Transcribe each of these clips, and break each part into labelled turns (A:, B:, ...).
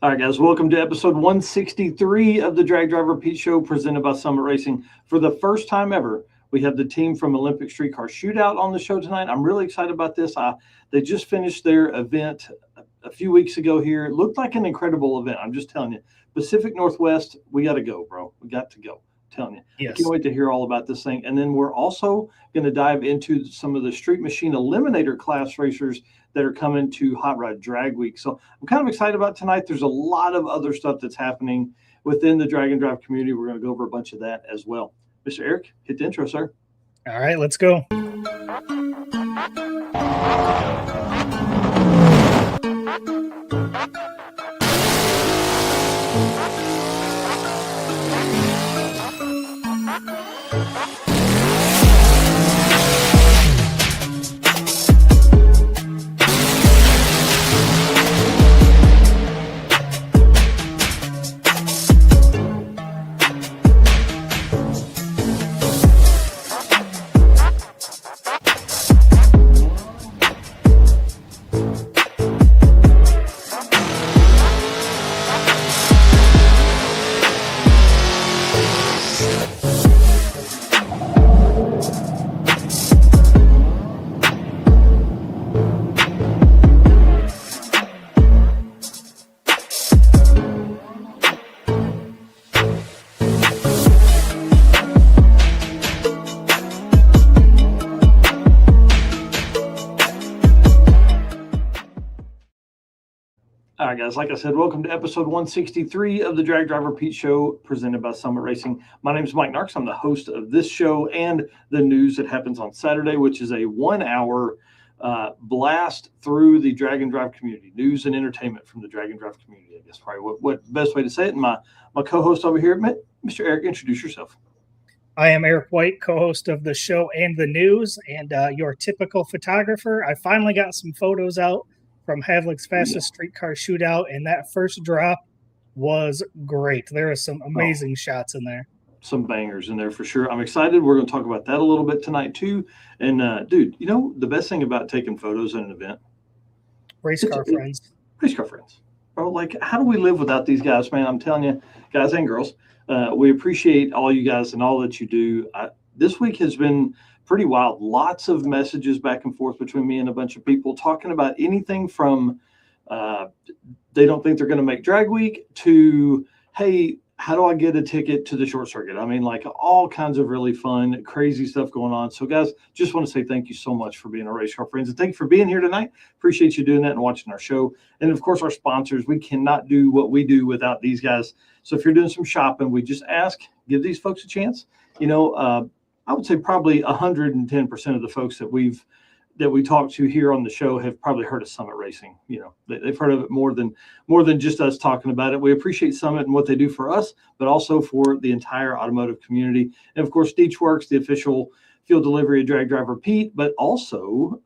A: All right, guys, welcome to episode 163 of the Drag Driver Pete Show presented by Summit Racing. For the first time ever, we have the team from Olympic Street Car Shootout on the show tonight. I'm really excited about this. They just finished their event a few weeks ago here. It looked like an incredible event. I'm just telling you. Pacific Northwest, we got to go, bro. We got to go. I'm telling you.
B: Yes.
A: I can't wait to hear all about this thing. And then we're also going to dive into some of the Street Machine Eliminator class racers that are coming to Hot Rod Drag Week. So I'm kind of excited about tonight. There's a lot of other stuff that's happening within the drag and drive community. We're going to go over a bunch of that as well. Mr. Eric, hit the intro, sir.
B: All right, let's go.
A: All right, guys, like I said, welcome to episode 163 of the Drag Driver Pete Show presented by Summit Racing. My name is Mike Narks. I'm the host of this show and the news that happens on Saturday, which is a 1-hour blast through the drag and drive community, news and entertainment from the drag and drive community. I guess probably what best way to say it. And my co-host over here, Mr. Eric, introduce yourself.
B: I am Eric White, co-host of the show and the news, and your typical photographer. I finally got some photos out from Havlic's fastest streetcar shootout, and that first drop was great. There are some amazing shots in there.
A: Some bangers in there for sure. I'm excited. We're going to talk about that a little bit tonight too. And dude, you know the best thing about taking photos at an event?
B: Race car friends.
A: Bro, like, how do we live without these guys, man? I'm telling you, guys and girls, we appreciate all you guys and all that you do. This week has been pretty wild. Lots of messages back and forth between me and a bunch of people talking about anything from they don't think they're going to make drag week to, hey, how do I get a ticket to the short circuit? I mean, like all kinds of really fun, crazy stuff going on. So guys, just want to say thank you so much for being our race car friends, and thank you for being here tonight. Appreciate you doing that and watching our show. And of course, our sponsors. We cannot do what we do without these guys. So if you're doing some shopping, we just ask, give these folks a chance. You know, I would say probably 110% of the folks that we talk to here on the show have probably heard of Summit Racing. You know, they've heard of it more than just us talking about it. We appreciate Summit and what they do for us, but also for the entire automotive community. And of course, Deechworks, the official field delivery of Drag Driver Pete, but also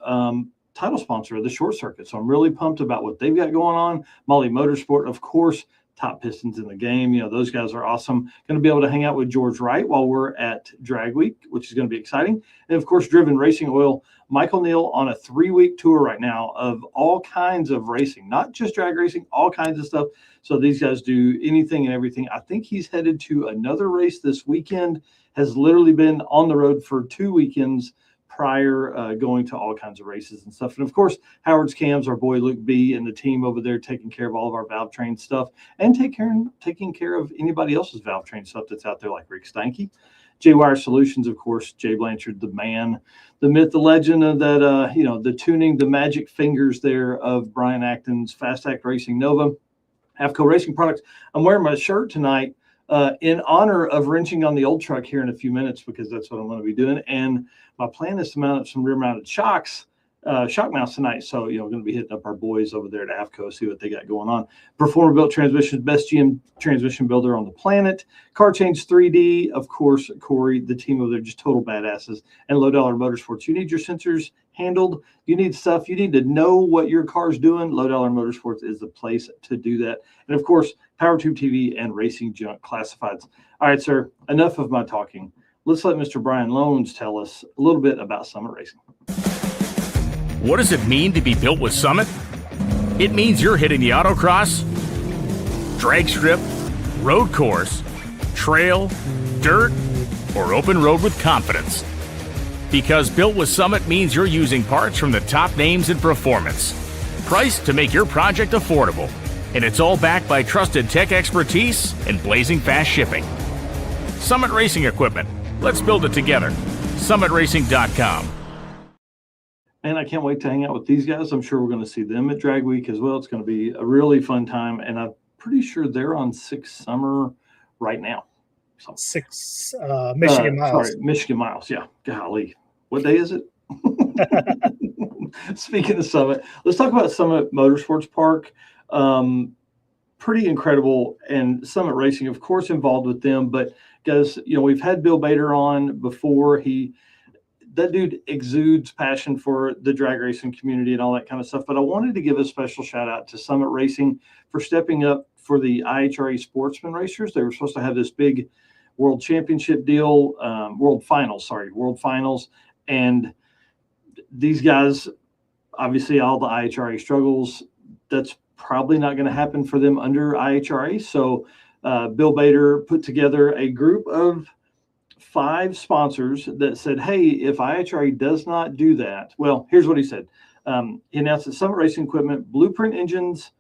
A: title sponsor of the short circuit. So I'm really pumped about what they've got going on. Molly Motorsport, of course, top pistons in the game. You know, those guys are awesome. Going to be able to hang out with George Wright while we're at Drag Week, which is going to be exciting. And of course, Driven Racing Oil, Michael Neal on a 3-week tour right now of all kinds of racing, not just drag racing, all kinds of stuff. So these guys do anything and everything. I think he's headed to another race this weekend, has literally been on the road for 2 weekends prior, going to all kinds of races and stuff. And of course, Howard's Cams, our boy Luke B, and the team over there taking care of all of our valve train stuff and taking care of anybody else's valve train stuff that's out there, like Rick Steinke. J-Wire Solutions, of course, Jay Blanchard, the man, the myth, the legend of that, you know, the tuning, the magic fingers there of Brian Acton's Fast Act Racing Nova. AFCO Racing Products. I'm wearing my shirt tonight in honor of wrenching on the old truck here in a few minutes, because that's what I'm going to be doing. And my plan is to mount up some rear-mounted shocks, shock mounts tonight. So, you know, we're going to be hitting up our boys over there at AFCO, see what they got going on. Performer Built Transmissions, best GM transmission builder on the planet. Car Change 3D, of course, Corey, the team over there, just total badasses. And Low Dollar Motorsports. You need your sensors handled. You need stuff. You need to know what your car's doing. Low Dollar Motorsports is the place to do that. And of course, PowerTube TV and Racing Junk Classifieds. All right, sir, enough of my talking. Let's let Mr. Brian Loans tell us a little bit about Summit Racing.
C: What does it mean to be built with Summit? It means you're hitting the autocross drag strip, road course, trail, dirt, or open road with confidence. Because built with Summit means you're using parts from the top names in performance. Priced to make your project affordable. And it's all backed by trusted tech expertise and blazing fast shipping. Summit Racing Equipment. Let's build it together. SummitRacing.com.
A: And I can't wait to hang out with these guys. I'm sure we're going to see them at Drag Week as well. It's going to be a really fun time. And I'm pretty sure they're on 6 Summer right now. So,
B: 6 Michigan miles.
A: Sorry, Michigan miles. Yeah. Golly. What day is it? Speaking of Summit, let's talk about Summit Motorsports Park. Pretty incredible. And Summit Racing, of course, involved with them. But guys, we've had Bill Bader on before. That dude exudes passion for the drag racing community and all that kind of stuff. But I wanted to give a special shout out to Summit Racing for stepping up for the IHRA Sportsman Racers. They were supposed to have this big World Championship deal, World Finals. And these guys, obviously all the IHRA struggles, that's probably not going to happen for them under IHRA. So Bill Bader put together a group of 5 sponsors that said, hey, if IHRA does not do that, well, here's what he said. He announced that Summit Racing Equipment, Blueprint Engines,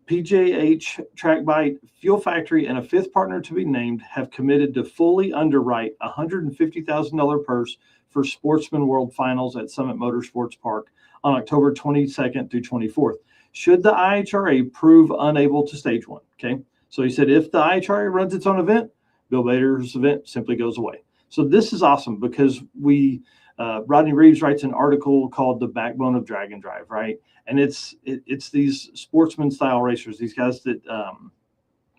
A: PJH, TrackBite, Fuel Factory, and a 5th partner to be named have committed to fully underwrite a $150,000 purse for Sportsman World Finals at Summit Motorsports Park on October 22nd through 24th. Should the IHRA prove unable to stage one, okay? So he said if the IHRA runs its own event, Bill Bader's event simply goes away. So this is awesome because Rodney Reeves writes an article called "The Backbone of Drag and Drive," right? And it's these sportsman style racers, these guys that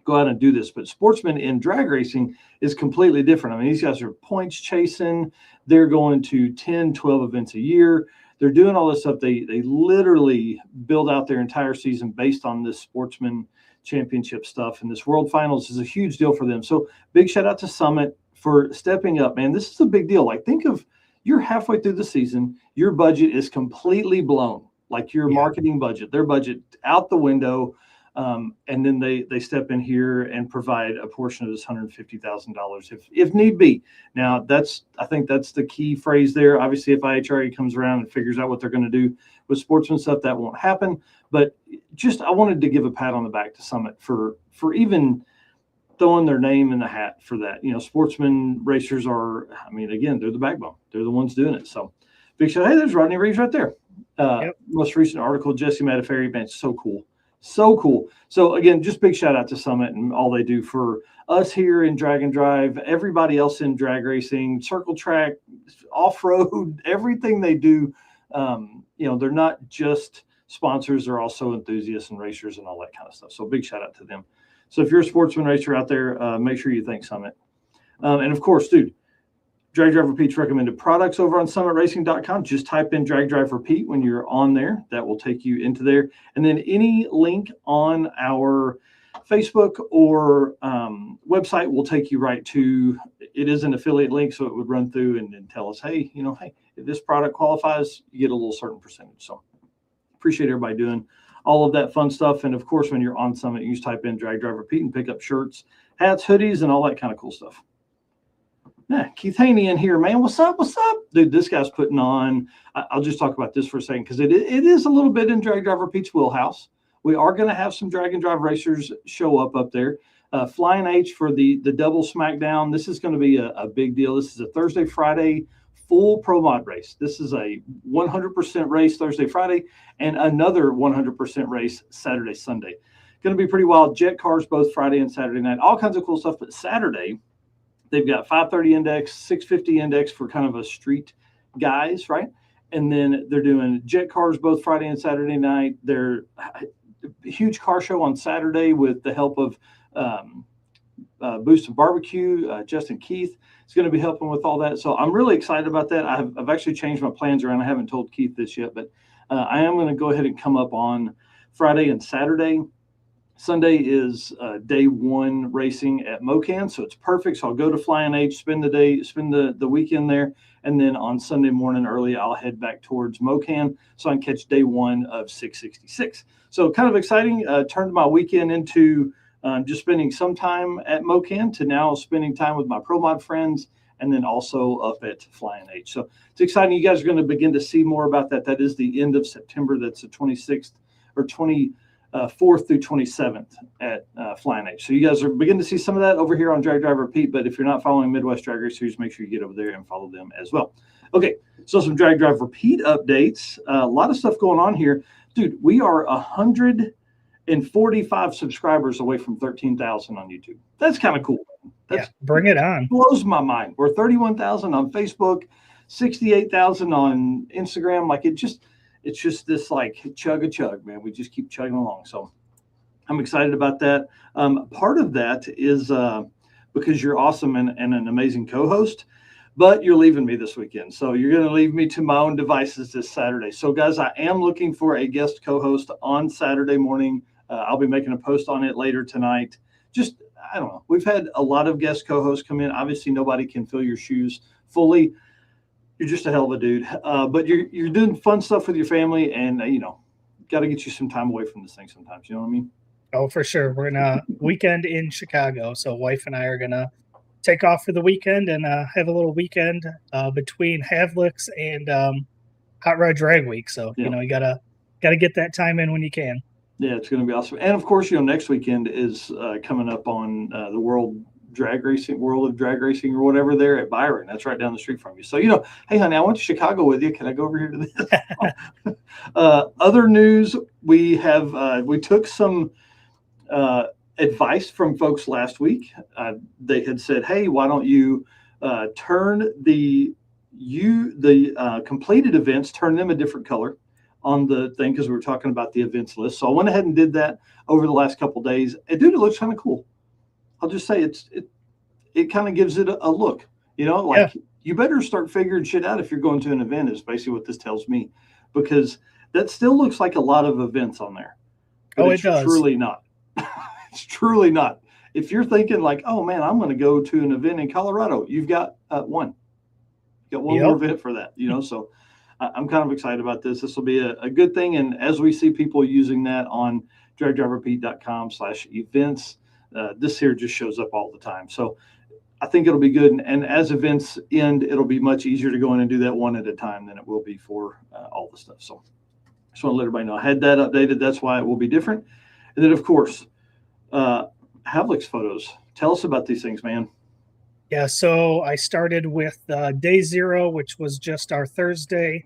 A: go out and do this. But sportsmen in drag racing is completely different. I mean, these guys are points chasing. They're going to 10, 12 events a year. They're doing all this stuff. They literally build out their entire season based on this sportsman championship stuff. And this World Finals is a huge deal for them. So big shout out to Summit for stepping up, man. This is a big deal. Like, think of, you're halfway through the season. Your budget is completely blown, like your marketing budget, their budget out the window. And then they step in here and provide a portion of this $150,000 if need be. Now I think that's the key phrase there. Obviously, if IHRA comes around and figures out what they're going to do with sportsman stuff, that won't happen. But I wanted to give a pat on the back to Summit for even throwing their name in the hat for that. Sportsman racers are, again, they're the backbone. They're the ones doing it. So big shout. Hey, there's Rodney Reeves right there. Most recent article, Jesse Mataferi bench. So cool. So cool. So again, just big shout out to Summit and all they do for us here in Drag and Drive, everybody else in drag racing, circle track, off-road, everything they do. They're not just sponsors, they're also enthusiasts and racers and all that kind of stuff. So big shout out to them. So if you're a sportsman racer out there, make sure you thank Summit. And of course, dude, Drag Drive Repeat's recommended products over on summitracing.com. Just type in Drag Drive Repeat when you're on there. That will take you into there. And then any link on our Facebook or website will take you right to, it is an affiliate link, so it would run through and tell us, hey, if this product qualifies, you get a little certain percentage. So appreciate everybody doing all of that fun stuff. And of course, when you're on Summit, you just type in Drag Drive Repeat and pick up shirts, hats, hoodies, and all that kind of cool stuff. Yeah, Keith Haney in here, man. What's up? Dude, this guy's putting on, I'll just talk about this for a second because it is a little bit in Drag Drive Repeat's wheelhouse. We are going to have some drag and drive racers show up there. Flying H for the double SmackDown. This is going to be a big deal. This is a Thursday, Friday full pro mod race. This is a 100% race Thursday, Friday, and another 100% race Saturday, Sunday. Going to be pretty wild. Jet cars both Friday and Saturday night. All kinds of cool stuff. But Saturday, they've got 530 index, 650 index for kind of a street guys, right? And then they're doing jet cars both Friday and Saturday night. They're a huge car show on Saturday with the help of Boost and Barbecue. Justin Keith is going to be helping with all that. So I'm really excited about that. I've actually changed my plans around. I haven't told Keith this yet, but I am going to go ahead and come up on Friday and Saturday. Sunday is day one racing at Mocan, so it's perfect. So I'll go to Flying H, spend the weekend there, and then on Sunday morning early, I'll head back towards Mocan so I can catch day one of 666. So kind of exciting. Turned my weekend into just spending some time at MoCan to now spending time with my Pro Mod friends, and then also up at Flying H. So it's exciting. You guys are going to begin to see more about that. That is the end of September. That's the 26th or 24th through 27th at Flying H. So you guys are beginning to see some of that over here on Drag Drive Repeat. But if you're not following Midwest Drag Race Series, make sure you get over there and follow them as well. Okay, so some Drag Drive Repeat updates. A lot of stuff going on here. Dude, we are 145 subscribers away from 13,000 on YouTube. That's kind of cool. That's,
B: bring it on.
A: Blows my mind. We're 31,000 on Facebook, 68,000 on Instagram. Like it's just this like chug a chug, man. We just keep chugging along. So I'm excited about that. Part of that is because you're awesome and an amazing co-host, but you're leaving me this weekend. So you're going to leave me to my own devices this Saturday. So guys, I am looking for a guest co-host on Saturday morning. I'll be making a post on it later tonight. Just, I don't know. We've had a lot of guest co-hosts come in. Obviously, nobody can fill your shoes fully. You're just a hell of a dude. But you're doing fun stuff with your family, and, got to get you some time away from this thing sometimes. You know what I mean?
B: Oh, for sure. We're in a weekend in Chicago. So wife and I are going to take off for the weekend and have a little weekend between Havlicks and Hot Rod Drag Week. So, you got to get that time in when you can.
A: Yeah, it's going to be awesome. And of course, next weekend is coming up on the World of Drag Racing or whatever there at Byron. That's right down the street from you. So, hey, honey, I went to Chicago with you. Can I go over here to this? Other news, we took some advice from folks last week. They had said, hey, why don't you turn the completed events, turn them a different color on the thing, because we were talking about the events list. So I went ahead and did that over the last couple of days. And dude, it looks kind of cool. I'll just say it kind of gives it a look, you better start figuring shit out if you're going to an event, is basically what this tells me, because that still looks like a lot of events on there. But
B: it does.
A: Truly not. It's truly not. If you're thinking like, oh man, I'm going to go to an event in Colorado, you've got one. You got one more event for that, so I'm kind of excited about this. This will be a good thing. And as we see people using that on dragdriverepeat.com/events, this here just shows up all the time. So I think it'll be good. And as events end, it'll be much easier to go in and do that one at a time than it will be for all the stuff. So just want to let everybody know I had that updated. That's why it will be different. And then, of course, Havlicks photos. Tell us about these things, man.
B: Yeah, so I started with day 0, which was just our Thursday.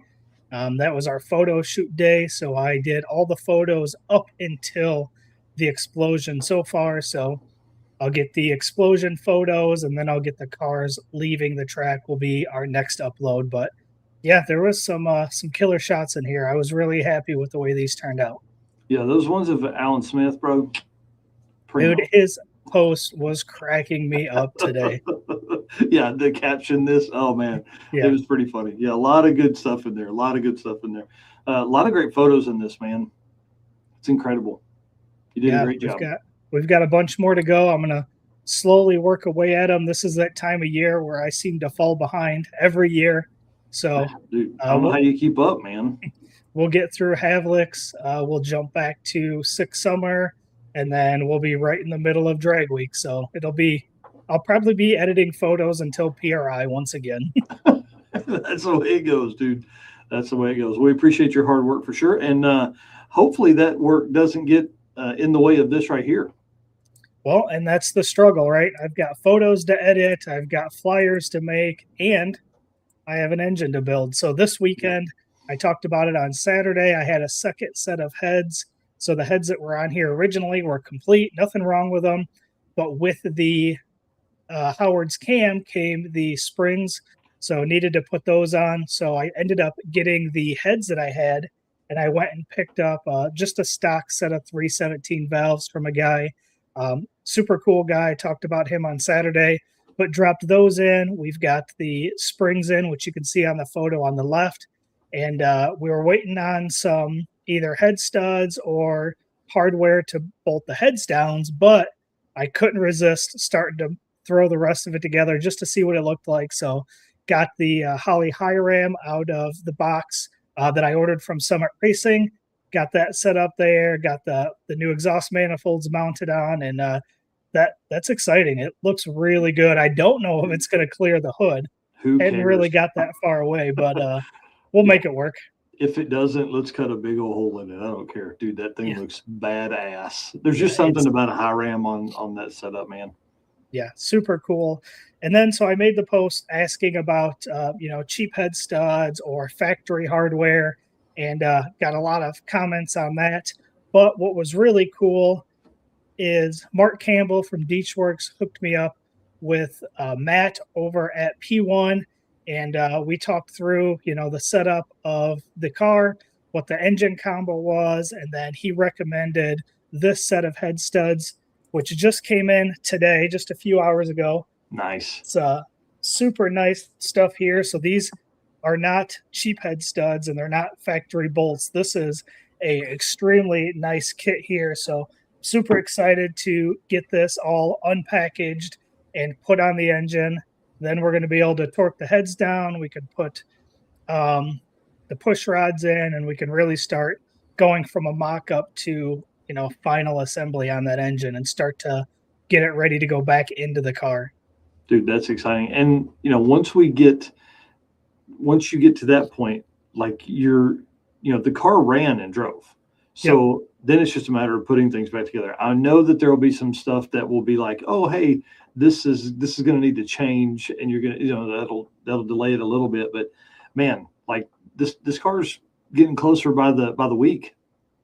B: That was our photo shoot day. So I did all the photos up until the explosion so far. So I'll get the explosion photos, and then I'll get the cars leaving the track will be our next upload. But yeah, there was some killer shots in here. I was really happy with the way these turned out. Yeah,
A: those ones of Alan Smith, bro.
B: Dude, his post was cracking me up today.
A: Yeah, the caption this. Oh man, It was pretty funny. Yeah, a lot of good stuff in there. A lot of great photos in this, man. It's incredible. You did a great job.
B: We've got a bunch more to go. I'm gonna slowly work away at them. This is that time of year where I seem to fall behind every year. So,
A: dude, I don't know how you keep up, man.
B: We'll get through Havlicks. We'll jump back to Six Summer. And then we'll be right in the middle of Drag Week. So I'll probably be editing photos until PRI once again.
A: That's the way it goes, dude. That's the way it goes. We appreciate your hard work for sure. And hopefully that work doesn't get in the way of this right here.
B: Well, and that's the struggle, right? I've got photos to edit. I've got flyers to make, and I have an engine to build. So this weekend, I talked about it on Saturday. I had a second set of heads. So the heads that were on here originally were complete, nothing wrong with them. But with the Howard's cam came the springs, so needed to put those on. So I ended up getting the heads that I had, and I went and picked up just a stock set of 317 valves from a guy. Super cool guy. Talked about him on Saturday, but dropped those in. We've got the springs in, which you can see on the photo on the left. And we were waiting on some either head studs or hardware to bolt the heads down, but I couldn't resist starting to throw the rest of it together just to see what it looked like. So got the Holly High Ram out of the box that I ordered from Summit Racing, got that set up there, got the new exhaust manifolds mounted on, and that's exciting. It looks really good. I don't know if it's going to clear the hood.
A: Who
B: Hadn't
A: cares?
B: really got that far away, but we'll make it work.
A: If it doesn't, let's cut a big old hole in it. I don't care, dude. That thing looks badass. There's just something about a high ram on that setup, man.
B: Yeah, super cool. And then so I made the post asking about cheap head studs or factory hardware, and got a lot of comments on that. But what was really cool is Mark Campbell from Deechworks hooked me up with Matt over at P1, and we talked through the setup of the car, what the engine combo was, and then he recommended this set of head studs, which just came in today, just a few hours ago.
A: Nice.
B: It's super nice stuff here. So these are not cheap head studs, and they're not factory bolts. This is a extremely nice kit here. So super excited to get this all unpackaged and put on the engine. Then we're going to be able to torque the heads down. We can put the push rods in, and we can really start going from a mock-up to final assembly on that engine and start to get it ready to go back into the car.
A: Dude, that's exciting. And once you get to that point, like the car ran and drove. So then it's just a matter of putting things back together. I know that there will be some stuff that will be like, oh, hey, this is going to need to change, and you're going to, that'll delay it a little bit. But man, like this car's getting closer by the week.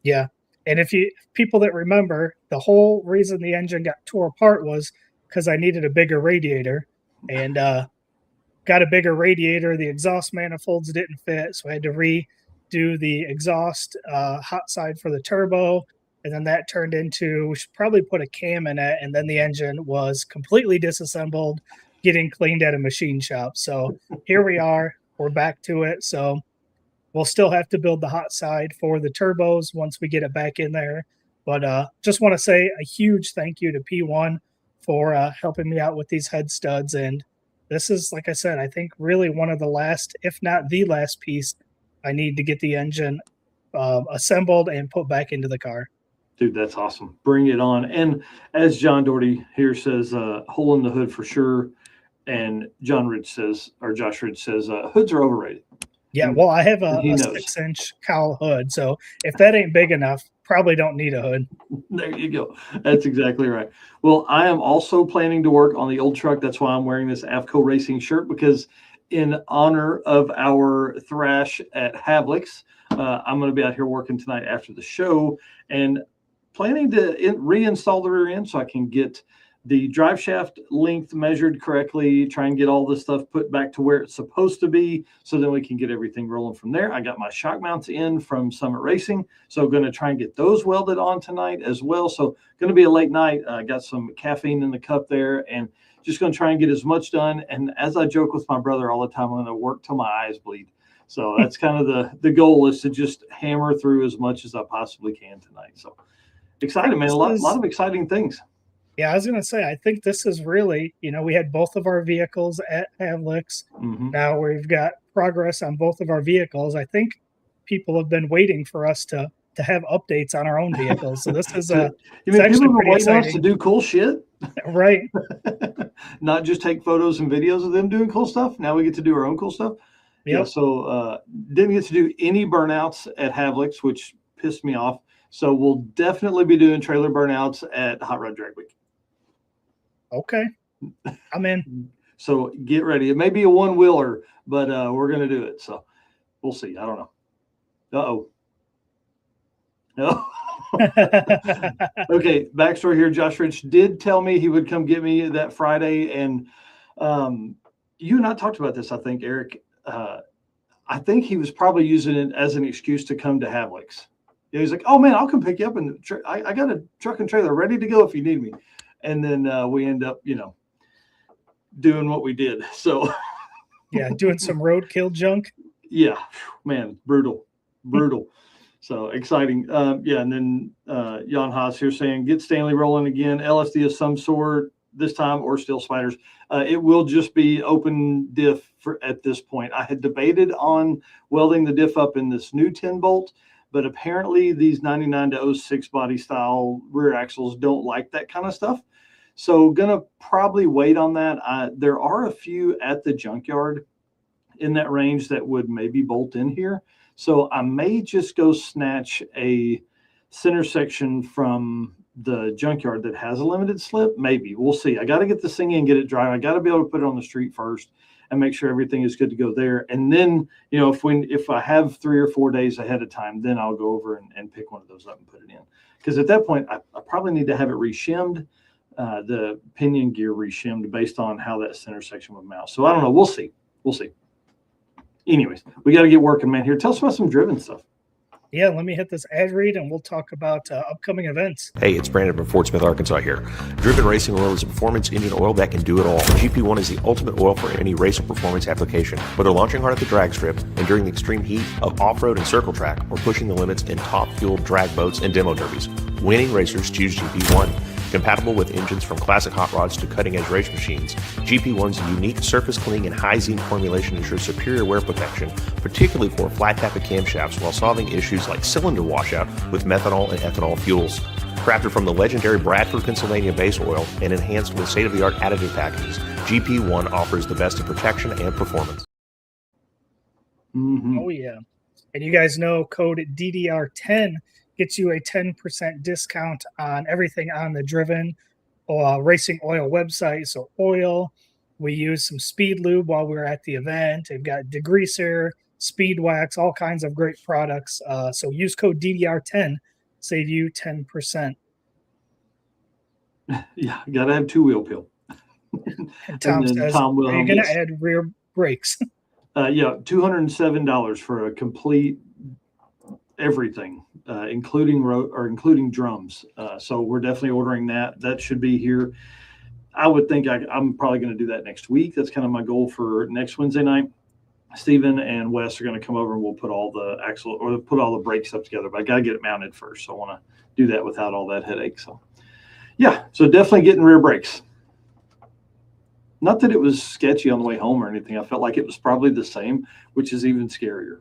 B: Yeah. And if people that remember, the whole reason the engine got tore apart was because I needed a bigger radiator, and got a bigger radiator. The exhaust manifolds didn't fit, so I had to redo the exhaust hot side for the turbo, and then that turned into, we should probably put a cam in it, and then the engine was completely disassembled, getting cleaned at a machine shop. So here we are. We're back to it. So we'll still have to build the hot side for the turbos once we get it back in there. But just want to say a huge thank you to P1 for helping me out with these head studs. And this is, like I said, I think really one of the last, if not the last piece I need to get the engine assembled and put back into the car.
A: Dude, that's awesome. Bring it on. And as John Doherty here says, hole in the hood for sure. And Josh Ridge says, hoods are overrated.
B: Yeah, well, I have a 6-inch cowl hood, so if that ain't big enough, probably don't need a hood.
A: There you go. That's exactly right. Well, I am also planning to work on the old truck. That's why I'm wearing this AFCO Racing shirt, because in honor of our thrash at Havlic's, I'm going to be out here working tonight after the show and planning to reinstall the rear end so I can get the drive shaft length measured correctly, try and get all this stuff put back to where it's supposed to be, so then we can get everything rolling from there. I got my shock mounts in from Summit Racing, so going to try and get those welded on tonight as well. So going to be a late night. I got some caffeine in the cup there, and just going to try and get as much done. And as I joke with my brother all the time, I'm going to work till my eyes bleed. So that's kind of the goal, is to just hammer through as much as I possibly can tonight. So excited, man. A lot of exciting things.
B: Yeah, I was going to say, I think this is really, we had both of our vehicles at Havlic's.
A: Mm-hmm.
B: Now we've got progress on both of our vehicles. I think people have been waiting for us to have updates on our own vehicles. So this is
A: people have been waiting on us to do cool shit?
B: Right.
A: Not just take photos and videos of them doing cool stuff. Now we get to do our own cool stuff.
B: Yep.
A: Yeah, so didn't get to do any burnouts at Havlic's, which pissed me off. So we'll definitely be doing trailer burnouts at Hot Rod Drag Week.
B: Okay, I'm in.
A: So get ready. It may be a one-wheeler, but we're going to do it. So we'll see. I don't know. Uh-oh. No. Okay, backstory here. Josh Ridge did tell me he would come get me that Friday. And you and I talked about this, I think, Eric. I think he was probably using it as an excuse to come to Havlic's. Yeah, he's like, oh, man, I'll come pick you up. And I got a truck and trailer ready to go if you need me. And then we end up, doing what we did. So,
B: yeah, doing some roadkill junk.
A: Yeah, man, brutal. So exciting. Yeah, and then Jan Haas here saying, get Stanley rolling again. LSD of some sort this time, or still spiders. It will just be open diff at this point. I had debated on welding the diff up in this new 10 bolt, but apparently these 99 to 06 body style rear axles don't like that kind of stuff. So gonna probably wait on that. There are a few at the junkyard in that range that would maybe bolt in here. So I may just go snatch a center section from the junkyard that has a limited slip. Maybe, we'll see. I got to get this thing in, get it dry. I got to be able to put it on the street first and make sure everything is good to go there. And then, you know, if I have 3 or 4 days ahead of time, then I'll go over and pick one of those up and put it in. Because at that point, I probably need to have it reshimmed, the pinion gear reshimmed based on how that center section would mount. So I don't know. We'll see. We'll see. Anyways, we got to get working, man. Here, tell us about some driven stuff.
B: Yeah, let me hit this ad read and we'll talk about upcoming events.
D: Hey, it's Brandon from Fort Smith, Arkansas here. Driven Racing Oil is a performance engine oil that can do it all. GP1 is the ultimate oil for any race or performance application. Whether launching hard at the drag strip and during the extreme heat of off-road and circle track, or pushing the limits in top-fueled drag boats and demo derbies, winning racers choose GP1. Compatible with engines from classic hot rods to cutting-edge race machines, GP1's unique surface cleaning and high-zinc formulation ensures superior wear protection, particularly for flat tappet camshafts, while solving issues like cylinder washout with methanol and ethanol fuels. Crafted from the legendary Bradford, Pennsylvania base oil and enhanced with state-of-the-art additive packages, GP1 offers the best in protection and performance.
B: Oh, yeah. And you guys know code DDR10 gets you a 10% discount on everything on the Driven Racing Oil website. So oil, we use some speed lube while we were at the event. They've got degreaser, speed wax, all kinds of great products. So use code DDR10, save you 10%.
A: Yeah, got to have two-wheel peel.
B: And Tom says,
A: Tom
B: are you going to add rear brakes?
A: Yeah, $207 for a complete everything, including drums. So we're definitely ordering that. That should be here. I would think I'm probably going to do that next week. That's kind of my goal for next Wednesday night. Steven and Wes are going to come over and we'll put all the axle or put all the brake stuff together, but I got to get it mounted first. So I want to do that without all that headache. So yeah, so definitely getting rear brakes. Not that it was sketchy on the way home or anything. I felt like it was probably the same, which is even scarier.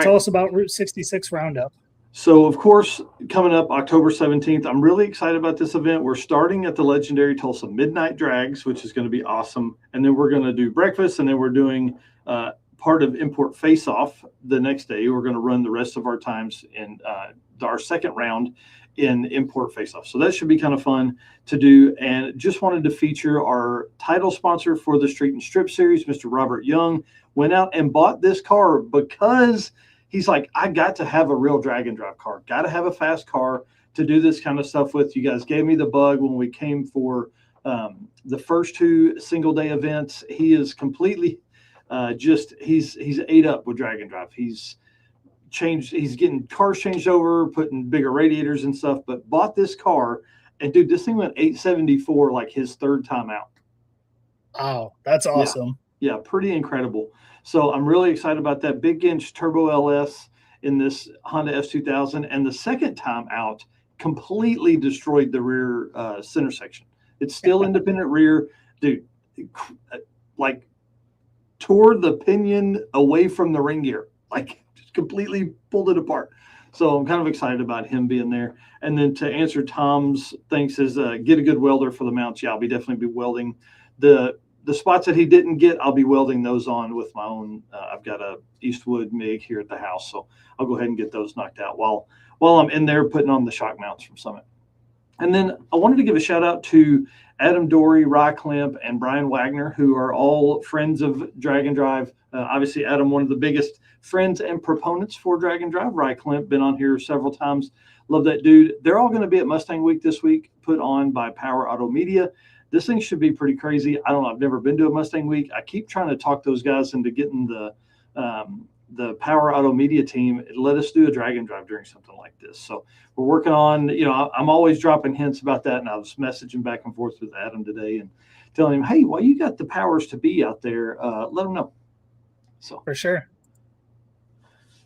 B: Tell us about Route 66 Roundup.
A: So, of course, coming up October 17th, I'm really excited about this event. We're starting at the legendary Tulsa Midnight Drags, which is going to be awesome. And then we're going to do breakfast, and then we're doing part of Import Face-Off the next day. We're going to run the rest of our times in our second round in Import Face-Off. So that should be kind of fun to do. And just wanted to feature our title sponsor for the Street and Strip series, Mr. Robert Young, went out and bought this car because he's like, I got to have a real drag and drive car, got to have a fast car to do this kind of stuff with. You guys gave me the bug when we came for the first 2 single day events. He is completely he's ate up with drag and drive. He's getting cars changed over, putting bigger radiators and stuff, but bought this car. And dude, this thing went 874 like his 3rd time out.
B: Wow, that's awesome.
A: Yeah, pretty incredible. So I'm really excited about that. Big inch turbo LS in this Honda F2000. And the second time out completely destroyed the rear center section. It's still independent rear. Dude, like tore the pinion away from the ring gear. Like just completely pulled it apart. So I'm kind of excited about him being there. And then to answer Tom's thanks is get a good welder for the mounts. Yeah, I'll definitely be welding the spots that he didn't get. I'll be welding those on with my own. I've got a Eastwood MIG here at the house, so I'll go ahead and get those knocked out while I'm in there putting on the shock mounts from Summit. And then I wanted to give a shout out to Adam Dory, Rye Klemp, and Brian Wagner, who are all friends of Drag and Drive. Obviously, Adam, one of the biggest friends and proponents for Drag and Drive. Rye Klemp, been on here several times. Love that dude. They're all going to be at Mustang Week this week, put on by Power Auto Media. This thing should be pretty crazy. I don't know. I've never been to a Mustang Week. I keep trying to talk those guys into getting the Power Auto Media team. Let us do a drag and drive during something like this. So we're working on, I'm always dropping hints about that. And I was messaging back and forth with Adam today and telling him, hey, while you got the powers to be out there, let them know. So
B: for sure.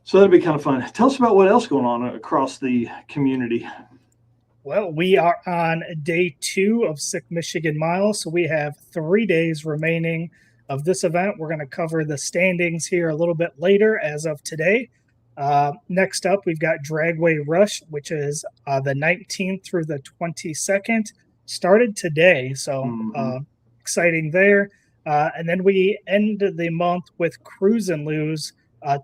A: So that'd be kind of fun. Tell us about what else going on across the community.
B: Well, we are on day 2 of Sick Michigan Mile, so we have 3 days remaining of this event. We're going to cover the standings here a little bit later as of today. Next up, we've got Dragway Rush, which is the 19th through the 22nd. Started today, so exciting there. And then we end the month with Cruise and Lose,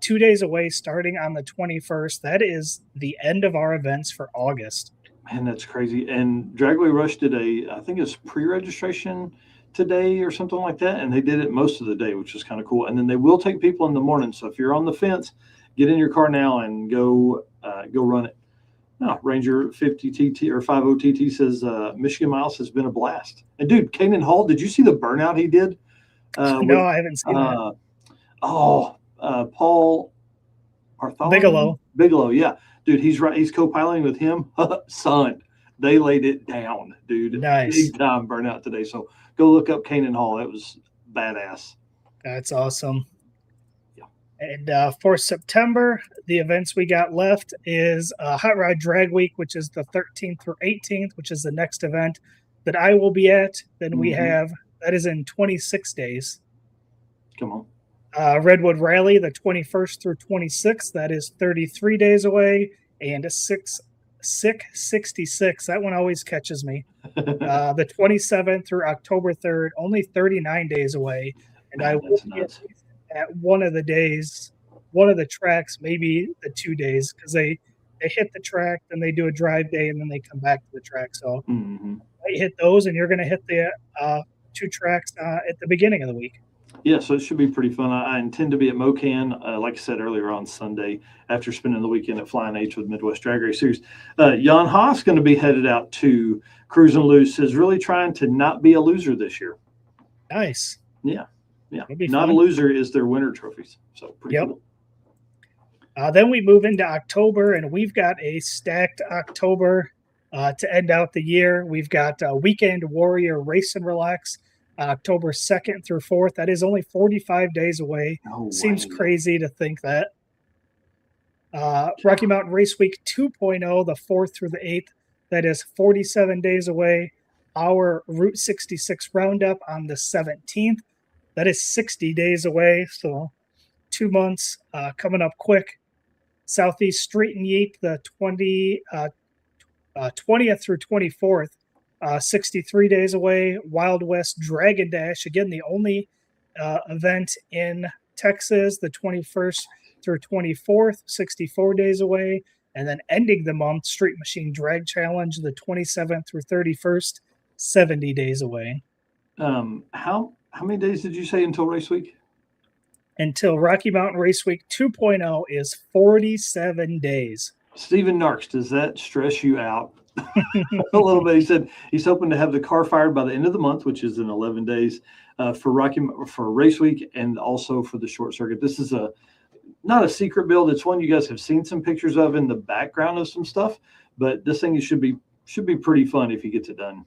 B: 2 days away, starting on the 21st. That is the end of our events for August.
A: Man, that's crazy. And Dragway Rush did I think it's pre-registration today or something like that, and they did it most of the day, which is kind of cool. And then they will take people in the morning. So if you're on the fence, get in your car now and go run it. No, Ranger 50 TT or 50 TT says Michigan Miles has been a blast. And dude, Kanan Hall, did you see the burnout he did?
B: No, I haven't seen that.
A: Paul Bartholomew? Bigelow, yeah. Dude, he's right. He's co-piloting with him. Son, they laid it down, dude.
B: Nice.
A: Big time burnout today. So go look up Kanan Hall. That was badass.
B: That's awesome.
A: Yeah.
B: And for September, the events we got left is Hot Rod Drag Week, which is the 13th through 18th, which is the next event that I will be at. Then we have, that is in 26 days.
A: Come on.
B: Redwood Rally, the 21st through 26th. That is 33 days away. And Sick 66. That one always catches me. The 27th through October 3rd, only 39 days away. And I will be at one of the days, one of the tracks, maybe the 2 days, because they hit the track, then they do a drive day, and then they come back to the track. So I hit those, and you're going to hit the 2 tracks at the beginning of the week.
A: Yeah, so it should be pretty fun. I intend to be at MoCan, like I said earlier, on Sunday after spending the weekend at Flying H with Midwest Drag Race Series. Jan Haas going to be headed out to Cruise and Loose, is really trying to not be a loser this year.
B: Nice.
A: Yeah. Not a loser is their winter trophies. So pretty cool.
B: Then we move into October, and we've got a stacked October to end out the year. We've got Weekend Warrior Race and Relax, October 2nd through 4th. That is only 45 days away. Seems crazy to think that. Rocky Mountain Race Week 2.0, the 4th through the 8th. That is 47 days away. Our Route 66 Roundup on the 17th. That is 60 days away. So 2 months coming up quick. Southeast Street and Yeet, the 20th through 24th. 63 days away. Wild West Dragon Dash, again, the only event in Texas, the 21st through 24th, 64 days away. And then ending the month, Street Machine Drag Challenge, the 27th through 31st, 70 days away.
A: How many days did you say until race week?
B: Until Rocky Mountain Race Week 2.0 is 47 days.
A: Stephen Narks, does that stress you out? A little bit. He said he's hoping to have the car fired by the end of the month, which is in 11 days for race week, and also for the short circuit. This is not a secret build. It's one you guys have seen some pictures of in the background of some stuff, but this thing should be pretty fun if he gets it done.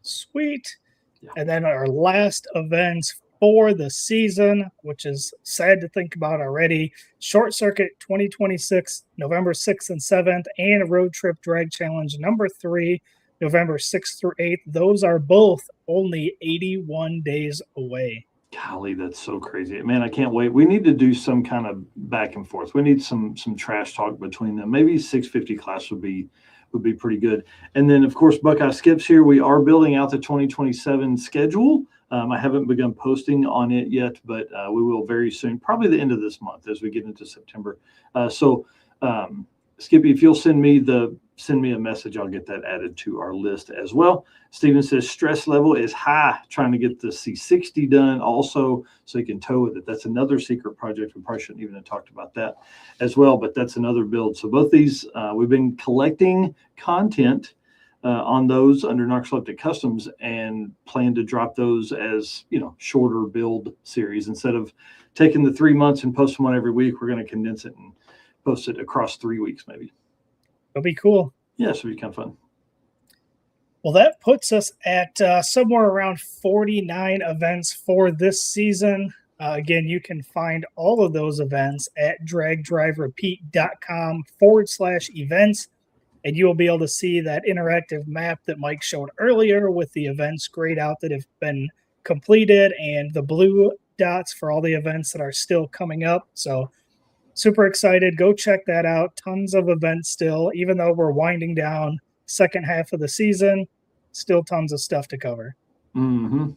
B: Sweet. Yeah. And then our last events for the season, which is sad to think about already. Short Circuit 2026, November 6th and 7th, and a Road Trip Drag Challenge number 3, November 6th through 8th. Those are both only 81 days away.
A: Golly, that's so crazy. Man, I can't wait. We need to do some kind of back and forth. We need some trash talk between them. Maybe 650 class would be pretty good. And then, of course, Buckeye Skips here. We are building out the 2027 schedule. I haven't begun posting on it yet, but we will very soon, probably the end of this month as we get into September. Skippy, if you'll send me a message, I'll get that added to our list as well. Steven says stress level is high trying to get the C60 done also so he can tow with it. That's another secret project. We probably shouldn't even have talked about that as well, but that's another build. So both these, we've been collecting content on those under Narcoleptic Customs and plan to drop those as, shorter build series. Instead of taking the 3 months and posting one every week, we're going to condense it and post it across 3 weeks maybe.
B: That'll be cool.
A: Yeah, it'll be kind of fun.
B: Well, that puts us at somewhere around 49 events for this season. Again, you can find all of those events at dragdriverepeat.com/events. And you will be able to see that interactive map that Mike showed earlier with the events grayed out that have been completed and the blue dots for all the events that are still coming up. So super excited. Go check that out. Tons of events still, even though we're winding down second half of the season, still tons of stuff to cover.
A: Mm-hmm.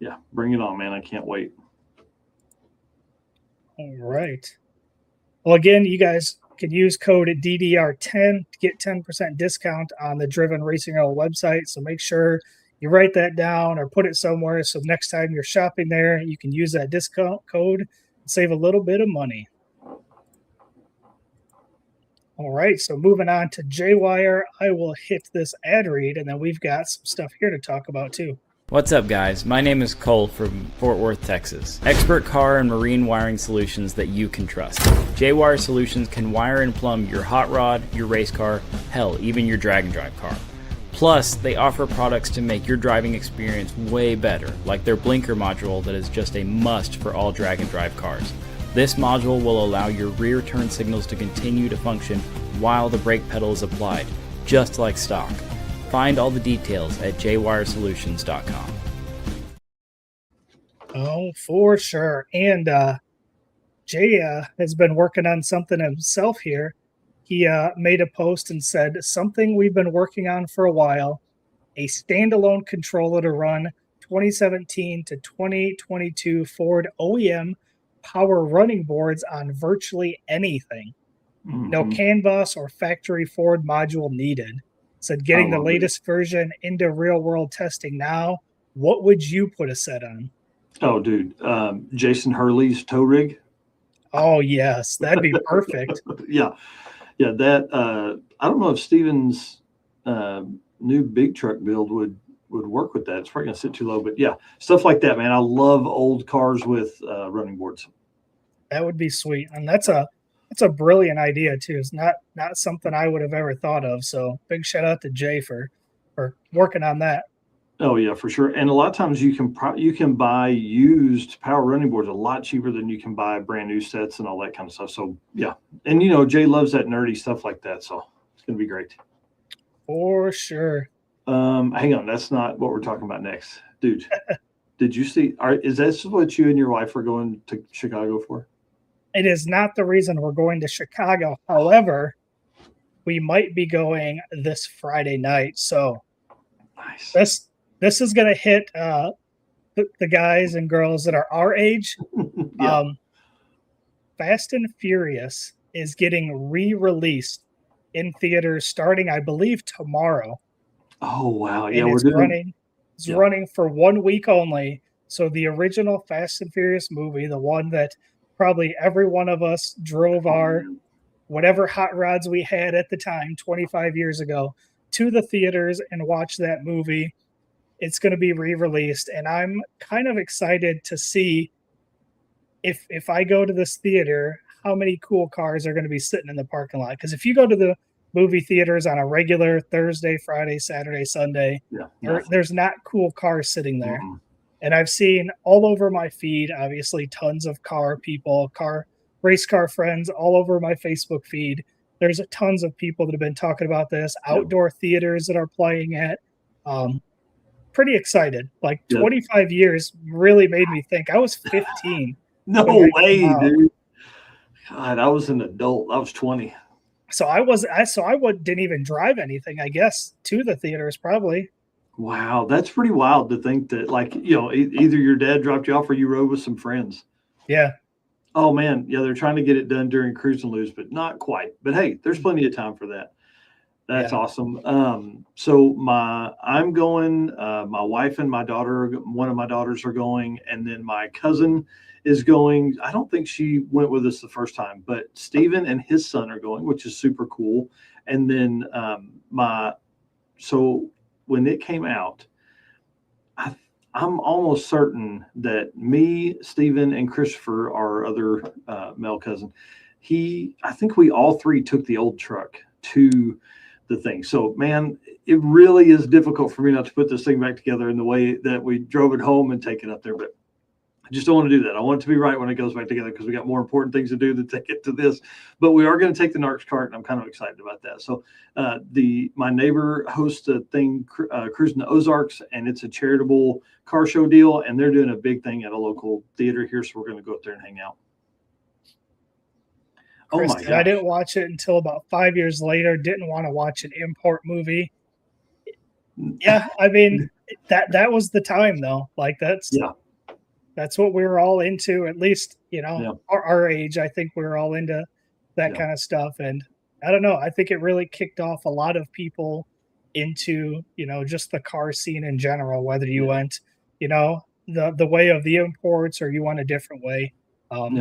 A: Yeah, bring it on, man. I can't wait.
B: All right. Well, again, you guys can use code DDR10 to get 10% discount on the Driven Racing Oil website. So make sure you write that down or put it somewhere so next time you're shopping there, you can use that discount code and save a little bit of money. All right, so moving on to J-Wire, I will hit this ad read, and then we've got some stuff here to talk about too.
E: What's up, guys? My name is Cole from Fort Worth, Texas. Expert car and marine wiring solutions that you can trust. J-Wire Solutions can wire and plumb your hot rod, your race car, hell, even your drag and drive car. Plus, they offer products to make your driving experience way better, like their blinker module that is just a must for all drag and drive cars. This module will allow your rear turn signals to continue to function while the brake pedal is applied, just like stock. Find all the details at jwiresolutions.com.
B: Oh, for sure. And Jay has been working on something himself here. He made a post and said, something we've been working on for a while, a standalone controller to run 2017 to 2022 Ford OEM power running boards on virtually anything.
A: Mm-hmm.
B: No CAN bus or factory Ford module needed. Said getting the latest version into real world testing now. What would you put a set on?
A: Oh, dude. Jason Hurley's tow rig.
B: Oh, yes. That'd be perfect.
A: Yeah. Yeah. That, I don't know if Steven's new big truck build would work with that. It's probably going to sit too low, but yeah, stuff like that, man. I love old cars with running boards.
B: That would be sweet. And that's a brilliant idea too. It's not something I would have ever thought of. So big shout out to Jay for working on that.
A: Oh yeah, for sure. And a lot of times you can buy used power running boards a lot cheaper than you can buy brand new sets and all that kind of stuff. So yeah, and Jay loves that nerdy stuff like that. So it's gonna be great.
B: For sure.
A: Hang on, that's not what we're talking about next, dude. Did you see? Is that what you and your wife are going to Chicago for?
B: It is not the reason we're going to Chicago. However, we might be going this Friday night. So
A: nice.
B: This is going to hit the guys and girls that are our age.
A: Yeah.
B: Fast and Furious is getting re-released in theaters starting, I believe, tomorrow.
A: Oh, wow. Yeah,
B: and it's running for 1 week only. So the original Fast and Furious movie, the one that probably every one of us drove our whatever hot rods we had at the time 25 years ago to the theaters and watch that movie. It's going to be re-released, and I'm kind of excited to see if I go to this theater, how many cool cars are going to be sitting in the parking lot. Because if you go to the movie theaters on a regular Thursday, Friday, Saturday, Sunday, there's not cool cars sitting there. Mm-hmm. And I've seen all over my feed, obviously, tons of race car friends all over my Facebook feed. There's tons of people that have been talking about this, outdoor theaters that are playing it. Pretty excited. Like 25 years really made me think. I was 15.
A: No way, dude. God, I was an adult. I was 20.
B: So didn't even drive anything, I guess, to the theaters probably.
A: Wow, that's pretty wild to think that, either your dad dropped you off or you rode with some friends.
B: Yeah.
A: Oh man, yeah, they're trying to get it done during Cruise and Lose, but not quite. But hey, there's plenty of time for that. That's awesome. So I'm going. My wife and my daughter, one of my daughters are going, and then my cousin is going. I don't think she went with us the first time, but Steven and his son are going, which is super cool. And then so when it came out, I'm almost certain that me, Steven, and Christopher, our other male cousin, I think we all three took the old truck to the thing. So, man, it really is difficult for me not to put this thing back together in the way that we drove it home and take it up there. But I just don't want to do that. I want it to be right when it goes back together because we got more important things to do to take it to this. But we are going to take the NARCS cart, and I'm kind of excited about that. So my neighbor hosts a thing cruising the Ozarks, and it's a charitable car show deal, and they're doing a big thing at a local theater here, so we're going to go up there and hang out.
B: Kristen, oh my gosh. I didn't watch it until about 5 years later. Didn't want to watch an import movie. Yeah, I mean that was the time though. Like that's what we were all into. At least our age. I think we were all into that kind of stuff. And I don't know. I think it really kicked off a lot of people into just the car scene in general. Whether you went the way of the imports or you went a different way. Lot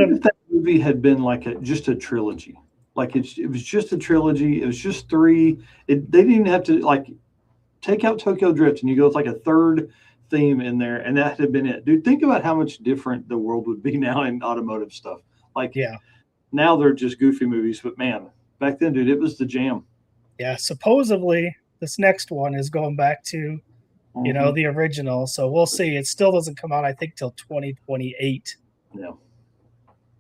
B: of
A: that movie had been like just a trilogy. Like it was just a trilogy. It was just three. They didn't even have to like take out Tokyo Drift and you go with like a third theme in there, and that had been it. Dude, think about how much different the world would be now in automotive stuff. Like now they're just goofy movies, but man, back then, dude, it was the jam.
B: Yeah, supposedly this next one is going back to the original. So we'll see. It still doesn't come out, I think, till 2028.
A: Yeah.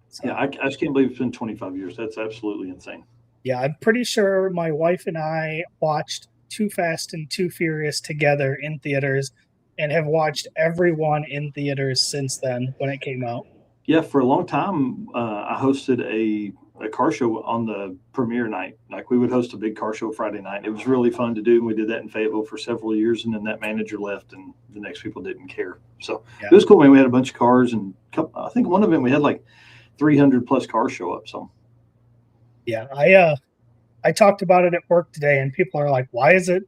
A: So, I just can't believe it's been 25 years. That's absolutely insane.
B: Yeah, I'm pretty sure my wife and I watched Too Fast and Too Furious together in theaters and have watched every one in theaters since then when it came out.
A: Yeah, for a long time, I hosted a car show on the premiere night. Like we would host a big car show Friday night. It was really fun to do. And we did that in Fayetteville for several years. And then that manager left and the next people didn't care. So it was cool, man. We had a bunch of cars and I think one event we had like 300 plus cars show up. So
B: yeah, I talked about it at work today and people are like, why is it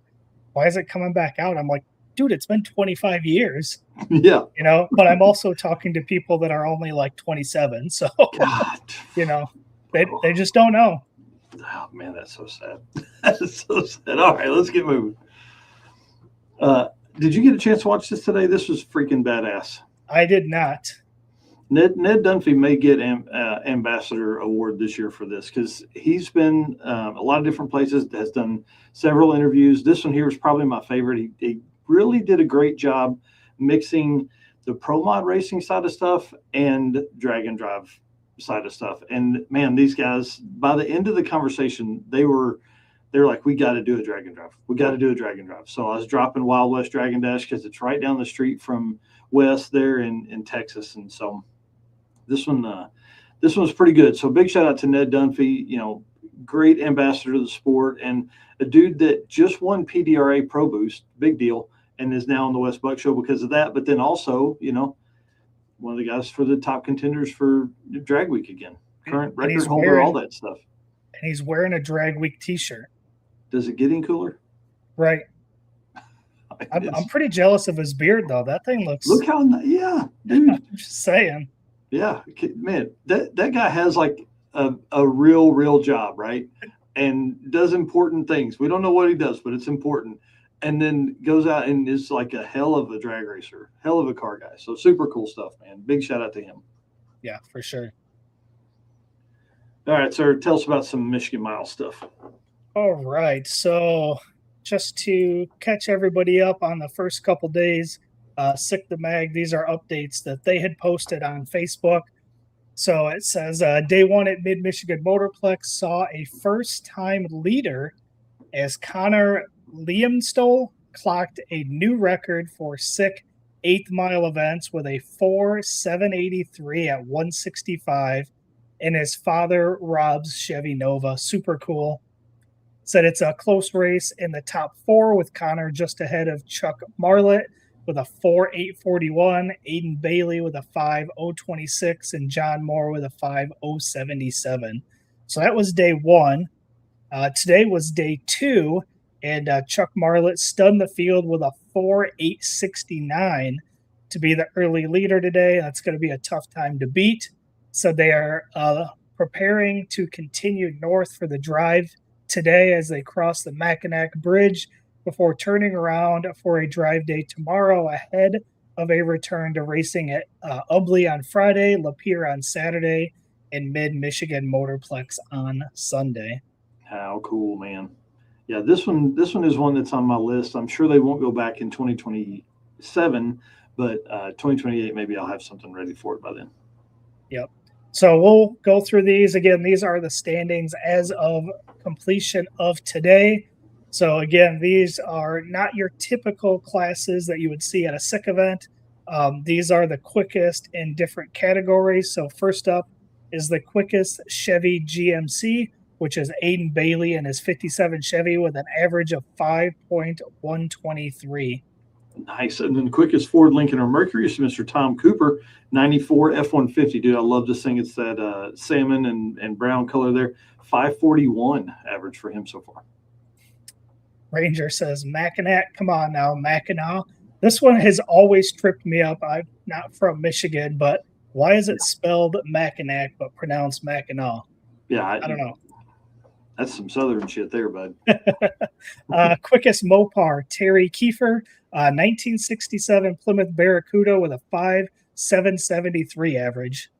B: coming back out? I'm like, dude, it's been 25 years.
A: Yeah.
B: But I'm also talking to people that are only like 27. So,
A: God.
B: They just don't know.
A: Oh, man, that's so sad. That's so sad. All right, let's get moving. Did you get a chance to watch this today? This was freaking badass.
B: I did not.
A: Ned Dunphy may get ambassador award this year for this because he's been a lot of different places, has done several interviews. This one here was probably my favorite. He really did a great job mixing the pro mod racing side of stuff and drag and drive side of stuff. And man, these guys, by the end of the conversation, they were like, we got to do a drag and drive. We got to do a drag and drive. So I was dropping Wild West Drag and Dash because it's right down the street from West there in Texas. And so this one was pretty good. So big shout out to Ned Dunphy, great ambassador to the sport and a dude that just won PDRA Pro Boost, big deal, and is now on the West Buck Show because of that. But then also, one of the guys for the top contenders for Drag Week again, current record holder, all that stuff.
B: And he's wearing a Drag Week t-shirt.
A: Does it get any cooler?
B: Right. I'm pretty jealous of his beard, though. That thing looks.
A: Look how, dude.
B: I'm just saying.
A: Yeah, man, that guy has like a real job, right? And does important things. We don't know what he does, but it's important. And then goes out and is like a hell of a drag racer, hell of a car guy. So super cool stuff, man. Big shout out to him.
B: Yeah, for sure.
A: All right, sir, tell us about some Michigan Mile stuff.
B: All right. So just to catch everybody up on the first couple days, Sick the Mag, these are updates that they had posted on Facebook. So it says day one at Mid-Michigan Motorplex saw a first-time leader as Connor Liamstole clocked a new record for Sick 8th mile events with a 4.783 at 165 in his father Rob's Chevy Nova. Super cool. Said it's a close race in the top four with Connor just ahead of Chuck Marlett with a 4.841, Aiden Bailey with a 5.026, and John Moore with a 5.077. So that was day one. Today was day two, and Chuck Marlett stunned the field with a 4.869 to be the early leader today. That's going to be a tough time to beat. So they are preparing to continue north for the drive today as they cross the Mackinac Bridge before turning around for a drive day tomorrow ahead of a return to racing at Ubley on Friday, Lapeer on Saturday, and Mid-Michigan Motorplex on Sunday.
A: How cool, man. Yeah, this one is one that's on my list. I'm sure they won't go back in 2027, but 2028, maybe I'll have something ready for it by then.
B: Yep. So we'll go through these again. These are the standings as of completion of today. So again, these are not your typical classes that you would see at a SICK event. These are the quickest in different categories. So first up is the quickest Chevy GMC, which is Aiden Bailey and his 57 Chevy with an average of 5.123.
A: Nice. And then the quickest Ford, Lincoln, or Mercury is Mr. Tom Cooper, 94 F-150. Dude, I love this thing. It's that salmon and brown color there. 541 average for him so far.
B: Ranger says, Mackinac, come on now, Mackinac. This one has always tripped me up. I'm not from Michigan, but why is it spelled Mackinac but pronounced Mackinac?
A: Yeah,
B: I don't know.
A: That's some Southern shit there, bud.
B: Quickest Mopar, Terry Kiefer, 1967 Plymouth Barracuda with a 5.773 average.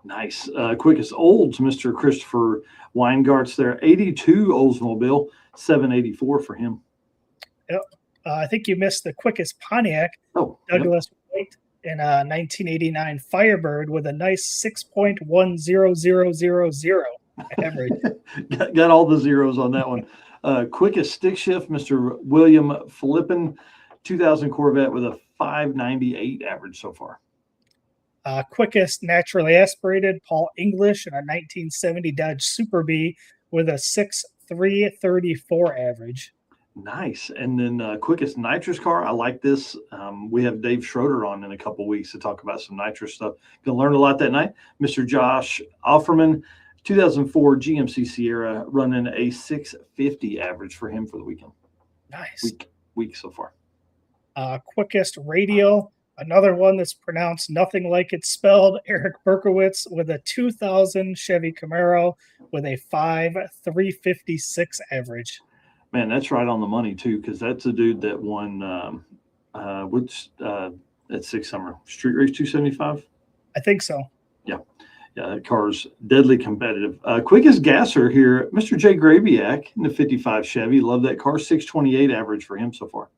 A: Nice. Quickest Olds, Mr. Christopher Weingartz there, 82 Oldsmobile, 784 for him.
B: Yep. I think you missed the quickest Pontiac, Douglas White, in a 1989 Firebird with a nice 6.10000 average.
A: got all the zeros on that one. Quickest stick shift, Mr. William Flippin, 2000 Corvette with a 598 average so far.
B: Quickest naturally aspirated, Paul English, in a 1970 Dodge Super Bee with a 6.334 average.
A: Nice. And then quickest nitrous car. I like this. We have Dave Schroeder on in a couple weeks to talk about some nitrous stuff. Going to learn a lot that night. Mr. Josh Offerman, 2004 GMC Sierra, running a 650 average for him for the weekend.
B: Nice.
A: Week so far.
B: Quickest radial, another one that's pronounced nothing like it's spelled, Eric Berkowitz with a 2000 Chevy Camaro with a 5.356 average.
A: Man, that's right on the money too, because that's a dude that won at Six Summer Street Race 275.
B: I think so.
A: Yeah, that car's deadly competitive. Quickest gasser here, Mr. Jay Grabiak in the 55 Chevy. Love that car. 628 average for him so far.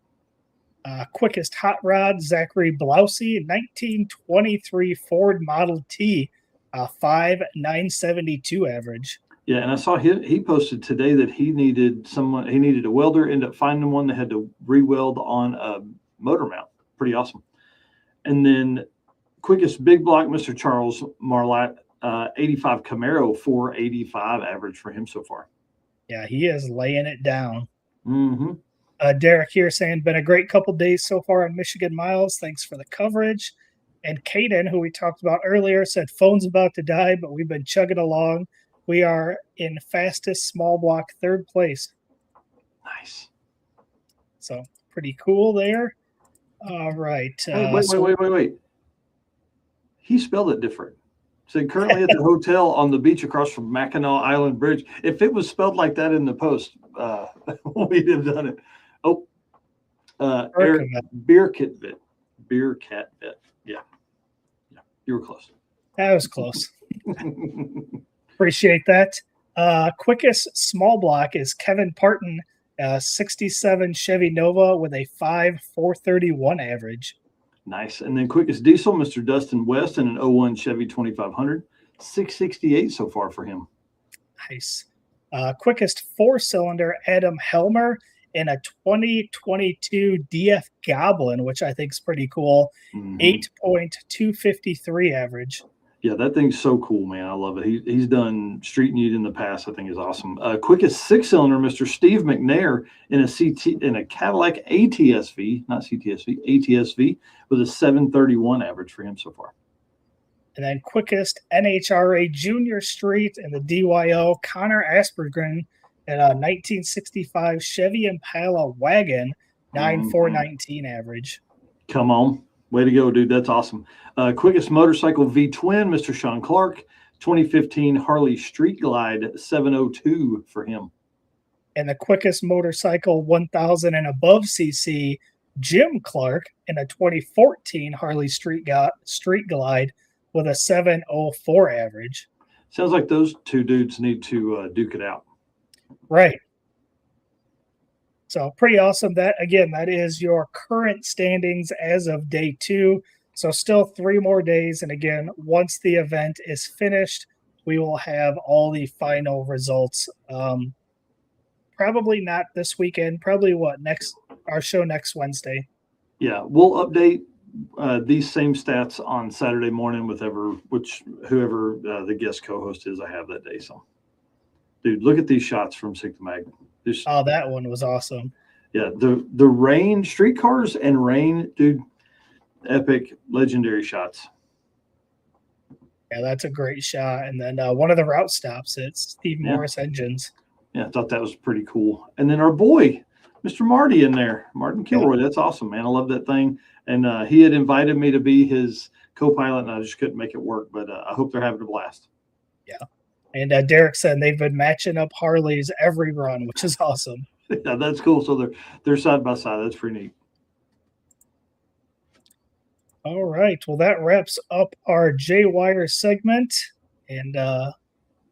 B: Quickest hot rod, Zachary Blousey, 1923 Ford Model T, 5.972 average.
A: Yeah, and I saw he posted today that he needed a welder, ended up finding one that had to re-weld on a motor mount. Pretty awesome. And then quickest big block, Mr. Charles Marlatt, 85 Camaro, 485 average for him so far.
B: Yeah, he is laying it down.
A: Mm-hmm.
B: Derek here saying, been a great couple days so far on Michigan Miles. Thanks for the coverage. And Caden, who we talked about earlier, said phone's about to die, but we've been chugging along. We are in fastest small block third place.
A: Nice.
B: So pretty cool there. All right.
A: Wait. He spelled it different. Said currently at the hotel on the beach across from Mackinac Island Bridge. If it was spelled like that in the post, we'd have done it. Eric Beercatvit. Yeah, you were close.
B: That was close. Appreciate that. Quickest small block is Kevin Parton, 67 Chevy Nova with a 5.431 average.
A: Nice. And then quickest diesel, Mr. Dustin West in an 01 Chevy 2500, 668 so far for him.
B: Nice. Quickest four-cylinder, Adam Helmer in a 2022 DF Goblin, which I think is pretty cool, 8.253 average.
A: Yeah, that thing's so cool, man. I love it. He's done Street Need in the past. I think is awesome. Quickest six-cylinder, Mr. Steve McNair in a Cadillac ATSV, not CTSV, ATSV with a 731 average for him so far.
B: And then quickest NHRA Junior Street in the DYO, Connor Aspergren in a 1965 Chevy Impala wagon, 9.419 average.
A: Come on. Way to go, dude. That's awesome. Quickest motorcycle V-twin, Mr. Sean Clark, 2015 Harley Street Glide, 702 for him.
B: And the quickest motorcycle 1,000 and above cc, Jim Clark, in a 2014 Harley Street Glide with a 704 average.
A: Sounds like those two dudes need to duke it out.
B: Right. So pretty awesome. That is your current standings as of day 2. So still 3 more days. And again, once the event is finished, we will have all the final results. Probably not this weekend. Probably our show next Wednesday.
A: Yeah, we'll update these same stats on Saturday morning with whoever the guest co-host is I have that day. So, dude, look at these shots from Sigma Mag.
B: That one was awesome.
A: Yeah, the rain, streetcars and rain, dude, epic, legendary shots.
B: Yeah, that's a great shot. And then one of the route stops, it's Steve Morris Engines.
A: Yeah, I thought that was pretty cool. And then our boy, Mr. Marty in there, Martin Kilroy. That's awesome, man. I love that thing. And he had invited me to be his co-pilot, and I just couldn't make it work. But I hope they're having a blast.
B: Yeah. And Derek said they've been matching up Harleys every run, which is awesome.
A: Yeah, that's cool. So they're side by side. That's pretty neat.
B: All right. Well, that wraps up our J-Wire segment. And let's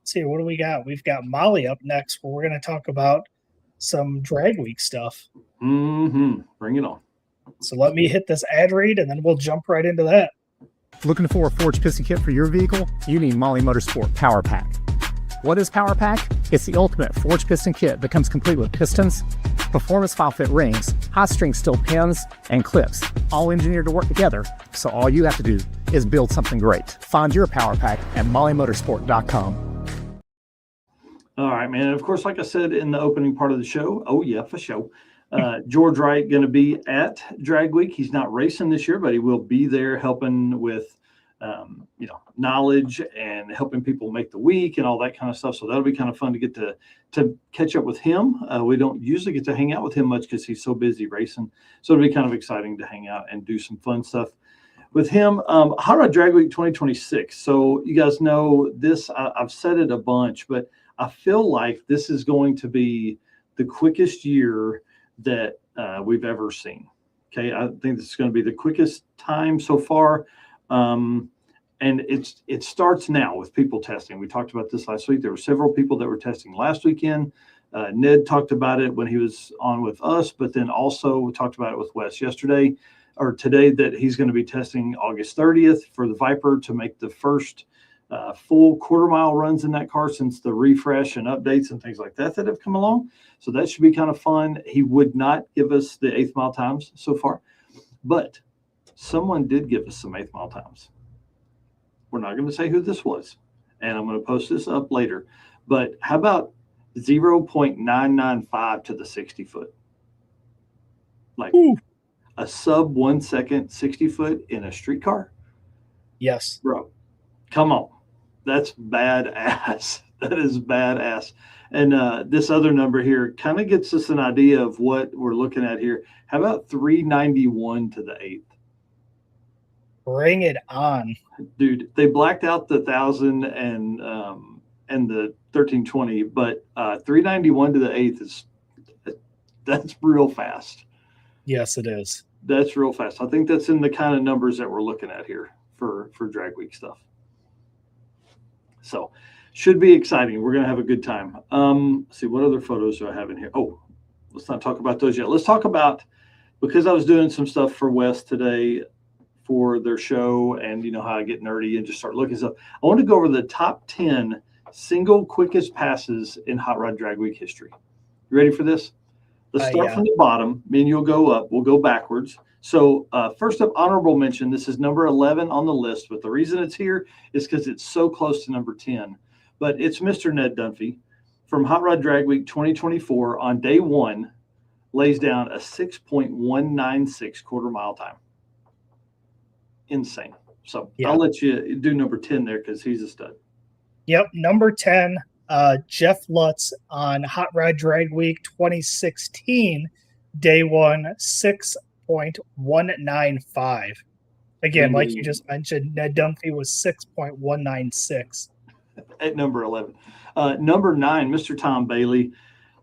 B: see, what do we got? We've got Molly up next, where we're going to talk about some drag week stuff.
A: Bring it on.
B: So let me hit this ad read, and then we'll jump right into that.
F: Looking for a forged piston kit for your vehicle? You need Molly Motorsport Power Pack. What is Power Pack? It's the ultimate forged piston kit that comes complete with pistons, performance file fit rings, hot string steel pins, and clips, all engineered to work together, so all you have to do is build something great. Find your Power Pack at mollymotorsport.com.
A: All right, man. And of course, like I said in the opening part of the show, for sure. George Wright going to be at Drag Week. He's not racing this year, but he will be there helping with, knowledge and helping people make the week and all that kind of stuff. So that'll be kind of fun to get to catch up with him. We don't usually get to hang out with him much because he's so busy racing. So it'll be kind of exciting to hang out and do some fun stuff with him. Hot Rod Drag Week 2026. So you guys know this, I've said it a bunch, but I feel like this is going to be the quickest year that we've ever seen. Okay, I think this is going to be the quickest time so far. And it starts now with people testing. We talked about this last week. There were several people that were testing last weekend. Ned talked about it when he was on with us, but then also we talked about it with Wes today, that he's going to be testing August 30th for the Viper to make the first full quarter-mile runs in that car since the refresh and updates and things like that have come along. So that should be kind of fun. He would not give us the 8th mile times so far, but someone did give us some 8th mile times. We're not going to say who this was, and I'm going to post this up later. But how about 0.995 to the 60 foot? Like a sub 1 second 60 foot in a street car?
B: Yes.
A: Bro, come on. That's badass. That is badass. And this other number here kind of gets us an idea of what we're looking at here. How about 391 to the 8th?
B: Bring it on.
A: Dude, they blacked out the 1,000 and the 1320, but 391 to the 8th that's real fast.
B: Yes, it is.
A: That's real fast. I think that's in the kind of numbers that we're looking at here for Drag Week stuff. So should be exciting. We're going to have a good time. Let's see, what other photos do I have in here? Oh, let's not talk about those yet. Let's talk about, because I was doing some stuff for West today for their show, and you know how I get nerdy and just start looking stuff. I want to go over the top 10 single quickest passes in Hot Rod Drag Week history. You ready for this? Let's start from the bottom. Me and you'll go up. We'll go backwards. So first up, honorable mention. This is number 11 on the list, but the reason it's here is because it's so close to number 10. But it's Mr. Ned Dunphy from Hot Rod Drag Week 2024 on day 1, lays down a 6.196 quarter mile time. Insane. So I'll let you do number 10 there because he's a stud.
B: Yep. Number 10, Jeff Lutz on Hot Rod Drag Week 2016, day 1, 6.195. Again, like you just mentioned, Ned Dunphy was 6.196.
A: At number 11. Number 9, Mr. Tom Bailey,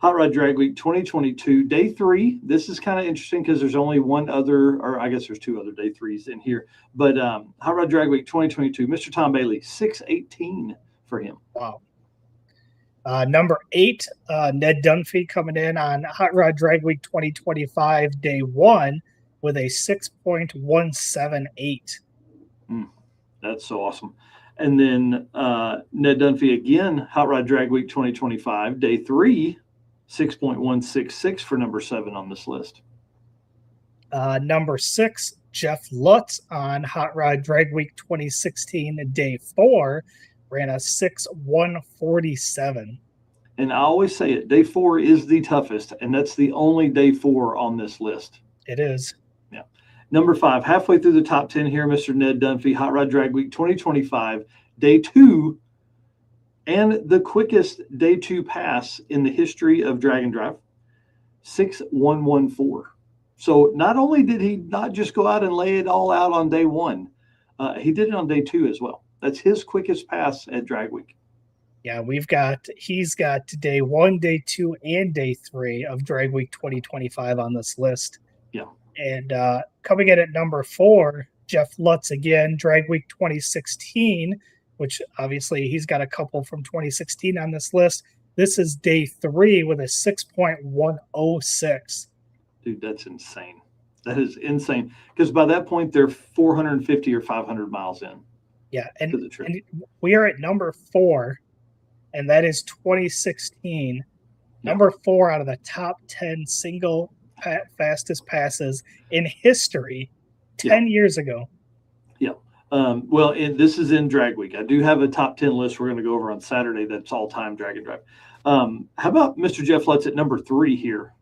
A: Hot Rod Drag Week 2022, day 3. This is kind of interesting because there's only one other, or I guess there's 2 other day 3s in here. But Hot Rod Drag Week 2022, Mr. Tom Bailey, 618 for him.
B: Wow. Number 8, Ned Dunphy coming in on Hot Rod Drag Week 2025 day 1 with a 6.178.
A: That's so awesome. And then Ned Dunphy again, Hot Rod Drag Week 2025 day 3, 6.166 for number 7 on this list.
B: Number 6, Jeff Lutz on Hot Rod Drag Week 2016 day 4 ran a 6.147.
A: And I always say it, day 4 is the toughest, and that's the only day 4 on this list.
B: It is.
A: Yeah. Number 5, halfway through the top 10 here, Mr. Ned Dunphy, Hot Rod Drag Week 2025, day 2, and the quickest day 2 pass in the history of drag and drive, 6.114. So not only did he not just go out and lay it all out on day 1, he did it on day 2 as well. That's his quickest pass at Drag Week.
B: Yeah, he's got day 1, day 2, and day 3 of Drag Week 2025 on this list.
A: Yeah.
B: And coming in at number 4, Jeff Lutz again, Drag Week 2016, which obviously he's got a couple from 2016 on this list. This is day 3 with a 6.106.
A: Dude, that's insane. That is insane. Because by that point, they're 450 or 500 miles in.
B: Yeah, and we are at number 4, and that is 2016. Yeah. Number 4 out of the top 10 single fastest passes in history 10 years ago.
A: Yeah. Well, this is in Drag Week. I do have a top 10 list we're going to go over on Saturday that's all-time drag and drive. How about Mr. Jeff Lutz at number 3 here?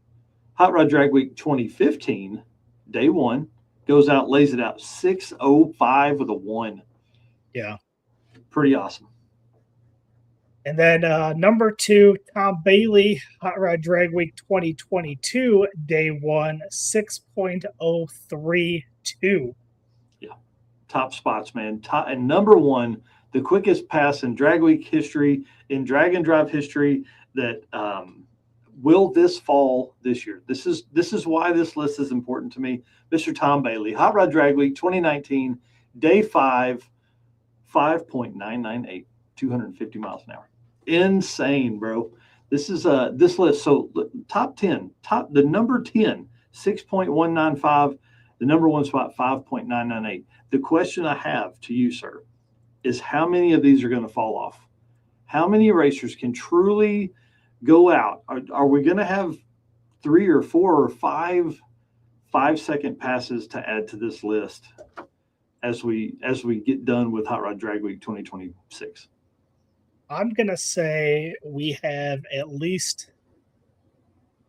A: Hot Rod Drag Week 2015, day 1, goes out, lays it out, 6.05 with a 1.
B: Yeah.
A: Pretty awesome.
B: And then number 2, Tom Bailey, Hot Rod Drag Week 2022, day 1, 6.032.
A: Yeah. Top spots, man. And number 1, the quickest pass in Drag Week history, in drag and drive history, that will this fall this year. This is why this list is important to me. Mr. Tom Bailey, Hot Rod Drag Week 2019, day 5, 5.998, 250 miles an hour. Insane, bro. This is this list. So top 10, the number 10, 6.195, the number 1 spot, 5.998. The question I have to you, sir, is how many of these are going to fall off? How many racers can truly go out? Are we going to have 3 or 4 or 5 5-second passes to add to this list as we get done with Hot Rod Drag Week 2026?
B: I'm going to say we have at least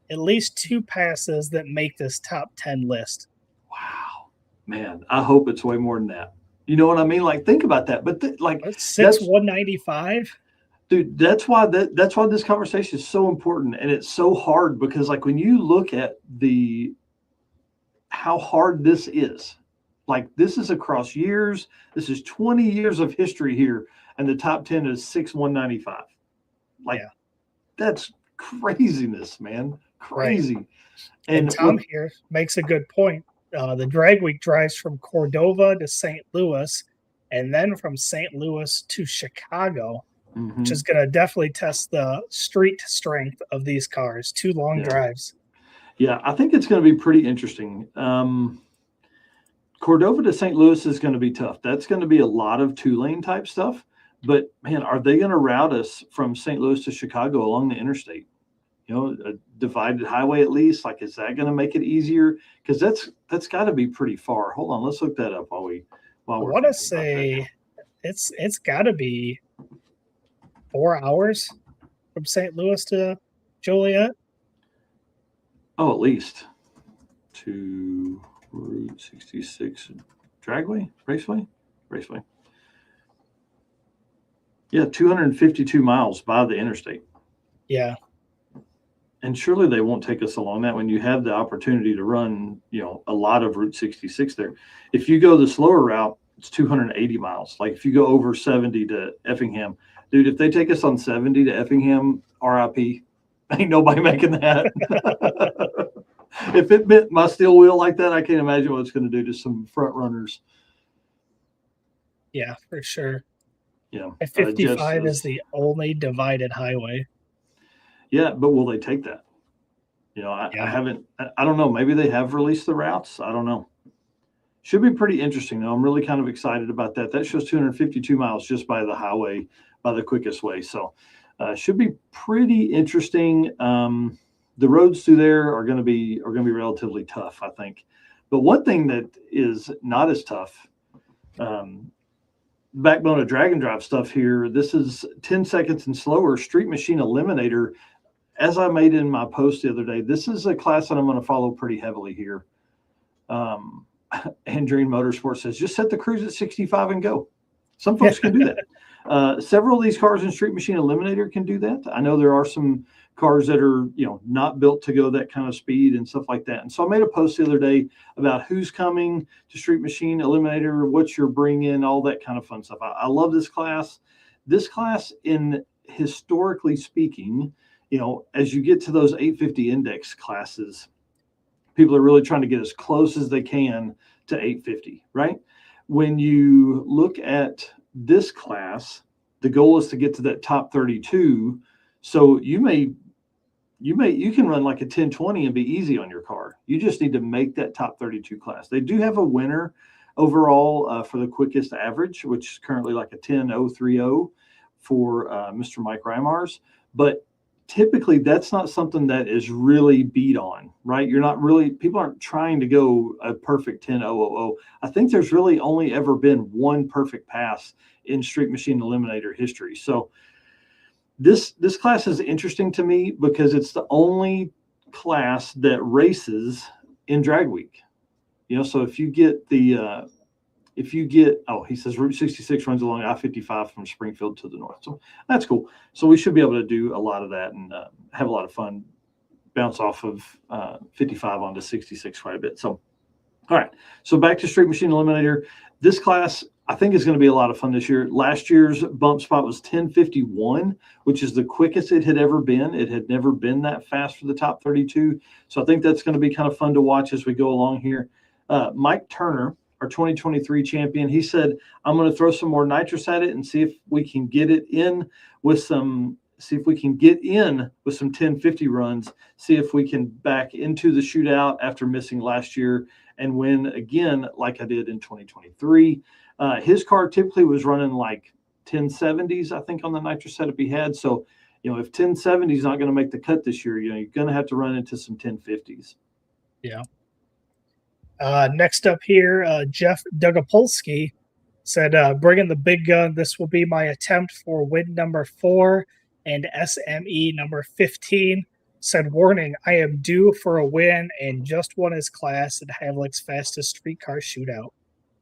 B: 2 passes that make this top 10 list.
A: Wow, man, I hope it's way more than that. You know what I mean? Like, think about that. But like,
B: 6.195.
A: Dude, that's why this conversation is so important, and it's so hard because, like, when you look at how hard this is, like, this is across years. This is 20 years of history here, and the top 10 is 6.195. Like, that's craziness, man. Crazy.
B: Right. And Tom here makes a good point. The Drag Week drives from Cordova to St. Louis, and then from St. Louis to Chicago, which is going to definitely test the street strength of these cars. 2 long drives.
A: Yeah, I think it's going to be pretty interesting. Cordova to St. Louis is going to be tough. That's going to be a lot of 2-lane type stuff. But, man, are they going to route us from St. Louis to Chicago along the interstate? You know, a divided highway at least. Like, is that going to make it easier? Because that's got to be pretty far. Hold on, let's look that up while we're.
B: I want to say it's got to be 4 hours from St. Louis to Joliet.
A: Oh, at least to Route 66 Dragway, Raceway. Yeah, 252 miles by the interstate.
B: Yeah.
A: And surely they won't take us along that when you have the opportunity to run, you know, a lot of Route 66 there. If you go the slower route, it's 280 miles. Like, if you go over 70 to Effingham, dude, if they take us on 70 to Effingham, RIP, ain't nobody making that. If it bit my steel wheel like that, I can't imagine what it's going to do to some front runners.
B: Yeah, for sure.
A: Yeah.
B: 55 is the only divided highway.
A: Yeah, but will they take that? You know, I haven't. I don't know. Maybe they have released the routes. I don't know. Should be pretty interesting, though. I'm really kind of excited about that. That shows 252 miles just by the highway, by the quickest way. So, should be pretty interesting. The roads through there are going to be relatively tough, I think. But one thing that is not as tough, backbone of drag and drive stuff here. This is 10 seconds and slower Street Machine Eliminator. As I made in my post the other day, this is a class that I'm going to follow pretty heavily here. Andreen Motorsports says, just set the cruise at 65 and go. Some folks can do that. Several of these cars in Street Machine Eliminator can do that. I know there are some cars that are, not built to go that kind of speed and stuff like that. And so I made a post the other day about who's coming to Street Machine Eliminator, what you're bringing, all that kind of fun stuff. I love this class. This class, in historically speaking, as you get to those 850 index classes, people are really trying to get as close as they can to 850, right? When you look at this class, the goal is to get to that top 32. So you can run like a 1020 and be easy on your car. You just need to make that top 32 class. They do have a winner overall for the quickest average, which is currently like a 10.030 for Mr. Mike Reimars. But typically that's not something that is really beat on, right? People aren't trying to go a perfect 10.000. I think there's really only ever been one perfect pass in Street Machine Eliminator history. So this class is interesting to me because it's the only class that races in drag week. So if you get he says Route 66 runs along I-55 from Springfield to the north. So that's cool. So we should be able to do a lot of that and have a lot of fun, bounce off of 55 onto 66 quite a bit. So, all right. So back to Street Machine Eliminator. This class, I think, is going to be a lot of fun this year. Last year's bump spot was 10:51, which is the quickest it had ever been. It had never been that fast for the top 32. So I think that's going to be kind of fun to watch as we go along here. Mike Turner, our 2023 champion, he said, I'm going to throw some more nitrous at it and see if we can get in with some 1050 runs, see if we can back into the shootout after missing last year and win again like I did in 2023. His car typically was running like 1070s, I think, on the nitrous setup he had. So, if 1070 is not going to make the cut this year, you're going to have to run into some 1050s.
B: Yeah. Next up here, Jeff Dugapolsky said, bring in the big gun. This will be my attempt for win number 4 and SME number 15. Said, warning, I am due for a win and just won his class at Havlic's fastest streetcar shootout.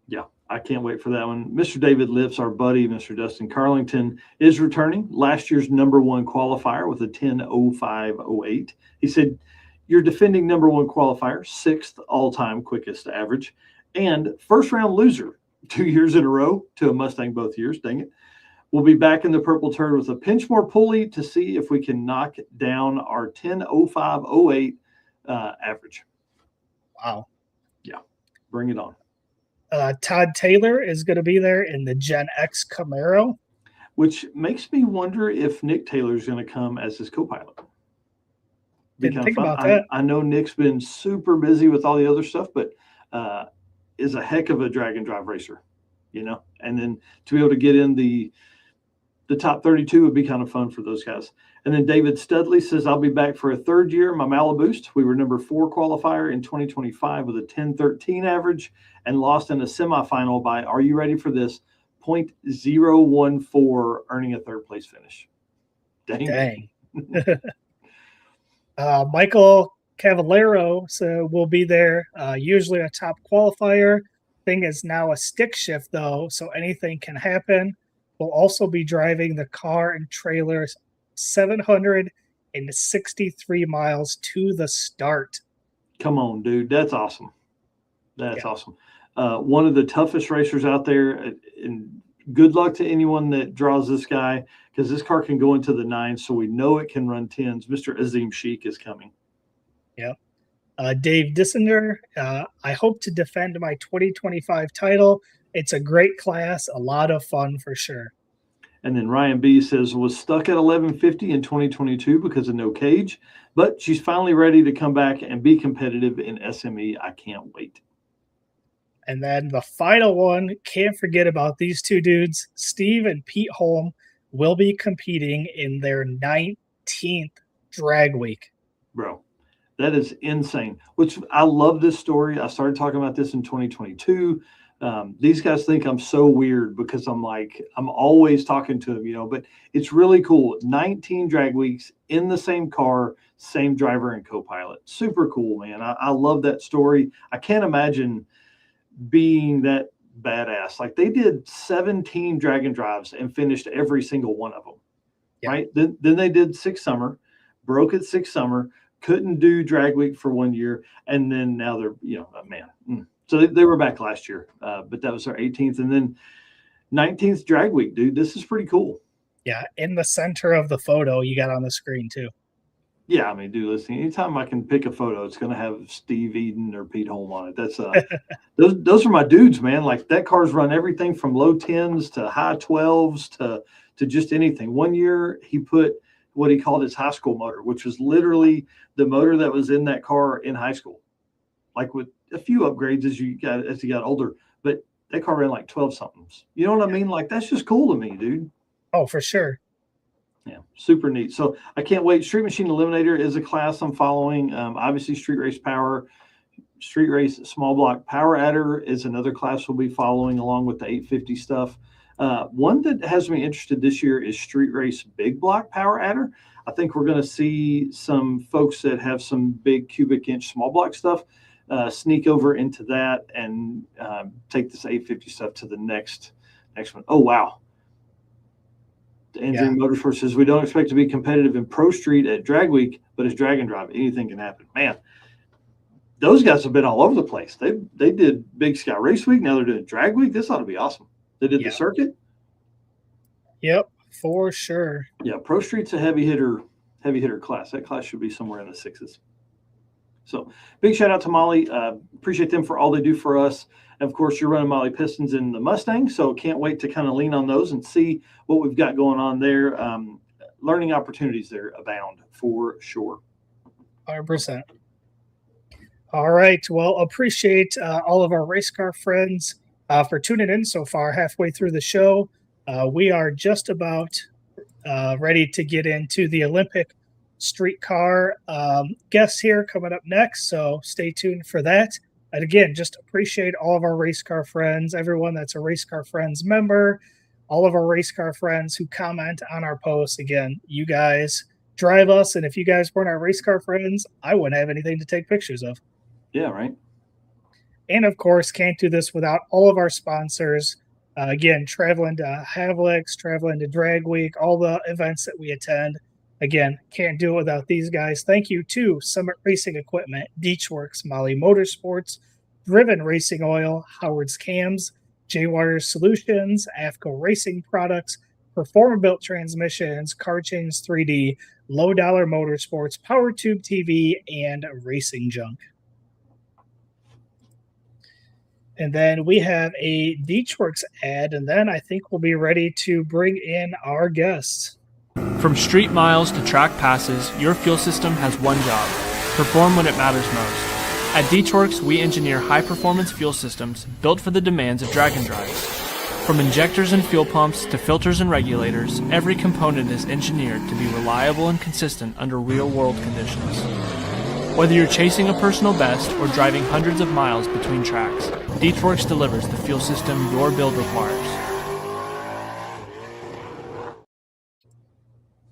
B: Yeah,
A: I can't wait for that one. Mr. David Lips, our buddy, Mr. Dustin Carlington, is returning. Last year's number 1 qualifier with a 10.0508. He said, you're defending number 1 qualifier, 6th all-time quickest average, and first-round loser 2 years in a row to a Mustang both years. Dang it. We'll be back in the purple turd with a pinch more pulley to see if we can knock down our 10.0508 average.
B: Wow.
A: Yeah, bring it on.
B: Todd Taylor is going to be there in the Gen X Camaro.
A: Which makes me wonder if Nick Taylor is going to come as his co-pilot.
B: Didn't think about that.
A: I know Nick's been super busy with all the other stuff, but is a heck of a drag and drive racer, and then to be able to get in the top 32 would be kind of fun for those guys. And then David Studley says, I'll be back for a 3rd year in my Maliboost. We were number 4 qualifier in 2025 with a 10.13 average and lost in a semifinal by, are you ready for this, 0.014, earning a 3rd place finish. Dang.
B: Michael Cavallero will be there, usually a top qualifier. Thing is now a stick shift, though, so anything can happen. We'll also be driving the car and trailers 763 miles to the start.
A: Come on, dude. That's awesome. That's awesome. One of the toughest racers out there, and good luck to anyone that draws this guy, because this car can go into the 9s, so we know it can run 10s. Mr. Azim Sheik is coming.
B: Yeah. Dave Dissender, I hope to defend my 2025 title. It's a great class, a lot of fun for sure.
A: And then Ryan B says, was stuck at 1150 in 2022 because of no cage, but she's finally ready to come back and be competitive in SME. I can't wait.
B: And then the final one, can't forget about these two dudes. Steve and Pete Holm will be competing in their 19th drag week.
A: Bro, that is insane. Which I love this story. I started talking about this in 2022. These guys think I'm so weird because I'm always talking to them, but it's really cool. 19 drag weeks in the same car, same driver and co-pilot. Super cool, man. I love that story. I can't imagine being that badass. Like, they did 17 drag and drives and finished every single one of them. Yeah. Right. Then they did 6 summer, broke at 6 summer, couldn't do drag week for 1 year. And then now they're, man. So they were back last year, but that was their 18th and then 19th drag week, dude. This is pretty cool.
B: Yeah. In the center of the photo you got on the screen too.
A: Yeah, I mean, dude, listen, anytime I can pick a photo, it's going to have Steve Eden or Pete Holm on it. That's those are my dudes, man. Like, that car's run everything from low 10s to high 12s to just anything. 1 year he put what he called his high school motor, which was literally the motor that was in that car in high school, like with a few upgrades as he got older. But that car ran like 12 somethings. You know what I mean? Like, that's just cool to me, dude.
B: Oh, for sure.
A: Yeah, super neat. So I can't wait. Street Machine Eliminator is a class I'm following. Obviously, Street Race Power, Street Race Small Block Power Adder is another class we'll be following along with the 850 stuff. One that has me interested this year is Street Race Big Block Power Adder. I think we're going to see some folks that have some big cubic inch small block stuff sneak over into that and take this 850 stuff to the next one. Oh, wow. Andrew Motorsports says, we don't expect to be competitive in Pro Street at Drag Week, but it's drag and drive. Anything can happen. Man, those guys have been all over the place. They did Big Sky Race Week. Now they're doing Drag Week. This ought to be awesome. They did the circuit.
B: Yep, for sure.
A: Yeah, Pro Street's a heavy hitter class. That class should be somewhere in the 6s. So big shout out to Molly. Appreciate them for all they do for us. And of course, you're running Molly Pistons in the Mustang, so can't wait to kind of lean on those and see what we've got going on there. Learning opportunities there abound for sure.
B: 100%. All right. Well, appreciate all of our race car friends for tuning in so far, halfway through the show. We are just about ready to get into the Olympic Street Car guests here coming up next, so stay tuned for that. And again, just appreciate all of our race car friends, everyone that's a Race Car Friends member, all of our race car friends who comment on our posts. Again, you guys drive us, and if you guys weren't our race car friends, I wouldn't have anything to take pictures of.
A: Yeah, right.
B: And of course, can't do this without all of our sponsors. Again, traveling to Havlicks, traveling to Drag Week, all the events that we attend. Again, can't do it without these guys. Thank you to Summit Racing Equipment, Beachworks, Molly Motorsports, Driven Racing Oil, Howard's Cams, J-Wire Solutions, AFCO Racing Products, Performer-Built Transmissions, Car Chains 3D, Low Dollar Motorsports, Power Tube TV, and Racing Junk. And then we have a Beachworks ad, and then I think we'll be ready to bring in our guests.
G: From street miles to track passes, your fuel system has one job: perform when it matters most. At Beachworks, we engineer high-performance fuel systems built for the demands of drag and drives. From injectors and fuel pumps to filters and regulators, every component is engineered to be reliable and consistent under real-world conditions. Whether you're chasing a personal best or driving hundreds of miles between tracks, Beachworks delivers the fuel system your build requires.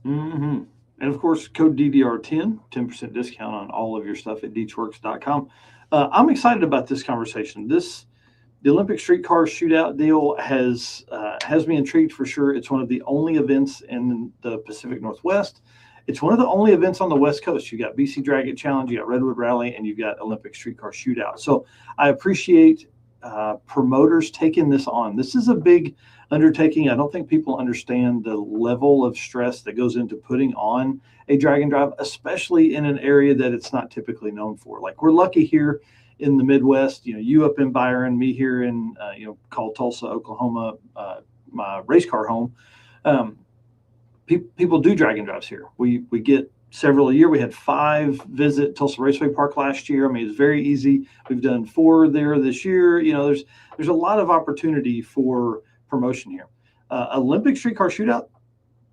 A: Mm-hmm. And of course, code DDR10, 10% discount on all of your stuff at beachworks.com. I'm excited about this conversation. The Olympic Street Car Shootout deal has me intrigued for sure. It's one of the only events in the Pacific Northwest. It's one of the only events on the West Coast. You got BC Drag It Challenge, you got Redwood Rally, and you got Olympic Street Car Shootout. So I appreciate promoters taking this on. This is a big undertaking. I don't think people understand the level of stress that goes into putting on a drag and drive, especially in an area that it's not typically known for. Like, we're lucky here in the Midwest, you up in Byron, me here in, called Tulsa, Oklahoma, my race car home. People do drag and drives here. We get several a year. We had 5 visit Tulsa Raceway Park last year. I mean, it's very easy. We've done 4 there this year. You know, there's a lot of opportunity for promotion here. Olympic Street Car Shootout,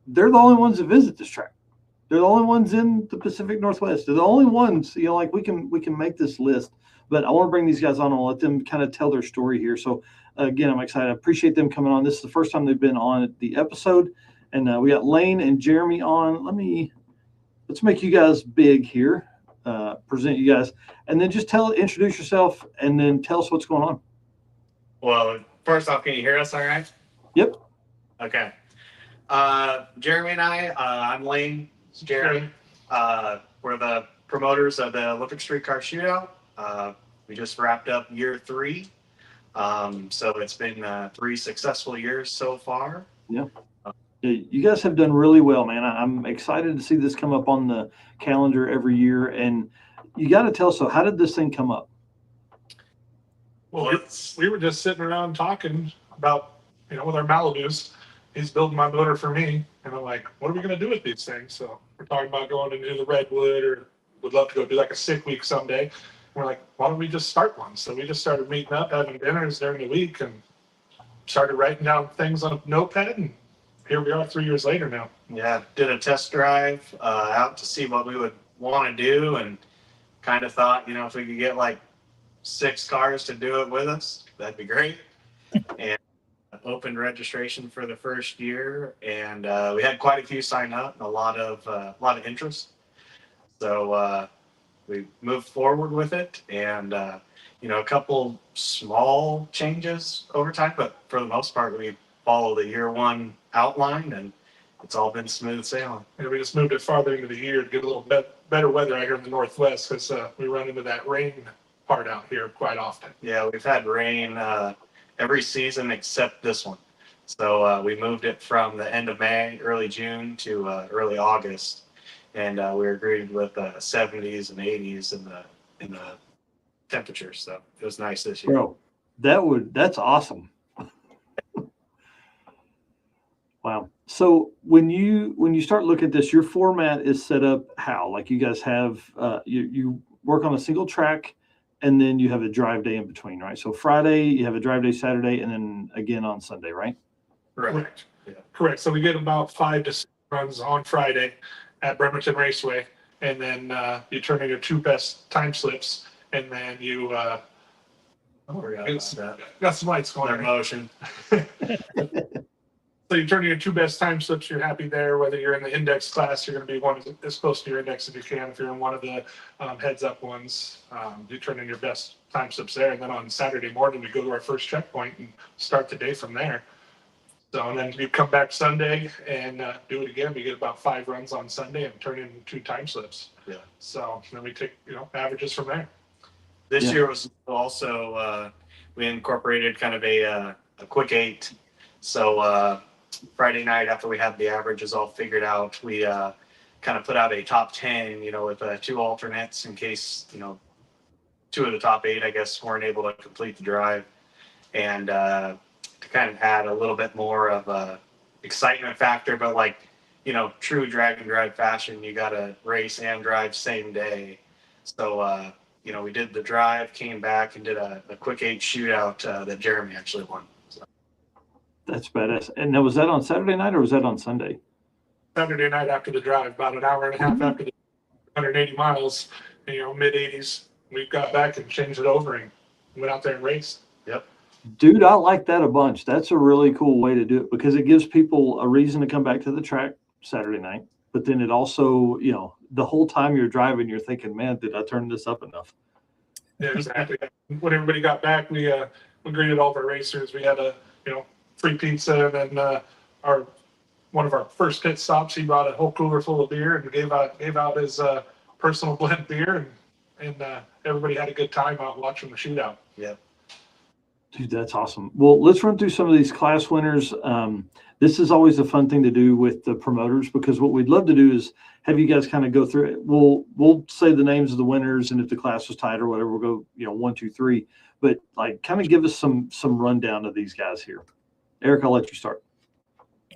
A: they're the only ones that visit this track. They're the only ones in the Pacific Northwest. They're the only ones, you know, like we can make this list. But I want to bring these guys on and let them kind of tell their story here. So again, I'm excited. I appreciate them coming on. This is the first time they've been on the episode, and we got Lane and Jeremy on. Let's make you guys big here. Present you guys, and then just introduce yourself, and then tell us what's going on.
H: Well, first off, can you hear us all right?
A: Yep.
H: Okay. Jeremy and I'm Lane. It's Jeremy. We're the promoters of the Olympic Street Car Shootout. We just wrapped up year 3. So it's been 3 successful years so far.
A: Yeah. You guys have done really well, man. I'm excited to see this come up on the calendar every year. And you got to tell us, so how did this thing come up?
I: Well, we were just sitting around talking about, with our Malibus. He's building my motor for me. And I'm like, what are we going to do with these things? So we're talking about going to do the Redwood, or would love to go do like a sick week someday. And we're like, why don't we just start one? So we just started meeting up, having dinners during the week, and started writing down things on a notepad. And here we are 3 years later now.
H: Yeah, did a test drive out to see what we would want to do, and kind of thought, if we could get like 6 cars to do it with us, that'd be great. And opened registration for the first year, and we had quite a few sign up, and a lot of interest. So we moved forward with it, and a couple small changes over time, but for the most part, we follow the year 1 outline, and it's all been smooth sailing.
I: And we just moved it farther into the year to get a little better weather out here in the Northwest, because we run into that rain part out here quite often.
H: Yeah, we've had rain every season except this one. So we moved it from the end of May, early June to early August, and we agreed with 70s and 80s in the temperatures. So it was nice this year.
A: Bro, that's awesome. Wow. So when you start looking at this, your format is set up how? Like you guys have you work on a single track, and then you have a drive day in between, right? So Friday you have a drive day, Saturday, and then again on Sunday, right?
I: Correct. Yeah. Correct. So we get about 5 to 6 runs on Friday at Bremerton Raceway, and then you turn in your 2 best time slips, and then you got some lights going on.
H: Motion.
I: So you turn in your 2 best time slips, you're happy there. Whether you're in the index class, you're going to be one as close to your index as you can. If you're in one of the heads up ones, you turn in your best time slips there. And then on Saturday morning, we go to our first checkpoint and start the day from there. So, and then you come back Sunday and do it again. We get about 5 runs on Sunday and turn in 2 time slips.
H: Yeah.
I: So then we take, averages from there.
H: This year was also, we incorporated kind of a quick 8. So Friday night, after we had the averages all figured out, we kind of put out a top 10, with 2 alternates in case, 2 of the top 8, I guess, weren't able to complete the drive. And to kind of add a little bit more of a excitement factor, but like, true drag and drive fashion, you got to race and drive same day. So, we did the drive, came back and did a quick 8 shootout that Jeremy actually won. So.
A: That's badass. And now, was that on Saturday night or was that on Sunday?
I: Saturday night after the drive, about an hour and a half after the 180 miles, mid 80s, we got back and changed it over and went out there and raced.
H: Yep.
A: Dude, I like that a bunch. That's a really cool way to do it, because it gives people a reason to come back to the track Saturday night. But then it also, the whole time you're driving, you're thinking, man, did I turn this up enough?
I: Yeah, exactly. When everybody got back, we greeted all of our racers. We had free pizza, and then one of our first pit stops, he brought a whole cooler full of beer and gave out his personal blend beer, and everybody had a good time out watching the shootout.
H: Yep.
A: Dude, that's awesome. Well, let's run through some of these class winners. This is always a fun thing to do with the promoters, because what we'd love to do is have you guys kind of go through it. We'll say the names of the winners, and if the class was tied or whatever, we'll go 1, 2, 3. But like, kind of give us some rundown of these guys here. Eric, I'll let you start.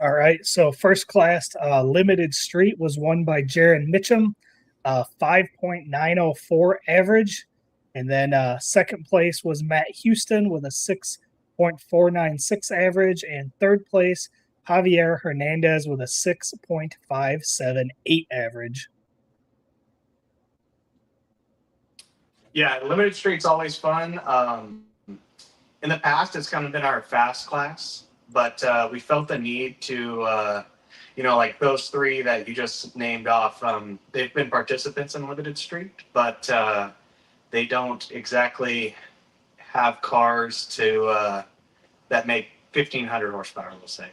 B: All right. So first class limited street was won by Jaron Mitchum, 5.904 average. And then second place was Matt Houston with a 6.496 average. And third place, Javier Hernandez with a 6.578 average.
H: Yeah, limited street's always fun. In the past, it's kind of been our fast class, but we felt the need to, like those three that you just named off, they've been participants in limited street, but they don't exactly have cars to that make 1,500 horsepower, let's say.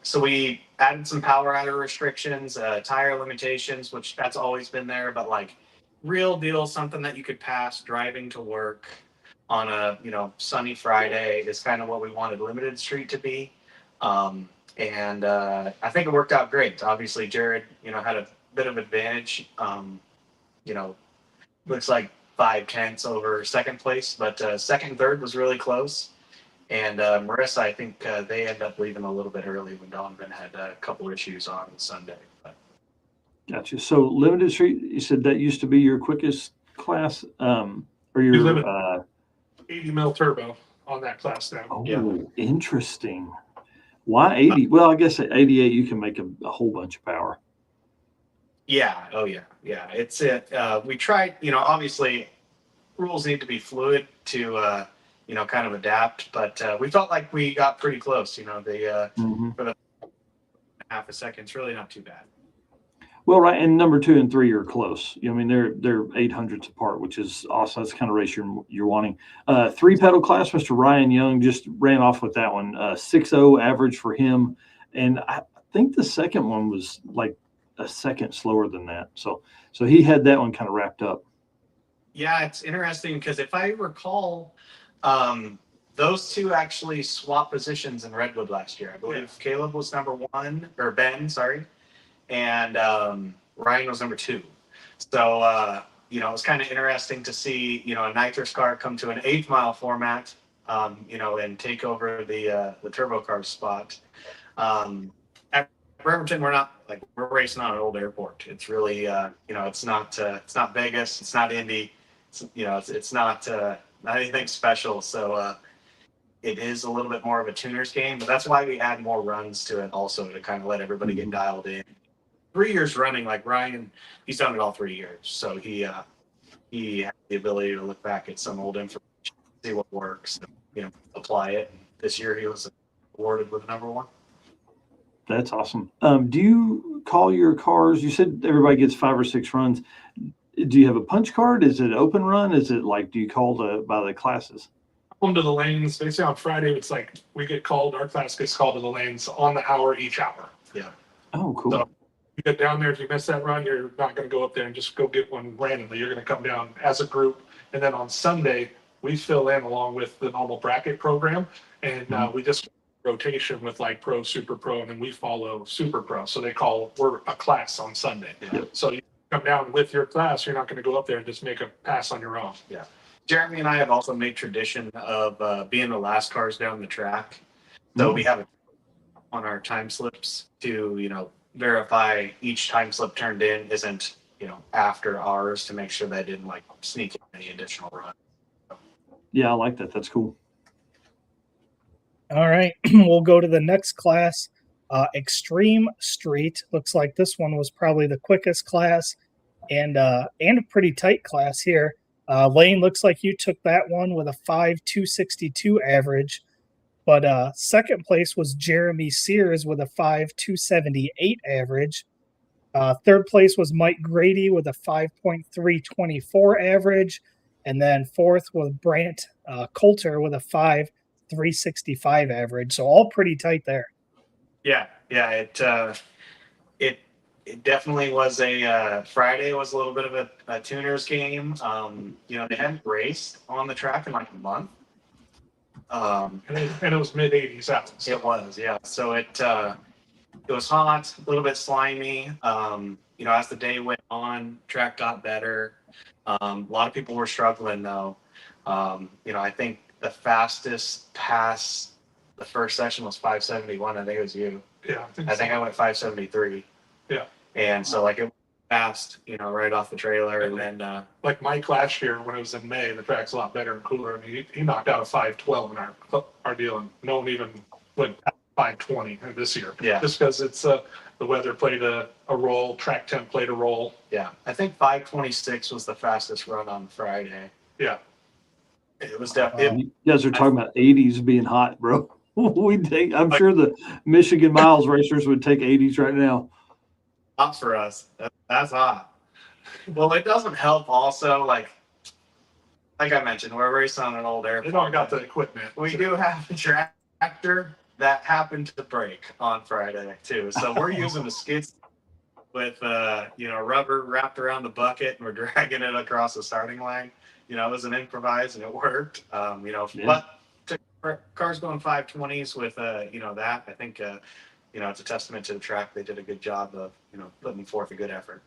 H: So we added some power adder restrictions, tire limitations, which that's always been there, but like real deal, something that you could pass driving to work on a sunny Friday is kind of what we wanted limited street to be. And I think it worked out great. Obviously, Jared, had a bit of advantage. Looks like 5/10 over second place, but second and third was really close. And Marissa, I think they ended up leaving a little bit early when Donovan had a couple issues on Sunday. But.
A: Gotcha. So limited street, you said that used to be your quickest class, or your
I: 80 mil turbo on that class now.
A: Oh,
H: yeah.
A: Interesting. Why 80? Well, I guess at 88 you can make a whole bunch of power.
H: Yeah. Oh, yeah. Yeah. It's it. We tried. Obviously, rules need to be fluid to kind of adapt. But we felt like we got pretty close. For the half a second, it's really not too bad.
A: Well, right, and number 2 and 3 are close. I mean, they're 800ths apart, which is awesome. That's the kind of race you're wanting. 3-pedal class, Mr. Ryan Young just ran off with that one. 6.0 average for him, and I think the second one was like a second slower than that. So he had that one kind of wrapped up.
H: Yeah, it's interesting because if I recall, those two actually swapped positions in Redwood last year. I believe Caleb was number 1, or Ben, sorry. And Ryan was number 2. So, it was kind of interesting to see, a nitrous car come to an 8th mile format, and take over the turbo car spot. At Bremerton, we're racing on an old airport. It's really, it's not Vegas, it's not Indy, it's not anything special. So it is a little bit more of a tuner's game, but that's why we add more runs to it also to kind of let everybody get dialed in. 3 years running, like Ryan, he's done it all 3 years. So he has the ability to look back at some old information, see what works, and, apply it. This year he was awarded with number 1.
A: That's awesome. Do you call your cars? You said everybody gets 5 or 6 runs. Do you have a punch card? Is it open run? Is it like, do you call by the classes?
I: Come to the lanes. Basically on Friday, it's like we get called, our class gets called to the lanes on the hour each hour.
H: Yeah.
A: Oh, cool.
I: So you get down there, if you miss that run, you're not going to go up there and just go get one randomly. You're going to come down as a group. And then on Sunday, we fill in along with the normal bracket program. And we just rotation with like pro, super pro, and then we follow super pro. So we're a class on Sunday.
H: Yeah.
I: So you come down with your class, you're not going to go up there and just make a pass on your own.
H: Yeah. Jeremy and I have also made tradition of being the last cars down the track. So we have it on our time slips to, verify each time slip turned in isn't, after ours, to make sure they didn't like sneak in any additional run.
A: Yeah, I like that. That's cool.
B: All right. We'll go to the next class, Extreme Street. Looks like this one was probably the quickest class and a pretty tight class here. Lane, looks like you took that one with a 5.262 average. But second place was Jeremy Sears with a 5.278 average. Third place was Mike Grady with a 5.324 average. And then fourth was Brant Coulter with a 5.365 average. So all pretty tight there.
H: Yeah. It definitely was a Friday was a little bit of a tuner's game. They hadn't raced on the track in like a month.
I: And it was mid 80s out. So.
H: It was, yeah. So it was hot, a little bit slimy. As the day went on, track got better. A lot of people were struggling though. I think the fastest pass the first session was 571. I think it was you.
I: Yeah,
H: I think I went 573.
I: Yeah.
H: And so like it was fast, right off the trailer. And then
I: like Mike last year when it was in May, the track's a lot better and cooler. I mean, he knocked out a 512 in our deal, and no one even went 520 this year.
H: Yeah.
I: Just because it's the weather played a role, track temp played a role.
H: yeah, I think 526 was the fastest run on Friday.
I: Yeah.
H: It was definitely.
A: You guys are talking about 80s being hot, bro. I'm sure the Michigan Miles racers would take 80s right now.
H: Hot for us. That's hot. Well, it doesn't help also, like I mentioned, we're racing on an old
I: They
H: airplane.
I: don't got the equipment.
H: We do have a tractor that happened to break on Friday too. So we're using a skid with rubber wrapped around the bucket, and we're dragging it across the starting line. It was an improvise and it worked. But cars going 520s with that, I think it's a testament to the track. They did a good job of putting forth a good effort.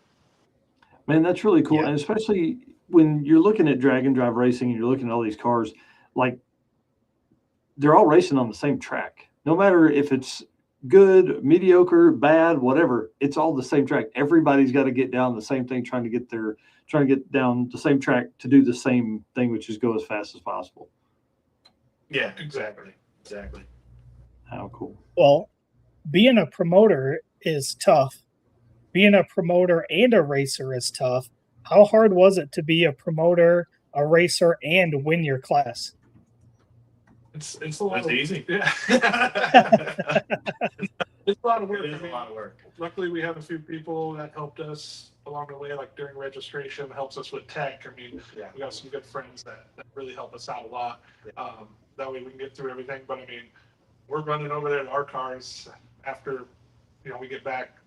A: Man, that's really cool.
H: Yeah.
A: And especially when you're looking at drag and drive racing and you're looking at all these cars, like they're all racing on the same track. No matter if it's good, mediocre, bad, whatever, it's all the same track. Everybody's got to get down the same thing, trying to get down the same track to do the same thing, which is go as fast as possible.
H: Yeah, exactly.
A: How cool.
B: Well, being a promoter is tough. Being a promoter and a racer is tough. How hard was it to be a promoter, a racer, and win your class?
I: It's a lot.
H: It's easy.
I: Yeah. It's a lot of work.
H: It is a lot of work.
I: Luckily, we have a few people that helped us along the way, like during registration, helps us with tech. I mean,
H: Yeah.
I: we got some good friends that really help us out a lot. That way we can get through everything. But I mean, we're running over there to our cars after, we get back,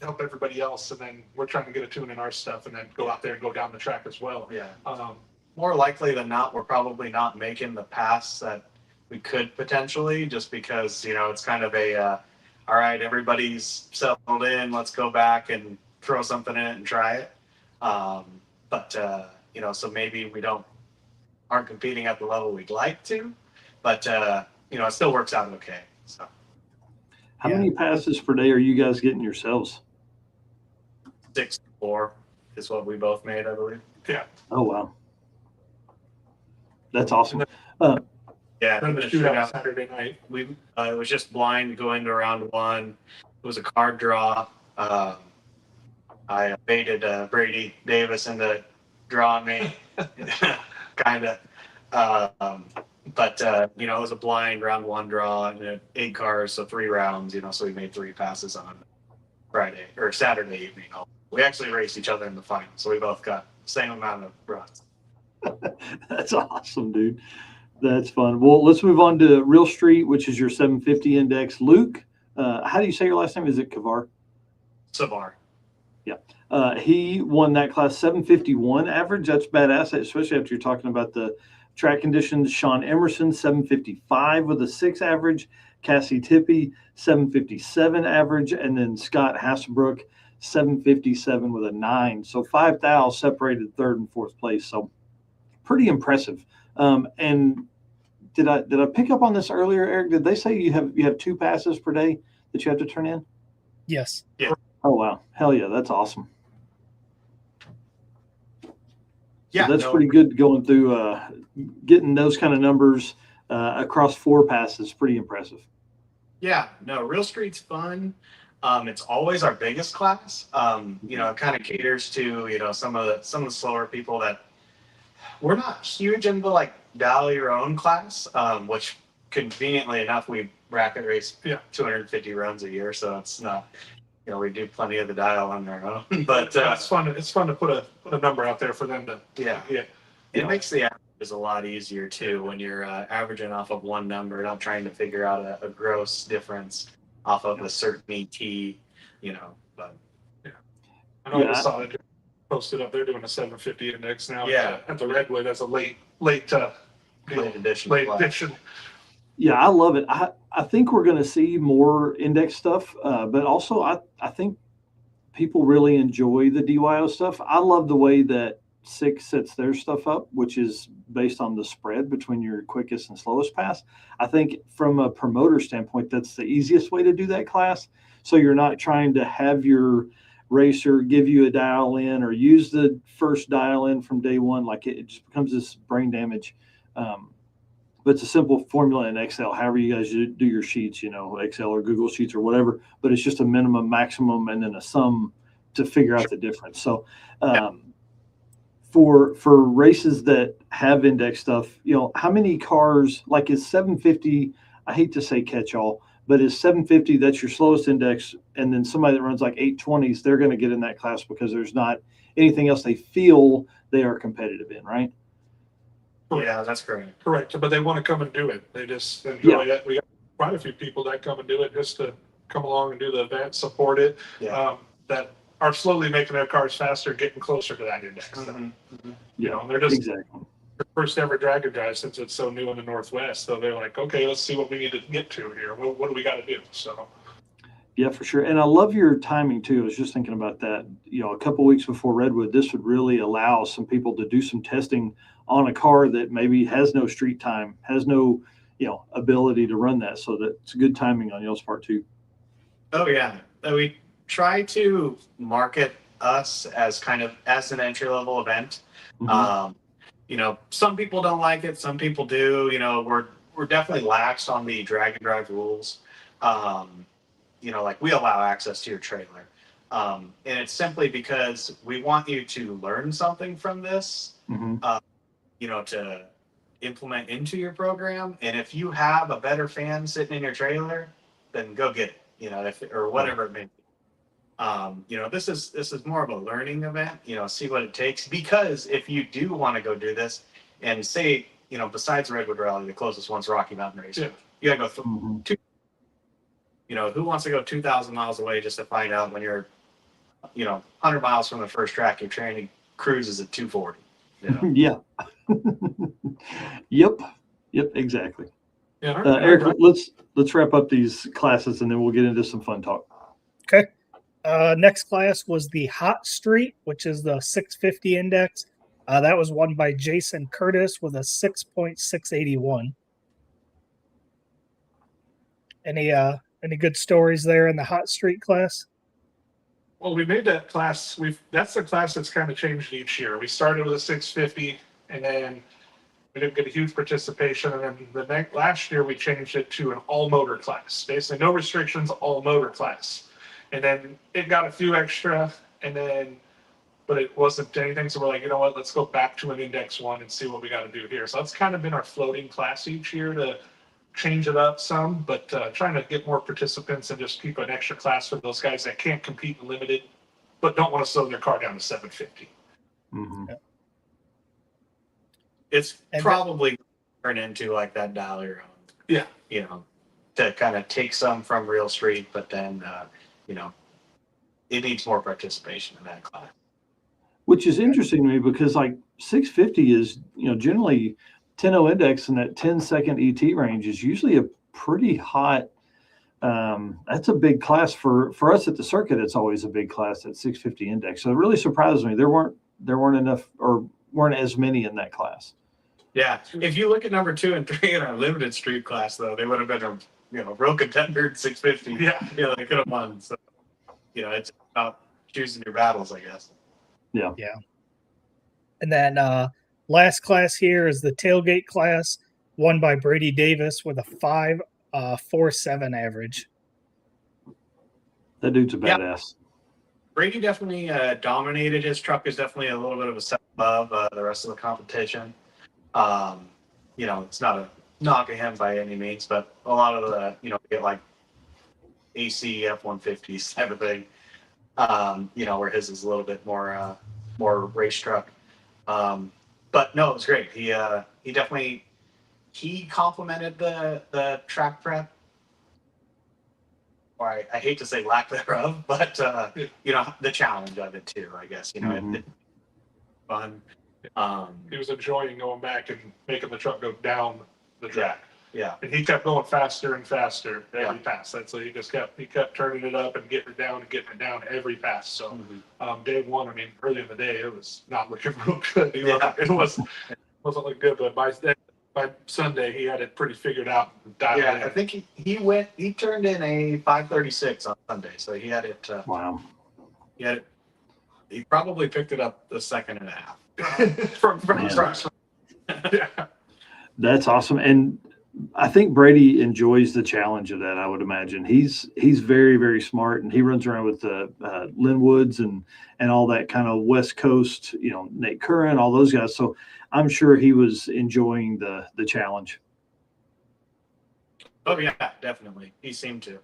I: help everybody else, and then we're trying to get a tune in our stuff and then go out there and go down the track as well.
H: Yeah. More likely than not, we're probably not making the pass that we could potentially, just because it's kind of a all right, everybody's settled in, let's go back and throw something in it and try it. So maybe we aren't competing at the level we'd like to, but it still works out okay. So
A: How many passes per day are you guys getting yourselves?
H: 6-4 is what we both made, I believe.
I: Yeah.
A: Oh, wow. That's awesome.
H: Yeah,
I: Then the shootout Saturday night.
H: We it was just blind going to round one. It was a card draw. I baited Brady Davis into drawing me, kind of. It was a blind round one draw and 8 cars, so 3 rounds. So we made 3 passes on Friday or Saturday evening. We actually raced each other in the final, so we both got the same amount of runs.
A: That's awesome, dude. That's fun. Well, let's move on to Real Street, which is your 750 index. Luke, how do you say your last name? Is it Kavar?
H: Savar.
A: Yeah. He won that class 751 average. That's badass, especially after you're talking about the track conditions. Sean Emerson, 755 with a 6 average. Cassie Tippy, 757 average. And then Scott Hasselbrook, 757 with a 9. So 5 thou separated 3rd and 4th place. So pretty impressive. And did I pick up on this earlier, Eric? Did they say you have 2 passes per day that you have to turn in?
B: Yes.
H: Yeah.
A: Oh wow, hell yeah, that's awesome.
H: Yeah,
A: so that's pretty good going through getting those kind of numbers across 4 passes. Pretty impressive.
H: Yeah, no, Real Street's fun. It's always our biggest class. It kind of caters to some of the slower people that we're not huge into, like dial your own class, which conveniently enough we bracket race 250 runs a year, so it's not we do plenty of the dial on our own. But
I: it's fun. It's fun to put a number out there for them to.
H: It makes the averages a lot easier too when you're averaging off of one number, not trying to figure out a gross difference off of a certain ET. But
I: I know I saw it posted up. They're doing a 750 index now.
H: Yeah.
I: At the Redwood as a late edition.
A: Yeah, I love it. I think we're going to see more index stuff, but also I think people really enjoy the DYO stuff. I love the way that 6 sets their stuff up, which is based on the spread between your quickest and slowest pass. I think from a promoter standpoint, that's the easiest way to do that class. So you're not trying to have your racer give you a dial in or use the first dial in from day one. Like it just becomes this brain damage. But it's a simple formula in Excel, however you guys do your sheets, Excel or Google Sheets or whatever, but it's just a minimum, maximum, and then a sum to figure out the difference. So for races that have index stuff, how many cars, like is 750, I hate to say catch all, but is 750, that's your slowest index, and then somebody that runs like 820s, they're going to get in that class because there's not anything else they feel they are competitive in, right?
H: Yeah, that's correct.
I: Correct, but they want to come and do it. They just enjoy it. We got quite a few people that come and do it just to come along and do the event, support it, that are slowly making their cars faster, getting closer to that index. They're just their first ever drag and drive since it's so new in the Northwest. So they're like, okay, let's see what we need to get to here. What do we got to do? So.
A: Yeah, for sure. And I love your timing too. I was just thinking about that. A couple weeks before Redwood, this would really allow some people to do some testing on a car that maybe has no street time, has no, ability to run that. So that's good timing on y'all's part too.
H: Oh yeah. We try to market us as as an entry level event. Mm-hmm. Some people don't like it. Some people do. We're definitely lax on the drag and drive rules. Like we allow access to your trailer. And it's simply because we want you to learn something from this, to implement into your program. And if you have a better fan sitting in your trailer, then go get it, or whatever it may be. This is more of a learning event, see what it takes. Because if you do want to go do this and say, besides Redwood Rally, the closest one's Rocky Mountain Race, you gotta go who wants to go 2,000 miles away just to find out when you're, 100 miles from the first track, your training cruises at 240.
A: Yeah. Yep, exactly.
I: Yeah,
A: Eric, let's wrap up these classes and then we'll get into some fun talk.
B: Okay. Next class was the Hot Street, which is the 650 index. That was won by Jason Curtis with a 6.681. Any good stories there in the Hot Street class?
I: Well, we made that class. That's the class that's kind of changed each year. We started with a 650, and then we didn't get a huge participation. And then last year we changed it to an all motor class. Basically, no restrictions, all motor class. And then it got a few extra, but it wasn't anything. So we're like, you know what? Let's go back to an index one and see what we got to do here. So that's kind of been our floating class each year to change it up some, but trying to get more participants and just keep an extra class for those guys that can't compete in limited, but don't want to slow their car down to 750.
A: Mm-hmm.
H: It's probably turn into like that dollar, to kind of take some from Real Street, but then, it needs more participation in that class.
A: Which is interesting to me because like 650 is, generally 10.0 index in that 10-second ET range is usually a pretty hot. That's a big class for us at the circuit. It's always a big class at 650 index. So it really surprised me. There weren't enough or weren't as many in that class.
H: Yeah, if you look at number 2 and 3 in our limited street class, though, they would have been a real contender at 650. Yeah, they could have won. So it's about choosing your battles, I guess.
B: Yeah. And then last class here is the tailgate class, won by Brady Davis with a 5.47 average.
A: That dude's a badass.
H: Brady definitely dominated. His truck is definitely a little bit of a step above the rest of the competition. It's not a knock at him by any means, but a lot of the, get like AC F-150s type of thing, where his is a little bit more race truck. But no, it was great. He definitely complimented the track prep. Or I hate to say lack thereof, but the challenge of it too, I guess. It's fun.
I: He was enjoying going back and making the truck go down the track.
H: Yeah.
I: And he kept going faster and faster every pass. That's so he kept turning it up and getting it down every pass. So day one, I mean, early in the day, it was not looking real good. It wasn't looking good, but by Sunday he had it pretty figured out.
H: Yeah, I think he turned in a 5:36 on Sunday, so he had it.
A: Wow.
H: He probably picked it up the second and a half from
I: Yeah.
A: That's awesome. And I think Brady enjoys the challenge of that. I would imagine he's very, very smart, and he runs around with the Lynn Woods and all that kind of West Coast, Nate Curran, all those guys. So I'm sure he was enjoying the challenge.
H: Oh yeah, definitely. He seemed to.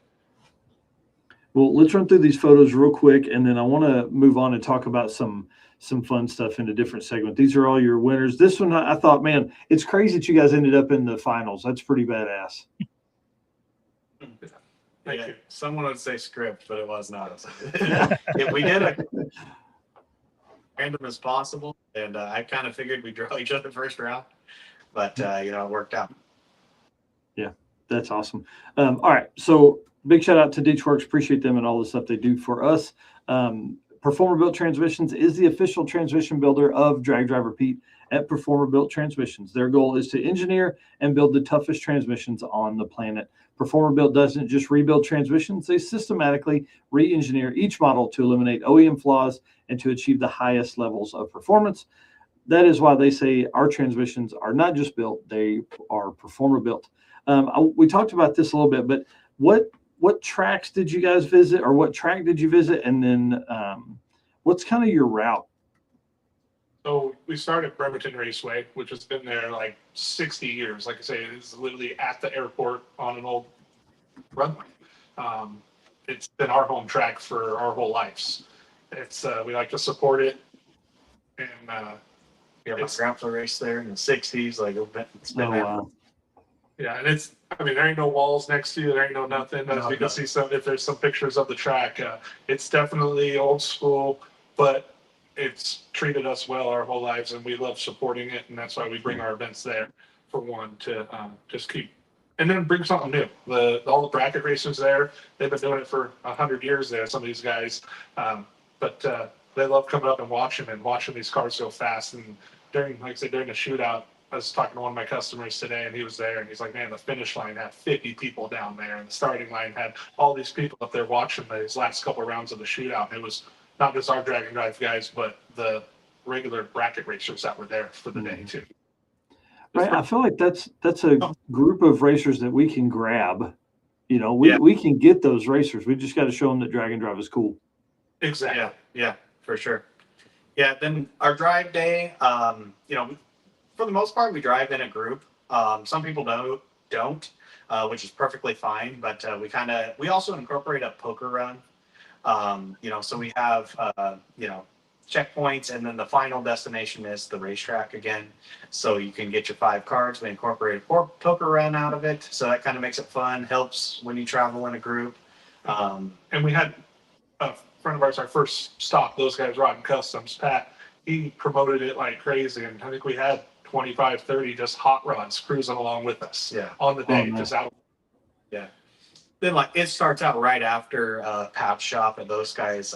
A: Well, let's run through these photos real quick, and then I want to move on and talk about some fun stuff in a different segment. These are all your winners. This one, I thought, man, it's crazy that you guys ended up in the finals. That's pretty badass.
H: Yeah, someone would say script, but it was not. If we did a random as possible, and I kind of figured we'd draw each other first round, but it worked out.
A: Yeah, that's awesome. All right, so big shout out to Ditchworks. Appreciate them and all the stuff they do for us. Performer Built Transmissions is the official transmission builder of Drag Driver Pete at Performer Built Transmissions. Their goal is to engineer and build the toughest transmissions on the planet. Performer Built doesn't just rebuild transmissions, they systematically re-engineer each model to eliminate OEM flaws and to achieve the highest levels of performance. That is why they say our transmissions are not just built, they are Performer Built. We talked about this a little bit, but what tracks did you guys visit, or what track did you visit? And then what's kind of your route?
I: So we started at Bremerton Raceway, which has been there like 60 years. Like I say, it's literally at the airport on an old runway. It's been our home track for our whole lives. It's we like to support it. And
H: my grandpa raced there in the 60s. Like it's been
A: wow.
I: Yeah, and there ain't no walls next to you. There ain't no nothing. As we can see if there's some pictures of the track, it's definitely old school, but it's treated us well our whole lives, and we love supporting it. And that's why we bring our events there, for one, to just keep, and then bring something new. All the bracket racers there, they've been doing it for 100 years there, some of these guys. But they love coming up and watching these cars go fast. And during the shootout, I was talking to one of my customers today, and he was there, and he's like, man, the finish line had 50 people down there, and the starting line had all these people up there watching these last couple of rounds of the shootout. And it was not just our drag and drive guys, but the regular bracket racers that were there for the day too.
A: Right. I feel like that's a group of racers that we can grab. We can get those racers. We just got to show them that drag and drive is cool.
I: Exactly.
H: Yeah, for sure. Yeah. Then our drive day, for the most part, we drive in a group. Some people don't, which is perfectly fine. But we also incorporate a poker run. So we have checkpoints, and then the final destination is the racetrack again. So you can get your 5 cards. We incorporate a poker run out of it, so that kind of makes it fun. Helps when you travel in a group.
I: And we had a friend of ours, our first stop. Those guys riding customs. Pat, he promoted it like crazy, and I think we had 25, 30 just hot rods cruising along with us on the day, just out.
H: Yeah. Then it starts out right after Pat's shop and those guys.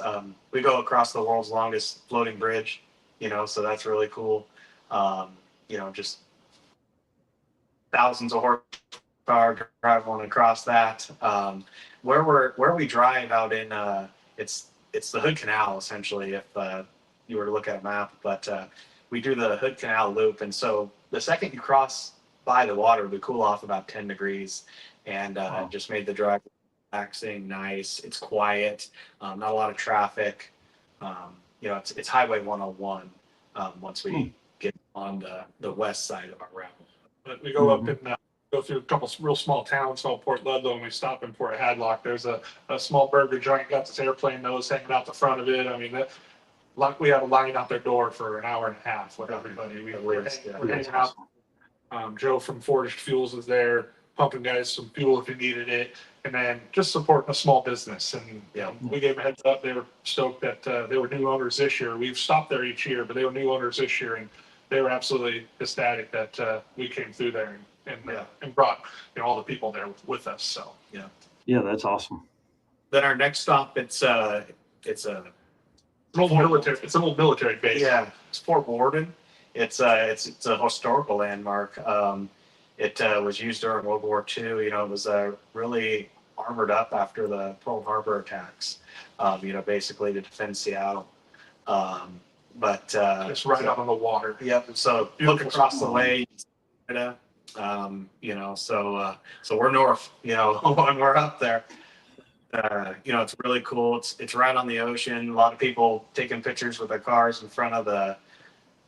H: We go across the world's longest floating bridge, so that's really cool. Just thousands of horsepower traveling across that. Where we drive out in, it's the Hood Canal essentially, if you were to look at a map, but we do the Hood Canal loop, and so the second you cross by the water, we cool off about 10 degrees, and just made the drive relaxing, nice. It's quiet, not a lot of traffic. It's Highway 101 once we get on the west side of our route.
I: But we go up and go through a couple real small towns, Port Ludlow, and we stop in Port Hadlock. There's a small burger joint, got this airplane nose hanging out the front of it. I mean, we had a line out their door for an hour and a half with everybody. We're hanging out. Joe from Forged Fuels was there, pumping guys some fuel if you needed it, and then just supporting a small business. And we gave them a heads up. They were stoked that they were new owners this year. We've stopped there each year, but they were new owners this year, and they were absolutely ecstatic that we came through there and brought all the people there with us. So
A: Yeah, that's awesome.
H: Then our next stop, it's an old
I: military base.
H: Yeah, it's Fort Worden. It's a historical landmark. It was used during World War II. It was really armored up after the Pearl Harbor attacks. Basically to defend Seattle. But
I: it's right out on the water.
H: Yep. So look across the lake. So we're north. When we're up there. It's really cool. It's right on the ocean. A lot of people taking pictures with their cars in front of the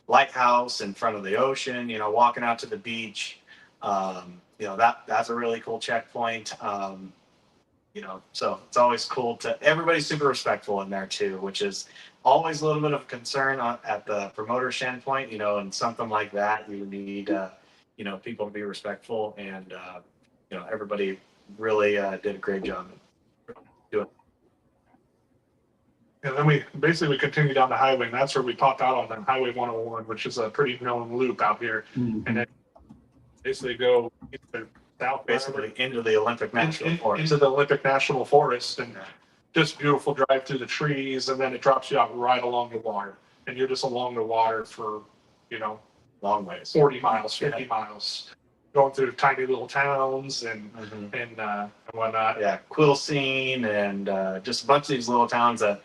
H: lighthouse, in front of the ocean. Walking out to the beach. That's a really cool checkpoint. So it's always cool everybody's super respectful in there too, which is always a little bit of concern at the promoter standpoint. And something like that, you need people to be respectful, and everybody really did a great job.
I: And then we continued down the highway, and that's where we popped out on Highway 101, which is a pretty known loop out here.
A: Mm-hmm.
I: And then basically go south,
H: basically into the Olympic National Forest.
I: Into the Olympic National Forest, and just beautiful drive through the trees, and then it drops you out right along the water, and you're just along the water for
H: long ways,
I: 40 miles, 50 miles. Going through tiny little towns and whatnot.
H: Yeah, Quilcene and just a bunch of these little towns that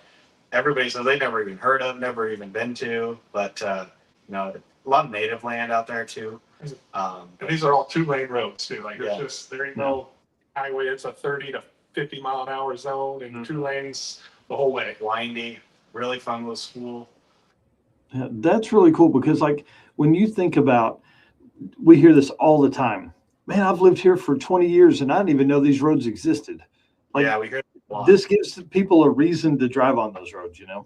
H: everybody says they've never even heard of, never even been to. But a lot of native land out there too.
I: And these are all 2-lane roads too. Like there ain't no highway. It's a 30 to 50 mile an hour zone, and 2 lanes the whole way.
H: Windy, really fun little school.
A: Yeah, that's really cool because when you think about, we hear this all the time. Man, I've lived here for 20 years and I didn't even know these roads existed.
H: We hear it a lot.
A: This gives people a reason to drive on those roads,
I: Yeah,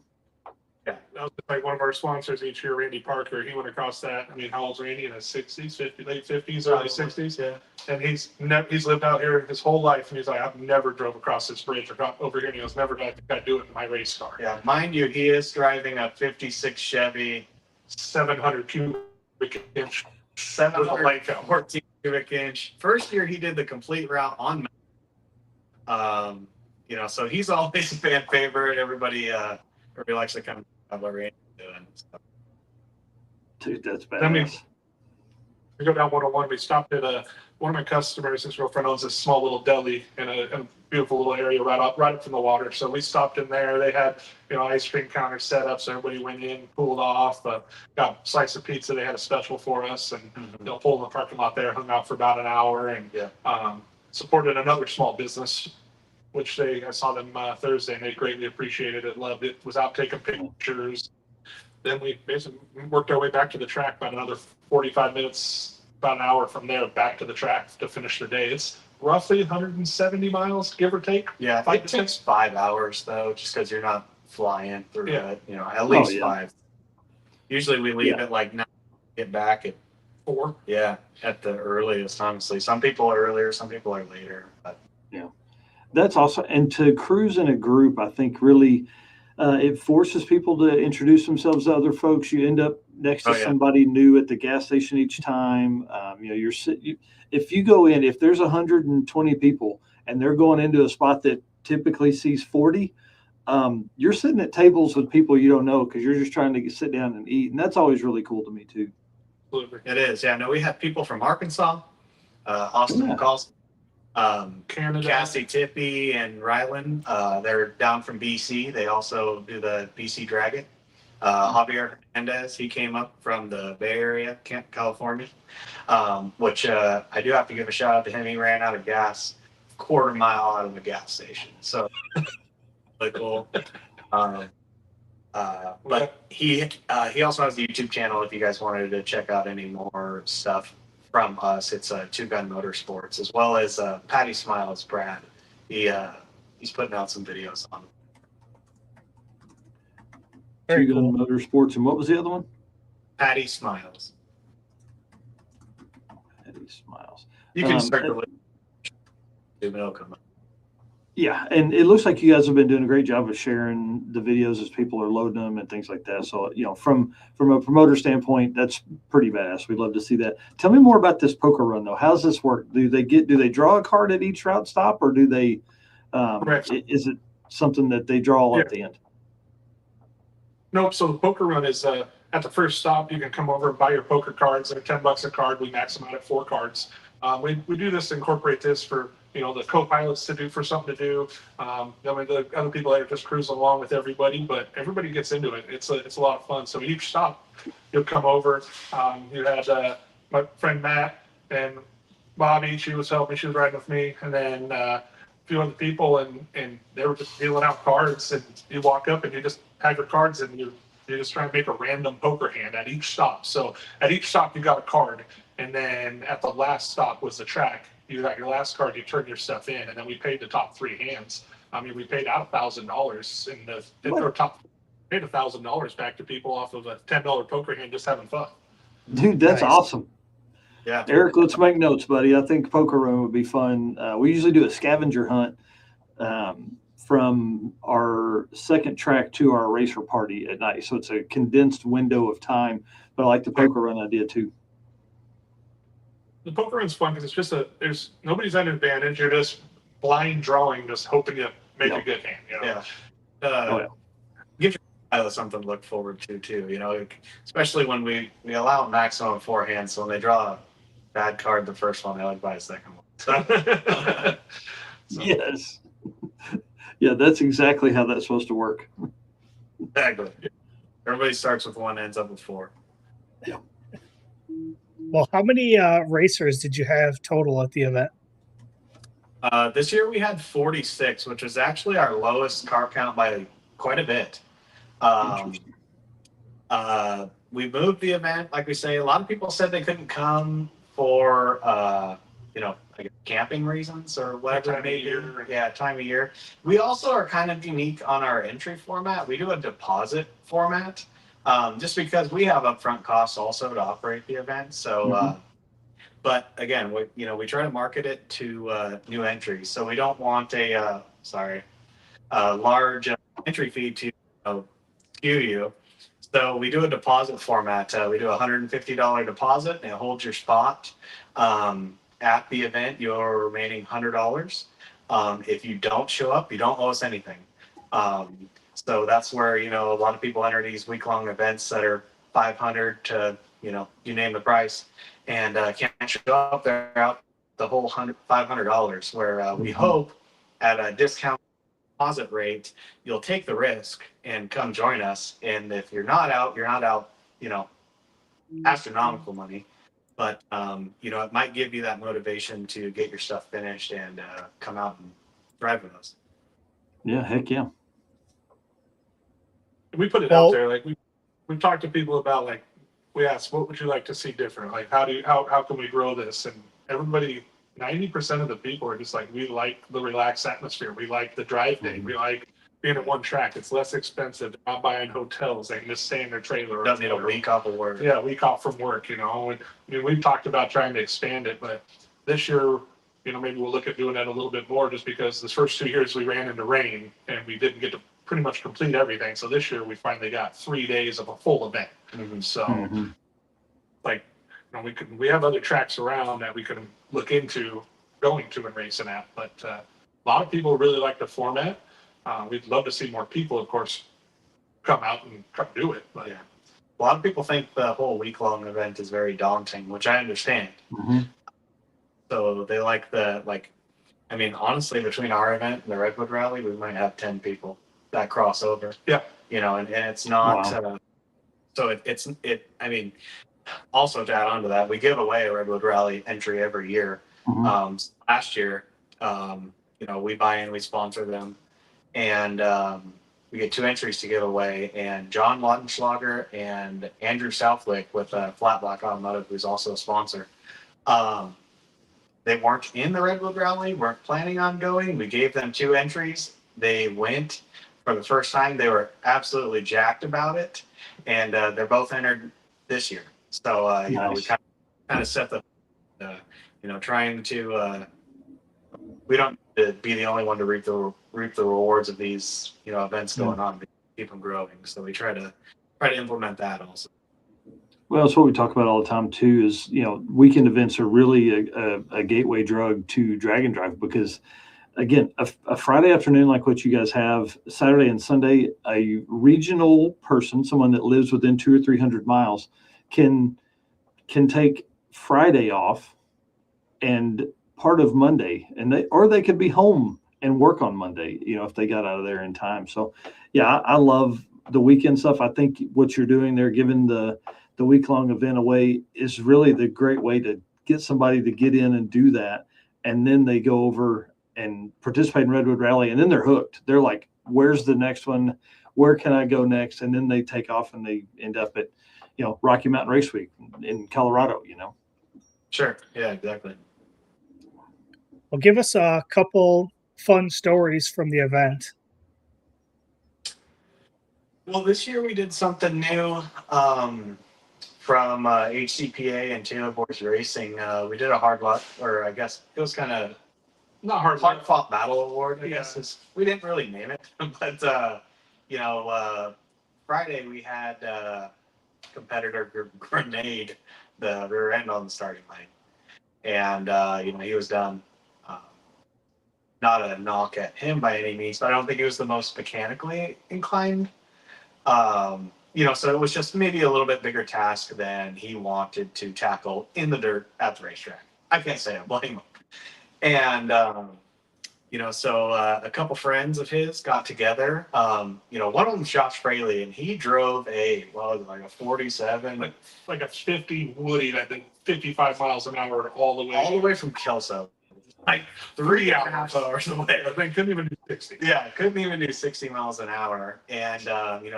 I: that was like one of our sponsors each year, Randy Parker. He went across that. I mean, how old's Randy? In his 60s, late 50s, early 60s.
H: Yeah.
I: And he's lived out here his whole life, and he's like, I've never drove across this bridge or got over here. And he goes, never did I do it in my race car.
H: Yeah, mind you, he is driving a 56 Chevy
I: 700 cubic inch.
H: 714 cubic inch. First year he did the complete route on so he's always a fan favorite. Everybody likes to come what Randy's doing. So.
A: Dude, that's bad.
I: Then we go down 101. We stopped at one of my customers. His girlfriend owns this small little deli in a beautiful little area right up from the water. So we stopped in there. They had ice cream counter set up, so everybody went in, cooled off, got a slice of pizza. They had a special for us, and pulled in the parking lot there, hung out for about an hour, and supported another small business, which I saw them Thursday, and they greatly appreciated it, loved it, was out taking pictures. Then we basically worked our way back to the track, about another 45 minutes, about an hour from there, back to the track to finish the day. It's roughly 170 miles, give or take.
H: Yeah, it takes 5 hours, though, just because you're not flying through it, at least 5. Usually we leave at 9, get back at
I: 4.
H: Yeah, at the earliest, honestly. Some people are earlier, some people are later. But.
A: Yeah, that's awesome. And to cruise in a group, I think really it forces people to introduce themselves to other folks. You end up next to somebody new at the gas station each time. If you go in, if there's 120 people and they're going into a spot that typically sees 40, you're sitting at tables with people you don't know because you're just trying to sit down and eat. And that's always really cool to me too.
H: It is. Yeah, no, we have people from Arkansas, Austin McCall,
I: Canada,
H: Cassie Tippy and Ryland. They're down from BC. They also do the BC Dragon. Javier Hernandez, he came up from the Bay Area, California, which I do have to give a shout out to him. He ran out of gas a quarter mile out of the gas station. So really cool. But he also has the YouTube channel if you guys wanted to check out any more stuff from us. It's Two Gun Motorsports, as well as Patty Smiles, Brad. He's putting out some videos on
A: Two Gun Motorsports, and what was the other one?
H: Patty Smiles.
A: Patty Smiles.
H: You can start to it'll come up.
A: Yeah, and it looks like you guys have been doing a great job of sharing the videos as people are loading them and things like that. So, from a promoter standpoint, that's pretty badass. We'd love to see that. Tell me more about this poker run, though. How does this work? Do they draw a card at each route stop, or do they? Is it something that they draw at the end?
I: Nope. So the poker run is at the first stop. You can come over and buy your poker cards. They're $10 a card. We max them out at 4 cards. We do this, incorporate this for the co-pilots to do for something to do. The other people that are just cruising along with everybody, but everybody gets into it. It's a lot of fun. So each stop, you'll come over. You had my friend Matt and Bobby. She was helping. She was riding with me, and then a few other people, and they were just dealing out cards. And you walk up and you just have your cards, and you're just trying to make a random poker hand at each stop. So at each stop, you got a card. And then at the last stop was the track. You got your last card, you turn your stuff in, and then we paid the top 3 hands. I mean, we paid out $1,000 paid $1,000 back to people off of a $10 poker hand, just having fun.
A: Dude, that's awesome.
H: Yeah,
A: Eric, let's make notes, buddy. I think poker run would be fun. We usually do a scavenger hunt from our second track to our racer party at night. So it's a condensed window of time, but I like the poker run idea too.
I: The poker run's fun because it's just there's nobody's at an advantage. You're just blind drawing, just hoping to make a good hand.
H: Give your pilot something to look forward to too. Especially when we allow maximum 4 hands. So when they draw a bad card, the first one, they like buy a second one. So.
A: Yes. Yeah, that's exactly how that's supposed to work.
H: Exactly. Everybody starts with 1, ends up with 4.
A: Yeah.
B: Well, how many racers did you have total at the event?
H: This year we had 46, which was actually our lowest car count by quite a bit. We moved the event, like we say. A lot of people said they couldn't come for, camping reasons or whatever it may be. Yeah, time of year. We also are kind of unique on our entry format. We do a deposit format. Just because we have upfront costs also to operate the event. So, but again, we try to market it to new entries. So we don't want a large entry fee to skew you. So we do a deposit format. We do a $150 deposit, and it holds your spot. At the event, your remaining $100. If you don't show up, you don't owe us anything. So that's where, a lot of people enter these week-long events that are $500 to, you name the price, and can't show up. They're out the whole $500, where we hope at a discount deposit rate, you'll take the risk and come join us. And if you're not out, astronomical money. But, it might give you that motivation to get your stuff finished and come out and drive with us.
A: Yeah, heck yeah.
I: We put it out there, like we've talked to people about, like, we asked, what would you like to see different? Like, how can we grow this? And everybody, 90% of the people are just like, we like the relaxed atmosphere. We like the drive day. We like being at one track. It's less expensive. They're not buying hotels. They can just stay in their trailer.
H: Doesn't need a week off of work.
I: Yeah, a week off from work, And we've talked about trying to expand it, but this year, maybe we'll look at doing that a little bit more, just because the first 2 years we ran into rain and we didn't get to pretty much complete everything. So this year we finally got 3 days of a full event. So we have other tracks around that we could look into going to and racing at, but a lot of people really like the format. We'd love to see more people, of course, come out and come do it. But
H: yeah, a lot of people think the whole week-long event is very daunting, which I understand. So they like honestly, between our event and the Redwood Rally, we might have 10 people that cross over.
I: Yeah.
H: And it's not, so also to add on to that, we give away a Redwood Rally entry every year. Last year, we buy in, we sponsor them, and we get 2 entries to give away. And John Lautenschlager and Andrew Southwick with Flat Black Automotive, who's also a sponsor, they weren't in the Redwood Rally, weren't planning on going. We gave them 2 entries. They went for the first time. They were absolutely jacked about it, and they're both entered this year. So nice. We kind of set the trying to we don't to be the only one to reap the rewards of these, events going on, keep them growing. So we try to implement that also.
A: Well, it's what we talk about all the time too. Is weekend events are really a gateway drug to drag and drive because, again, a Friday afternoon like what you guys have, Saturday and Sunday, a regional person, someone that lives within 200 or 300 miles, can take Friday off and part of Monday, and they could be home and work on Monday, if they got out of there in time. So, yeah, I love the weekend stuff. I think what you're doing there, giving the week-long event away, is really the great way to get somebody to get in and do that, and then they go over and participate in Redwood Rally, and then they're hooked. They're like, where's the next one? Where can I go next? And then they take off and they end up at, Rocky Mountain Race Week in Colorado,
H: Sure. Yeah, exactly.
B: Well, give us a couple fun stories from the event.
H: Well, this year we did something new from HCPA and Taylor Boys Racing. We did a hard luck, or I guess it was kind of
I: Not hard.
H: hard fought battle award. I
I: Yeah.
H: guess we didn't really name it, but Friday we had competitor Grenade the rear end on the starting line, and he was done. Not a knock at him by any means, but I don't think he was the most mechanically inclined. So it was just maybe a little bit bigger task than he wanted to tackle in the dirt at the racetrack. I can't say I blame him. And, so a couple friends of his got together. One of them, Josh Fraley, and he drove a 47.
I: Like a 50 Woody, I think 55 miles an hour all the way
H: from Kelso.
I: like
H: 3.5 hours away.
I: I think couldn't even do 60.
H: Yeah, couldn't even do 60 miles an hour. And,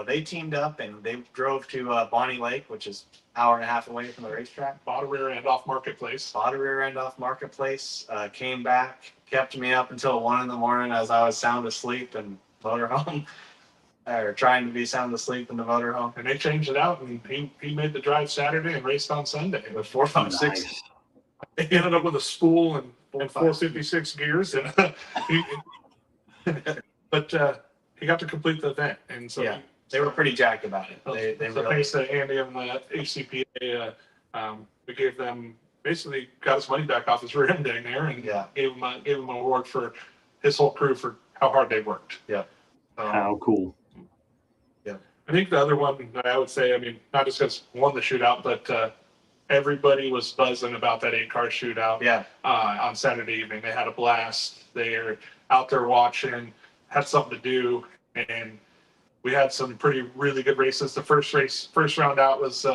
H: they teamed up and they drove to Bonnie Lake, which is an hour and a half away from the racetrack.
I: Bought a rear end off Marketplace.
H: Came back, kept me up until 1 a.m. as I was sound asleep and motorhome, or trying to be sound asleep in the motorhome.
I: And they changed it out, and he made the drive Saturday and raced on Sunday.
H: With 456.
A: Nice.
I: He ended up with a spool and
H: 456
I: 456 gears, and but he got to complete the event, and so
H: Yeah. They were pretty jacked about it. They
I: so
H: really,
I: thanks to Andy and the HCPA, we gave them basically got his money back off his rear ending there, and
H: Yeah.
I: gave him an award for his whole crew for how hard they worked.
H: Yeah.
A: How cool.
I: I think the other one that I would say, I mean, not just because won the shootout, but everybody was buzzing about that 8-car shootout.
H: Yeah.
I: On Saturday evening, they had a blast. They were out there watching, had something to do, and we had some really good races. The first round out was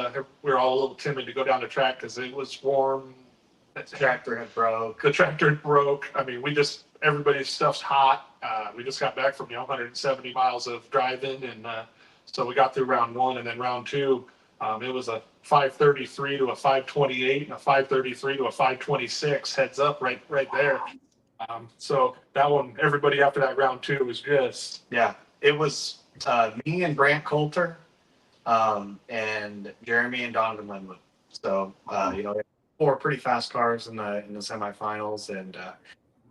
I: we were all a little timid to go down the track because it was warm.
H: The tractor had broke.
I: The tractor broke. I mean, everybody's stuff's hot. We just got back from 170 miles of driving, and so we got through round 1, and then round 2, it was a 533 to a 528 and a 533 to a 526 heads up right there. So that one, everybody after that round 2 was just.
H: Yeah. It was me and Brant Coulter, and Jeremy and Donovan Linwood. So, 4 pretty fast cars in the semifinals, and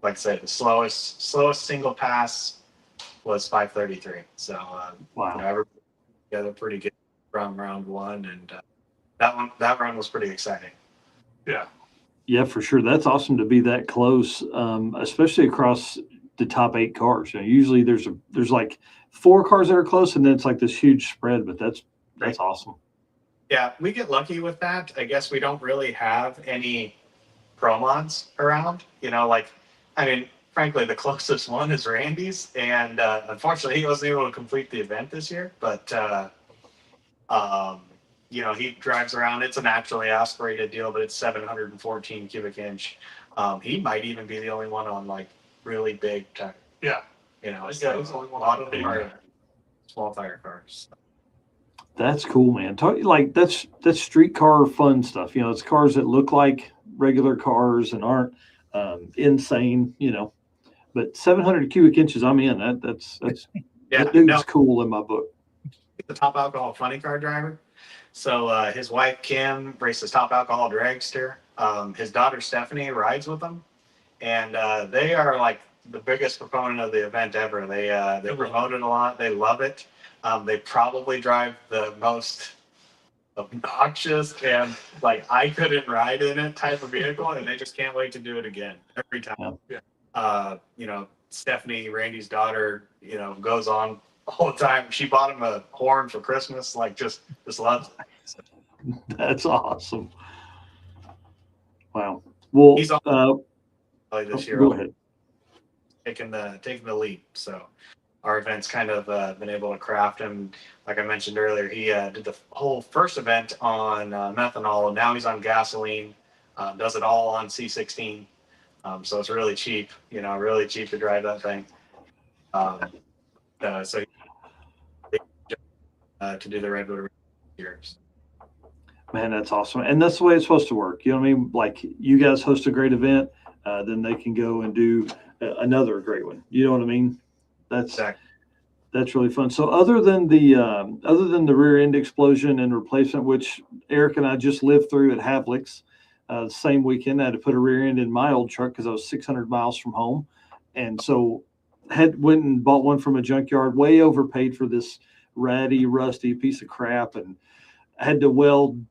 H: like I said, the slowest single pass was 533. So,
A: Wow.
H: everybody together pretty good from round 1, and that run was pretty exciting.
I: Yeah.
A: Yeah, for sure. That's awesome to be that close, especially across the top 8 cars. Usually there's like 4 cars that are close, and then it's like this huge spread. But that's awesome.
H: Yeah, we get lucky with that. I guess we don't really have any pro mods around. Frankly, the closest one is Randy's, and unfortunately, he wasn't able to complete the event this year. But he drives around. It's a naturally aspirated deal, but it's 714 cubic inch. He might even be the only one on like really big tire.
I: Yeah.
H: It's
I: Yeah,
H: a
I: he's the only one
H: lot
I: on
H: of
I: big
H: them are
I: tire.
H: small tire cars.
A: That's cool, man. That's streetcar fun stuff. It's cars that look like regular cars and aren't insane. But 700 cubic inches, I'm in. That's
H: Yeah,
A: that dude's cool in my book.
H: the top alcohol funny car driver. So his wife Kim races top alcohol dragster. His daughter Stephanie rides with him, and they are like the biggest proponent of the event ever. They promote it a lot. They love it. They probably drive the most obnoxious and like I couldn't ride in it type of vehicle, and they just can't wait to do it again every time.
A: Yeah.
H: You know, Stephanie, Randy's daughter, you know, goes on all the time. She bought him a horn for Christmas. Like just loves it. So,
A: That's awesome. Wow. Well,
H: he's on this year.
A: Go ahead.
H: Taking the lead. So our event's kind of been able to craft him. Like I mentioned earlier, he did the whole first event on methanol, and now he's on gasoline. Does it all on C16. So it's really cheap, you know, really cheap to drive that thing. So to do the Redwood years.
A: Man, that's awesome. And that's the way it's supposed to work. You know what I mean? Like you guys host a great event, then they can go and do another great one. You know what I mean? That's really fun. So other than the rear end explosion and replacement, which Eric and I just lived through at Havlic's, the same weekend, I had to put a rear end in my old truck because I was 600 miles from home. And so went and bought one from a junkyard, way overpaid for this ratty, rusty piece of crap, and had to weld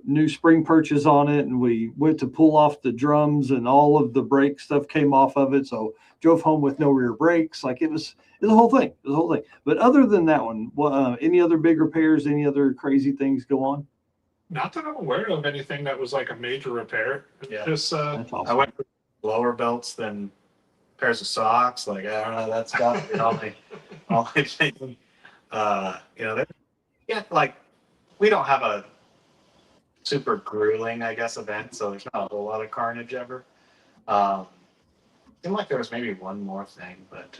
A: new spring perches on it. And we went to pull off the drums and all of the brake stuff came off of it. So drove home with no rear brakes. Like it was the whole thing. But other than that one, any other big repairs, any other crazy things go on?
I: Not that I'm aware of anything that was like a major repair.
H: Yeah.
I: Just
A: That's awesome.
H: I went with lower belts than pairs of socks. Like I don't know, that's got to be all my thing. You know, like we don't have a super grueling, I guess, event, so there's not a whole lot of carnage ever. Seemed like there was maybe one more thing, but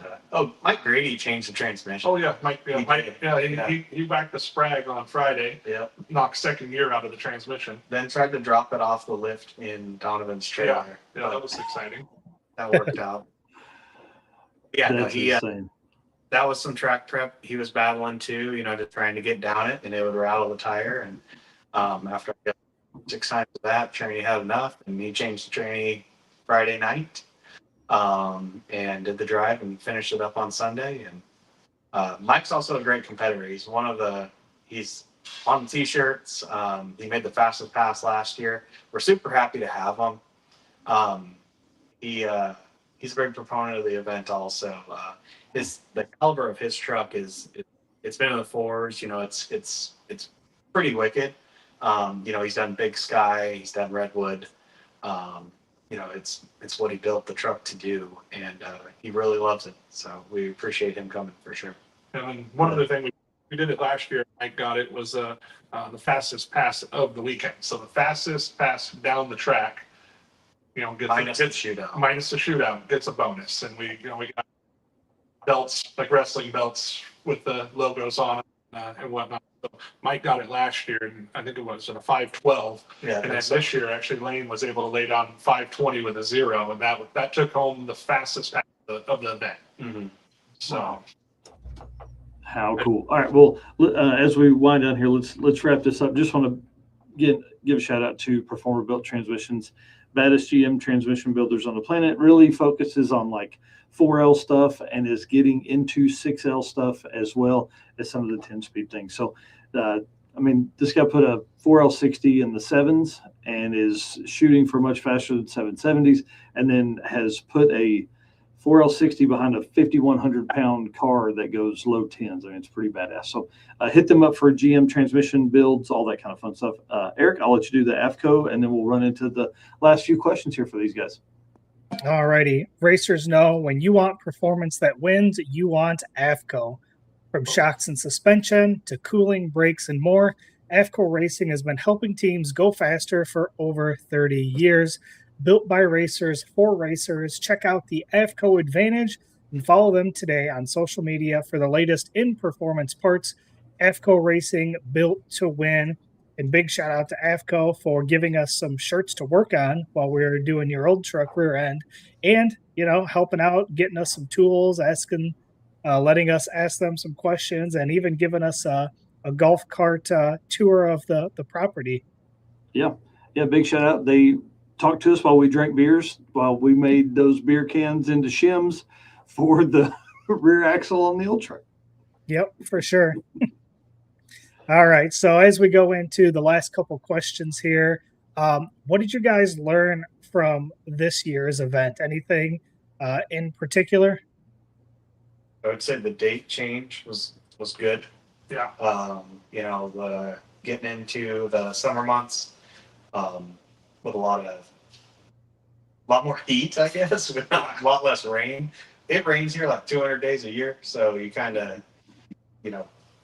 H: Mike Grady changed the transmission.
I: Oh yeah, Mike. He whacked the sprag on Friday.
H: Yep.
I: Knocked second gear out of the transmission.
H: Then tried to drop it off the lift in Donovan's trailer.
I: Yeah, that was exciting.
H: That worked out. Yeah,
A: That's insane.
H: That was some track prep he was battling too. You know, just trying to get down it, and it would rattle the tire. And after I got 6 times of that, Trinity had enough, and he changed the Trinity Friday night. And did the drive and finished it up on Sunday. And Mike's also a great competitor. He's on the t-shirts. He made the fastest pass last year. We're super happy to have him. He's a big proponent of the event also. The caliber of his truck it's been in the fours. You know, it's pretty wicked. You know, he's done Big Sky, he's done Redwood. You know, it's what he built the truck to do, and he really loves it. So we appreciate him coming for sure.
I: And one other thing, we did it last year. Mike got it, was the fastest pass of the weekend. So the fastest pass down the track, you know, gets
H: minus the shootout.
I: Minus the shootout gets a bonus, and we got belts, like wrestling belts with the logos on it and whatnot. So Mike got it last year, and I think it was in a 512.
H: Yeah,
I: and then this year, actually, Lane was able to lay down 520 with a 0, and that took home the fastest pass of the event.
H: Mm-hmm.
I: So,
A: how cool! All right, well, as we wind down here, let's wrap this up. Just want to give a shout out to Performer Built Transmissions, baddest GM transmission builders on the planet. Really focuses on like 4L stuff and is getting into 6L stuff as well as some of the 10-speed things. So, I mean, this guy put a 4L60 in the 7s and is shooting for much faster than 770s, and then has put a 4L60 behind a 5,100-pound car that goes low 10s. I mean, it's pretty badass. So hit them up for GM transmission builds, all that kind of fun stuff. Eric, I'll let you do the AFCO, and then we'll run into the last few questions here for these guys.
B: All righty. Racers know when you want performance that wins, you want AFCO. From shocks and suspension to cooling, brakes, and more, AFCO Racing has been helping teams go faster for over 30 years. Built by racers for racers. Check out the AFCO Advantage and follow them today on social media for the latest in performance parts. AFCO Racing, built to win. And big shout out to AFCO for giving us some shirts to work on while we were doing your old truck rear end, and, you know, helping out, getting us some tools, letting us ask them some questions, and even giving us a golf cart tour of the property.
A: Yeah. Big shout out. They talk to us while we drank beers, while we made those beer cans into shims for the rear axle on the old truck.
B: Yep, for sure. All right. So as we go into the last couple questions here, what did you guys learn from this year's event? Anything in particular?
H: I would say the date change was good.
I: Yeah.
H: Getting into the summer months with a lot more heat, I guess, with a lot less rain. It rains here like 200 days a year, so you kind of,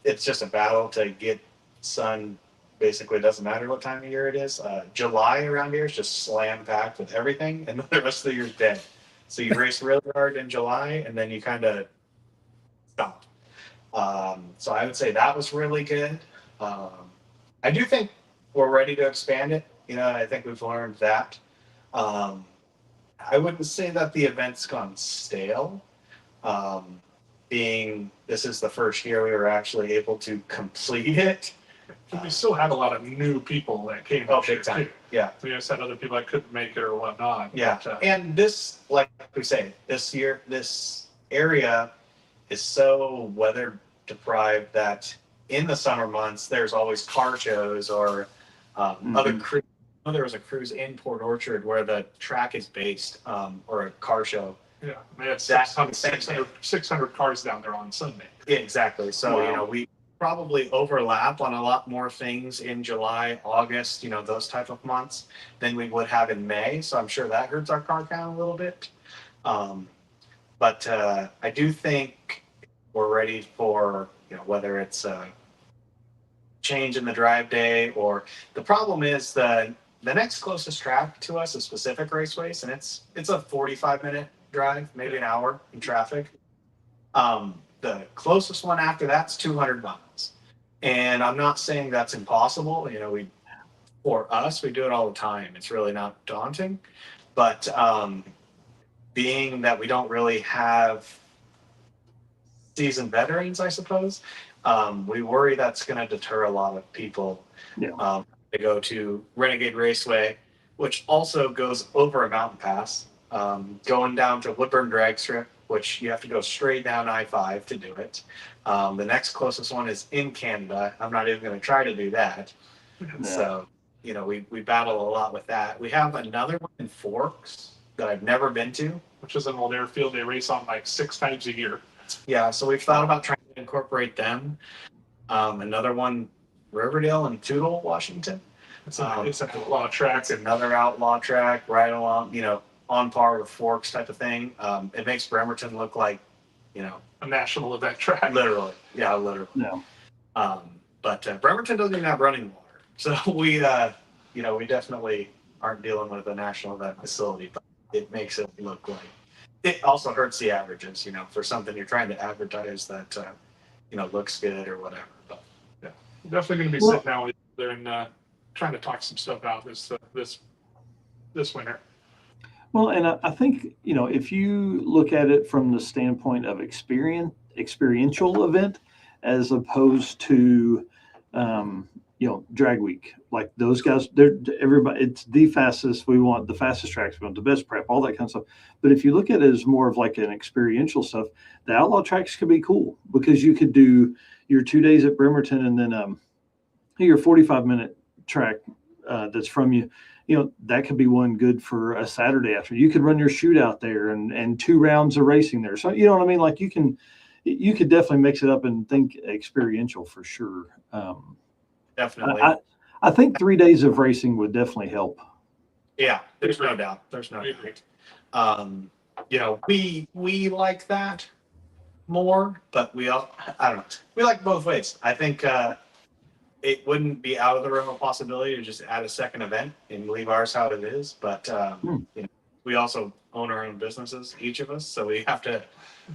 H: it's just a battle to get sun. Basically, it doesn't matter what time of year it is. July around here is just slam packed with everything, and the rest of the year is dead. So you race really hard in July, and then you kind of stop. So I would say that was really good. I do think we're ready to expand it. I think we've learned that. I wouldn't say that the event's gone stale. Being this is the first year we were actually able to complete it.
I: We still had a lot of new people that came
H: Oh,
I: up
H: big time. Yeah.
I: We just had other people that couldn't make it or whatnot.
H: Yeah.
I: But,
H: And this, like we say, this area is so weather deprived that in the summer months, there's always car shows or other cruises. There was a cruise in Port Orchard where the track is based, or a car show.
I: yeah, they had
H: That-
I: 600 cars down there on Sunday.
H: Exactly. So,
A: Wow.
H: we probably overlap on a lot more things in July, August, those type of months than we would have in May. So I'm sure that hurts our car count a little bit. But I do think we're ready for, whether it's a change in the drive day or the problem is the next closest track to us is Pacific Raceways, and it's a 45-minute drive, maybe an hour in traffic. The closest one after that's 200 miles. And I'm not saying that's impossible. For us, we do it all the time. It's really not daunting. But being that we don't really have seasoned veterans, I suppose, we worry that's going to deter a lot of people to go to Renegade Raceway, which also goes over a mountain pass, going down to Woodburn Drag Strip, which you have to go straight down I-5 to do it. The next closest one is in Canada. I'm not even going to try to do that. So, we battle a lot with that. We have another one in Forks that I've never been to.
I: Which is an old airfield they race on like 6 times a year.
H: Yeah, so we've thought about trying to incorporate them. Another one, Riverdale and Toutle, Washington.
I: It's an outlaw track.
H: It's another outlaw track right along, on par with Forks type of thing. It makes Bremerton look like,
I: A national event track.
H: literally. Yeah, literally.
A: No.
H: But Bremerton doesn't even have running water. So we definitely aren't dealing with a national event facility, but it makes it look like it also hurts the averages, for something you're trying to advertise that, looks good or whatever. But
I: Definitely going to be sitting down with there and trying to talk some stuff out this winter.
A: Well, and I think, if you look at it from the standpoint of experiential event, as opposed to, drag week, like those guys, everybody, it's the fastest. We want the fastest tracks. We want the best prep, all that kind of stuff. But if you look at it as more of like an experiential stuff, the outlaw tracks could be cool because you could do your 2 days at Bremerton and then your 45-minute track that's from you. That could be one good for a Saturday after. You could run your shootout there and 2 rounds of racing there. So, you know what I mean? Like you could definitely mix it up and think experiential for sure.
H: definitely.
A: I think 3 days of racing would definitely help.
H: Yeah, there's no doubt. There's no doubt. We like that more, but I don't know. We like both ways. I think it wouldn't be out of the realm of possibility to just add a second event and leave ours how it is. But we also own our own businesses, each of us, so we have to,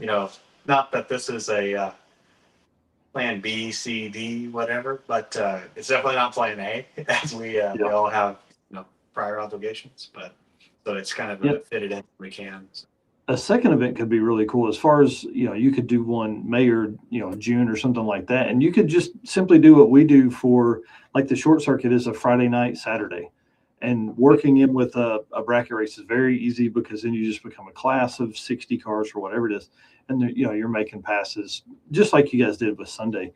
H: not that this is a plan B, C, D, whatever, but it's definitely not plan A, as we all have prior obligations. But so it's kind of fit it in when we can. So.
A: A second event could be really cool as far as, you could do one May or, June or something like that. And you could just simply do what we do for like the short circuit is a Friday night, Saturday. And working in with a bracket race is very easy because then you just become a class of 60 cars or whatever it is. And, you're making passes just like you guys did with Sunday.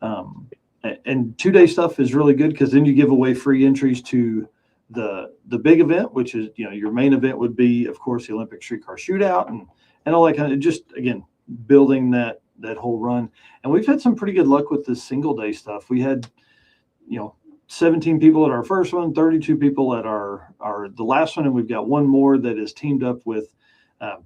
A: And 2-day stuff is really good because then you give away free entries to the big event, which is, your main event would be, of course, the Olympic Street Car Shootout and all that kind of, just, again, building that whole run. And we've had some pretty good luck with this single day stuff. We had, 17 people at our first one, 32 people at the last one, and we've got one more that is teamed up with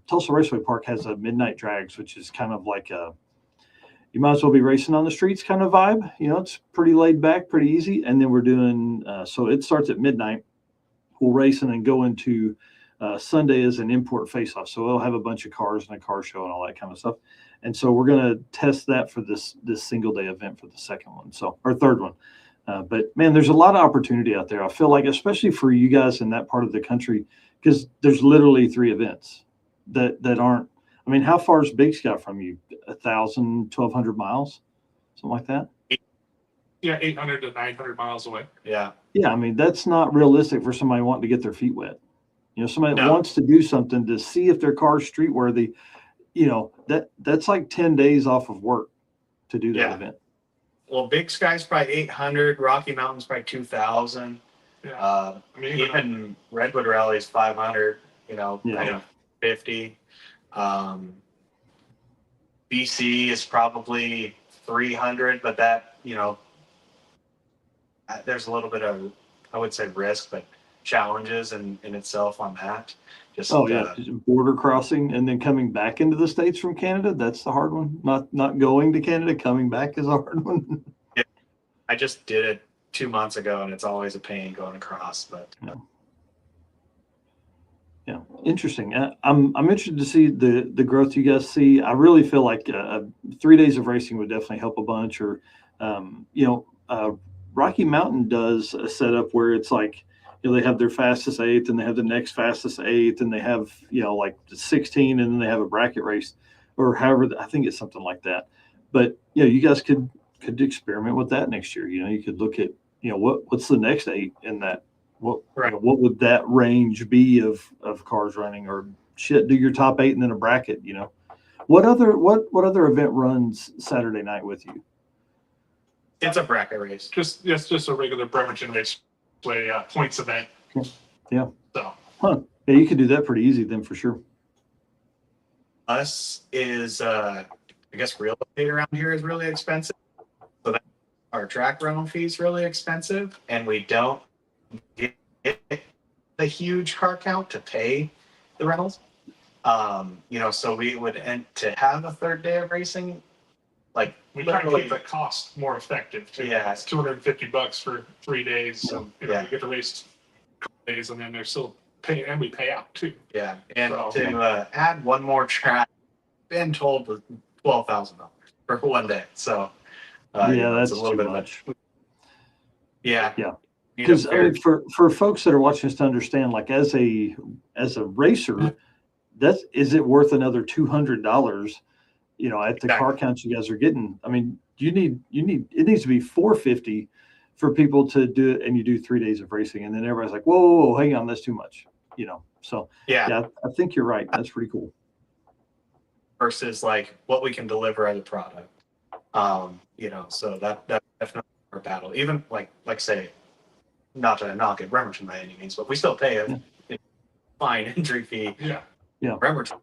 A: Tulsa Raceway Park has a midnight drags, which is kind of like you might as well be racing on the streets kind of vibe. It's pretty laid back, pretty easy. And then we're doing so it starts at midnight. We'll race and then go into Sunday as an import face-off. So we'll have a bunch of cars and a car show and all that kind of stuff. And so we're going to test that for this single day event for the second one, or third one. But man, there's a lot of opportunity out there. I feel like, especially for you guys in that part of the country, because there's literally 3 events that aren't. I mean, how far is Big Sky from you? 1,000, 1,200 miles, something like that.
I: Yeah, 800 to 900 miles away.
H: Yeah.
A: Yeah, I mean, that's not realistic for somebody wanting to get their feet wet. Somebody that wants to do something to see if their car's street worthy. That's like 10 days off of work to do that event.
H: Well, Big Sky's probably 800. Rocky Mountain's probably 2,000.
I: Yeah.
H: Even Redwood Rally's 500. 50. BC is probably 300, but that there's a little bit of, I would say, risk, but challenges in itself on that. Just border crossing and then coming back into the States from Canada. That's the hard one. Not going to Canada, coming back is a hard one. Yeah. I just did it 2 months ago and it's always a pain going across, but
A: yeah. Interesting. I'm interested to see the growth you guys see. I really feel like 3 days of racing would definitely help a bunch, or Rocky Mountain does a setup where it's like, they have their fastest 8th and they have the next fastest 8th and they have, like the 16 and then they have a bracket race or however, I think it's something like that. But, you guys could experiment with that next year. You could look at, what's the next 8 in that, what would that range be of cars running, or do your top 8 and then a bracket, what other event runs Saturday night with you?
H: It's a bracket race.
I: Just a regular Bremerton race. Points event.
A: Yeah.
I: So.
A: Yeah, you could do that pretty easy then for sure.
H: Us is, I guess, real estate around here is really expensive. So that our track rental fee is really expensive, and we don't get a huge car count to pay the rentals. So we would to have a third day of racing. Like,
I: we try to keep the cost more effective too.
H: Yeah,
I: it's $250 for 3 days. So you get to race a couple days, and then they're still paying, and we pay out too.
H: Yeah, and to add one more track, been told was $12,000 for 1 day. So
A: that's
H: a little
A: too
H: bit
A: much.
H: Yeah.
A: Because for folks that are watching us to understand, like as a racer, is it worth another $200? At the car counts you guys are getting. I mean, it needs to be $450 for people to do it, and you do 3 days of racing, and then everybody's like, whoa, hang on, that's too much. So I think you're right. That's pretty cool.
H: Versus like what we can deliver as a product. So that's definitely our battle. Even like say, not to knock at Bremerton by any means, but we still pay a fine entry fee.
A: Yeah.
H: Bremerton.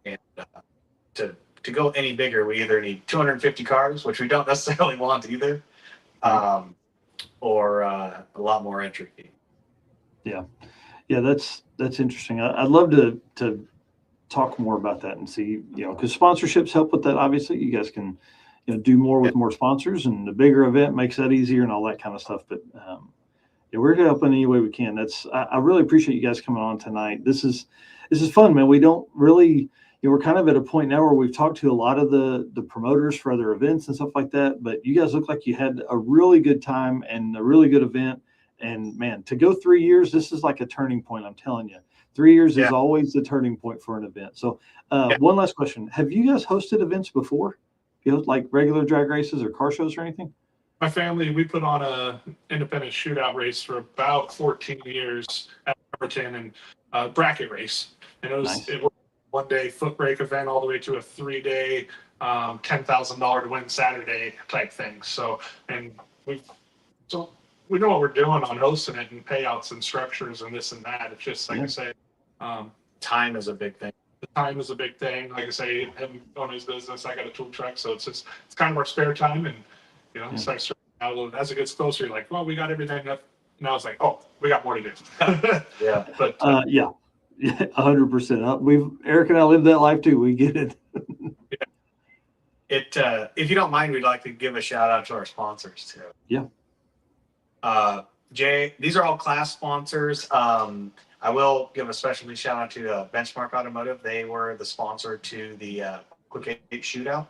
H: And to go any bigger, we either need 250 cars, which we don't necessarily want either, or a lot more entry fee. Yeah, that's interesting. I'd love to talk more about that and see, because sponsorships help with that. Obviously, you guys can do more with more sponsors, and the bigger event makes that easier and all that kind of stuff. But we're going to help in any way we can. I really appreciate you guys coming on tonight. This is fun, man. We don't really. We're kind of at a point now where we've talked to a lot of the promoters for other events and stuff like that, but you guys look like you had a really good time and a really good event. And man, to go 3 years, this is like a turning point. I'm telling you, 3 years is always the turning point for an event. So one last question. Have you guys hosted events before? Like regular drag races or car shows or anything?
I: My family, we put on a independent shootout race for about 14 years at Everton, and bracket race. And it was one day foot brake event all the way to a 3-day $10,000 to win Saturday type thing. So we know what we're doing on hosting it and payouts and structures and this and that. It's just like I say,
H: time is a big thing.
I: The time is a big thing. Like I say, him owning his business, I got a tool truck, so it's kind of our spare time. And it's like as it gets closer, you're like, well, we got everything up. Now it's like, oh, we got more to do.
H: Yeah,
I: but
A: 100%. Eric and I live that life too. We get it.
H: If you don't mind, we'd like to give a shout out to our sponsors too.
A: Yeah.
H: Jay, these are all class sponsors. I will give a specialty shout out to Benchmark Automotive. They were the sponsor to the Quick 8 Shootout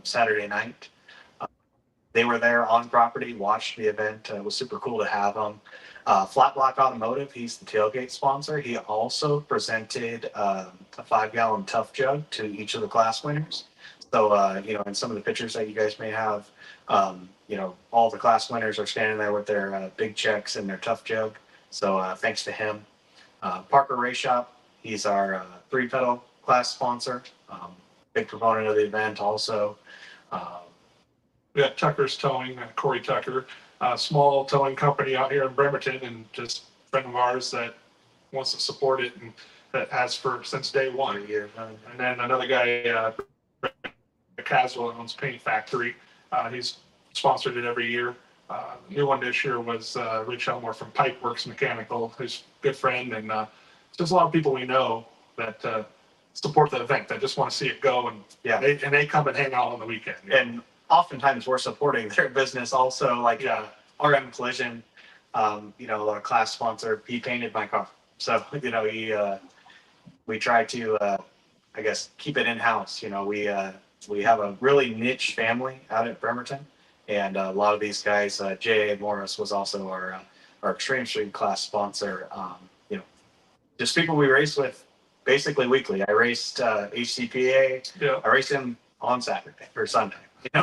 H: Saturday night. They were there on property, watched the event. It was super cool to have them. Flat Block Automotive, he's the tailgate sponsor. He also presented a 5-gallon Tough Jug to each of the class winners. So, in some of the pictures that you guys may have, all the class winners are standing there with their big checks and their Tough Jug. So thanks to him. Parker Race Shop, he's our 3-pedal class sponsor. Big proponent of the event also.
I: We got Tucker's Towing, Corey Tucker, a small towing company out here in Bremerton, and just a friend of ours that wants to support it and that has since day one. And then another guy, Caswell, owns Paint Factory. He's sponsored it every year. New one this year was Rich Elmore from Pipeworks Mechanical, who's a good friend, and just a lot of people we know that support the event, that just want to see it go, and they come and hang out on the weekend.
H: And oftentimes we're supporting their business also, like RM Collision, a class sponsor. He painted my car, so we try to keep it in house. We have a really niche family out at Bremerton. And a lot of these guys, J.A. Morris was also our Extreme Street class sponsor. Just people we race with basically weekly. I raced HCPA. Yeah. I raced him on Saturday or Sunday.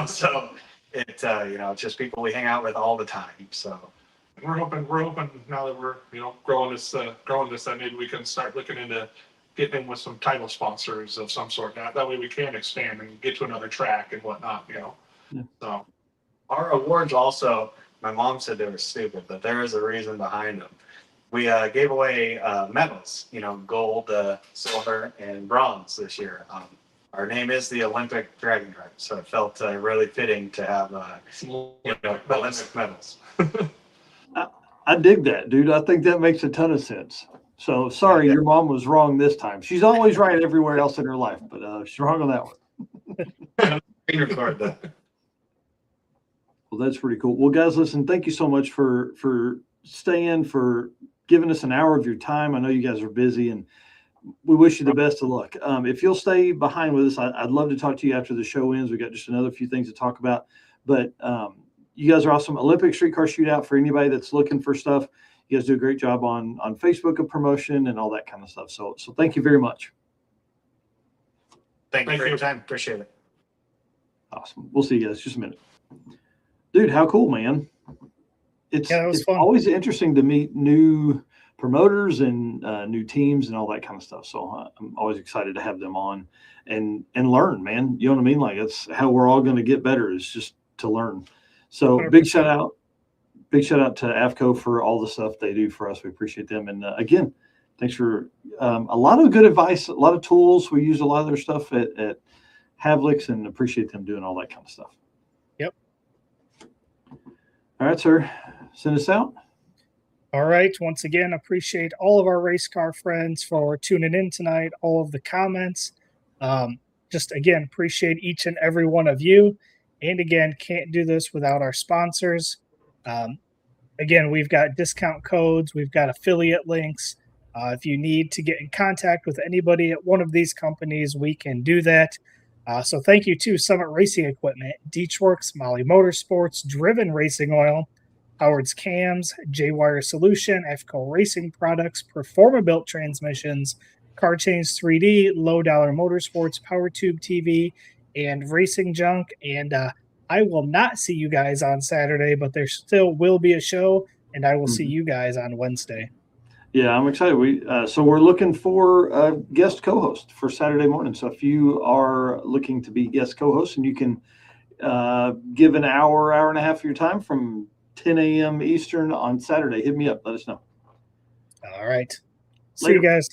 H: So it's just people we hang out with all the time. So
I: we're hoping now that we're growing this that maybe we can start looking into getting in with some title sponsors of some sort. That way we can expand and get to another track and whatnot.
A: Yeah.
I: So.
H: Our awards also, my mom said they were stupid, but there is a reason behind them. We gave away medals, gold, silver, and bronze this year. Our name is the Olympic Dragon Drive, so it felt really fitting to have Olympic medals.
A: I dig that, dude. I think that makes a ton of sense. So sorry, your mom was wrong this time. She's always right everywhere else in her life, but she's wrong on that one.
H: Record that.
A: Well, that's pretty cool. Well, guys, listen, thank you so much for staying, for giving us an hour of your time. I know you guys are busy, and we wish you the best of luck. If you'll stay behind with us, I'd love to talk to you after the show ends. We got just another few things to talk about, but you guys are awesome. Olympic Street Car Shootout, for anybody that's looking for stuff. You guys do a great job on Facebook of promotion and all that kind of stuff. So thank you very much.
H: Thank you for your time. Appreciate it.
A: Awesome. We'll see you guys just a minute. Dude, how cool, man. It's always interesting to meet new promoters and new teams and all that kind of stuff. So I'm always excited to have them on and learn, man. You know what I mean? Like, that's how we're all going to get better, is just to learn. So 100%. Big shout out to AFCO for all the stuff they do for us. We appreciate them. And again, thanks for a lot of good advice, a lot of tools. We use a lot of their stuff at Havlicks, and appreciate them doing all that kind of stuff.
B: Yep.
A: All right, sir. Send us out.
B: All right. Once again, appreciate all of our race car friends for tuning in tonight, all of the comments. Just again, appreciate each and every one of you. And again, can't do this without our sponsors. Again, we've got discount codes. We've got affiliate links. If you need to get in contact with anybody at one of these companies, we can do that. So thank you to Summit Racing Equipment, Deechworks, Molly Motorsports, Driven Racing Oil, Howard's Cams, J-Wire Solution, FCO Racing Products, Performa-Built Transmissions, Car Change 3D, Low Dollar Motorsports, Power Tube TV, and Racing Junk. And I will not see you guys on Saturday, but there still will be a show, and I will see
A: Mm-hmm.
B: you guys on Wednesday.
A: Yeah, I'm excited. So we're looking for a guest co-host for Saturday morning. So if you are looking to be guest co-host, and you can give an hour and a half of your time from 10 a.m. Eastern on Saturday, hit me up. Let us know.
B: All right. See
A: Later.
B: you guys.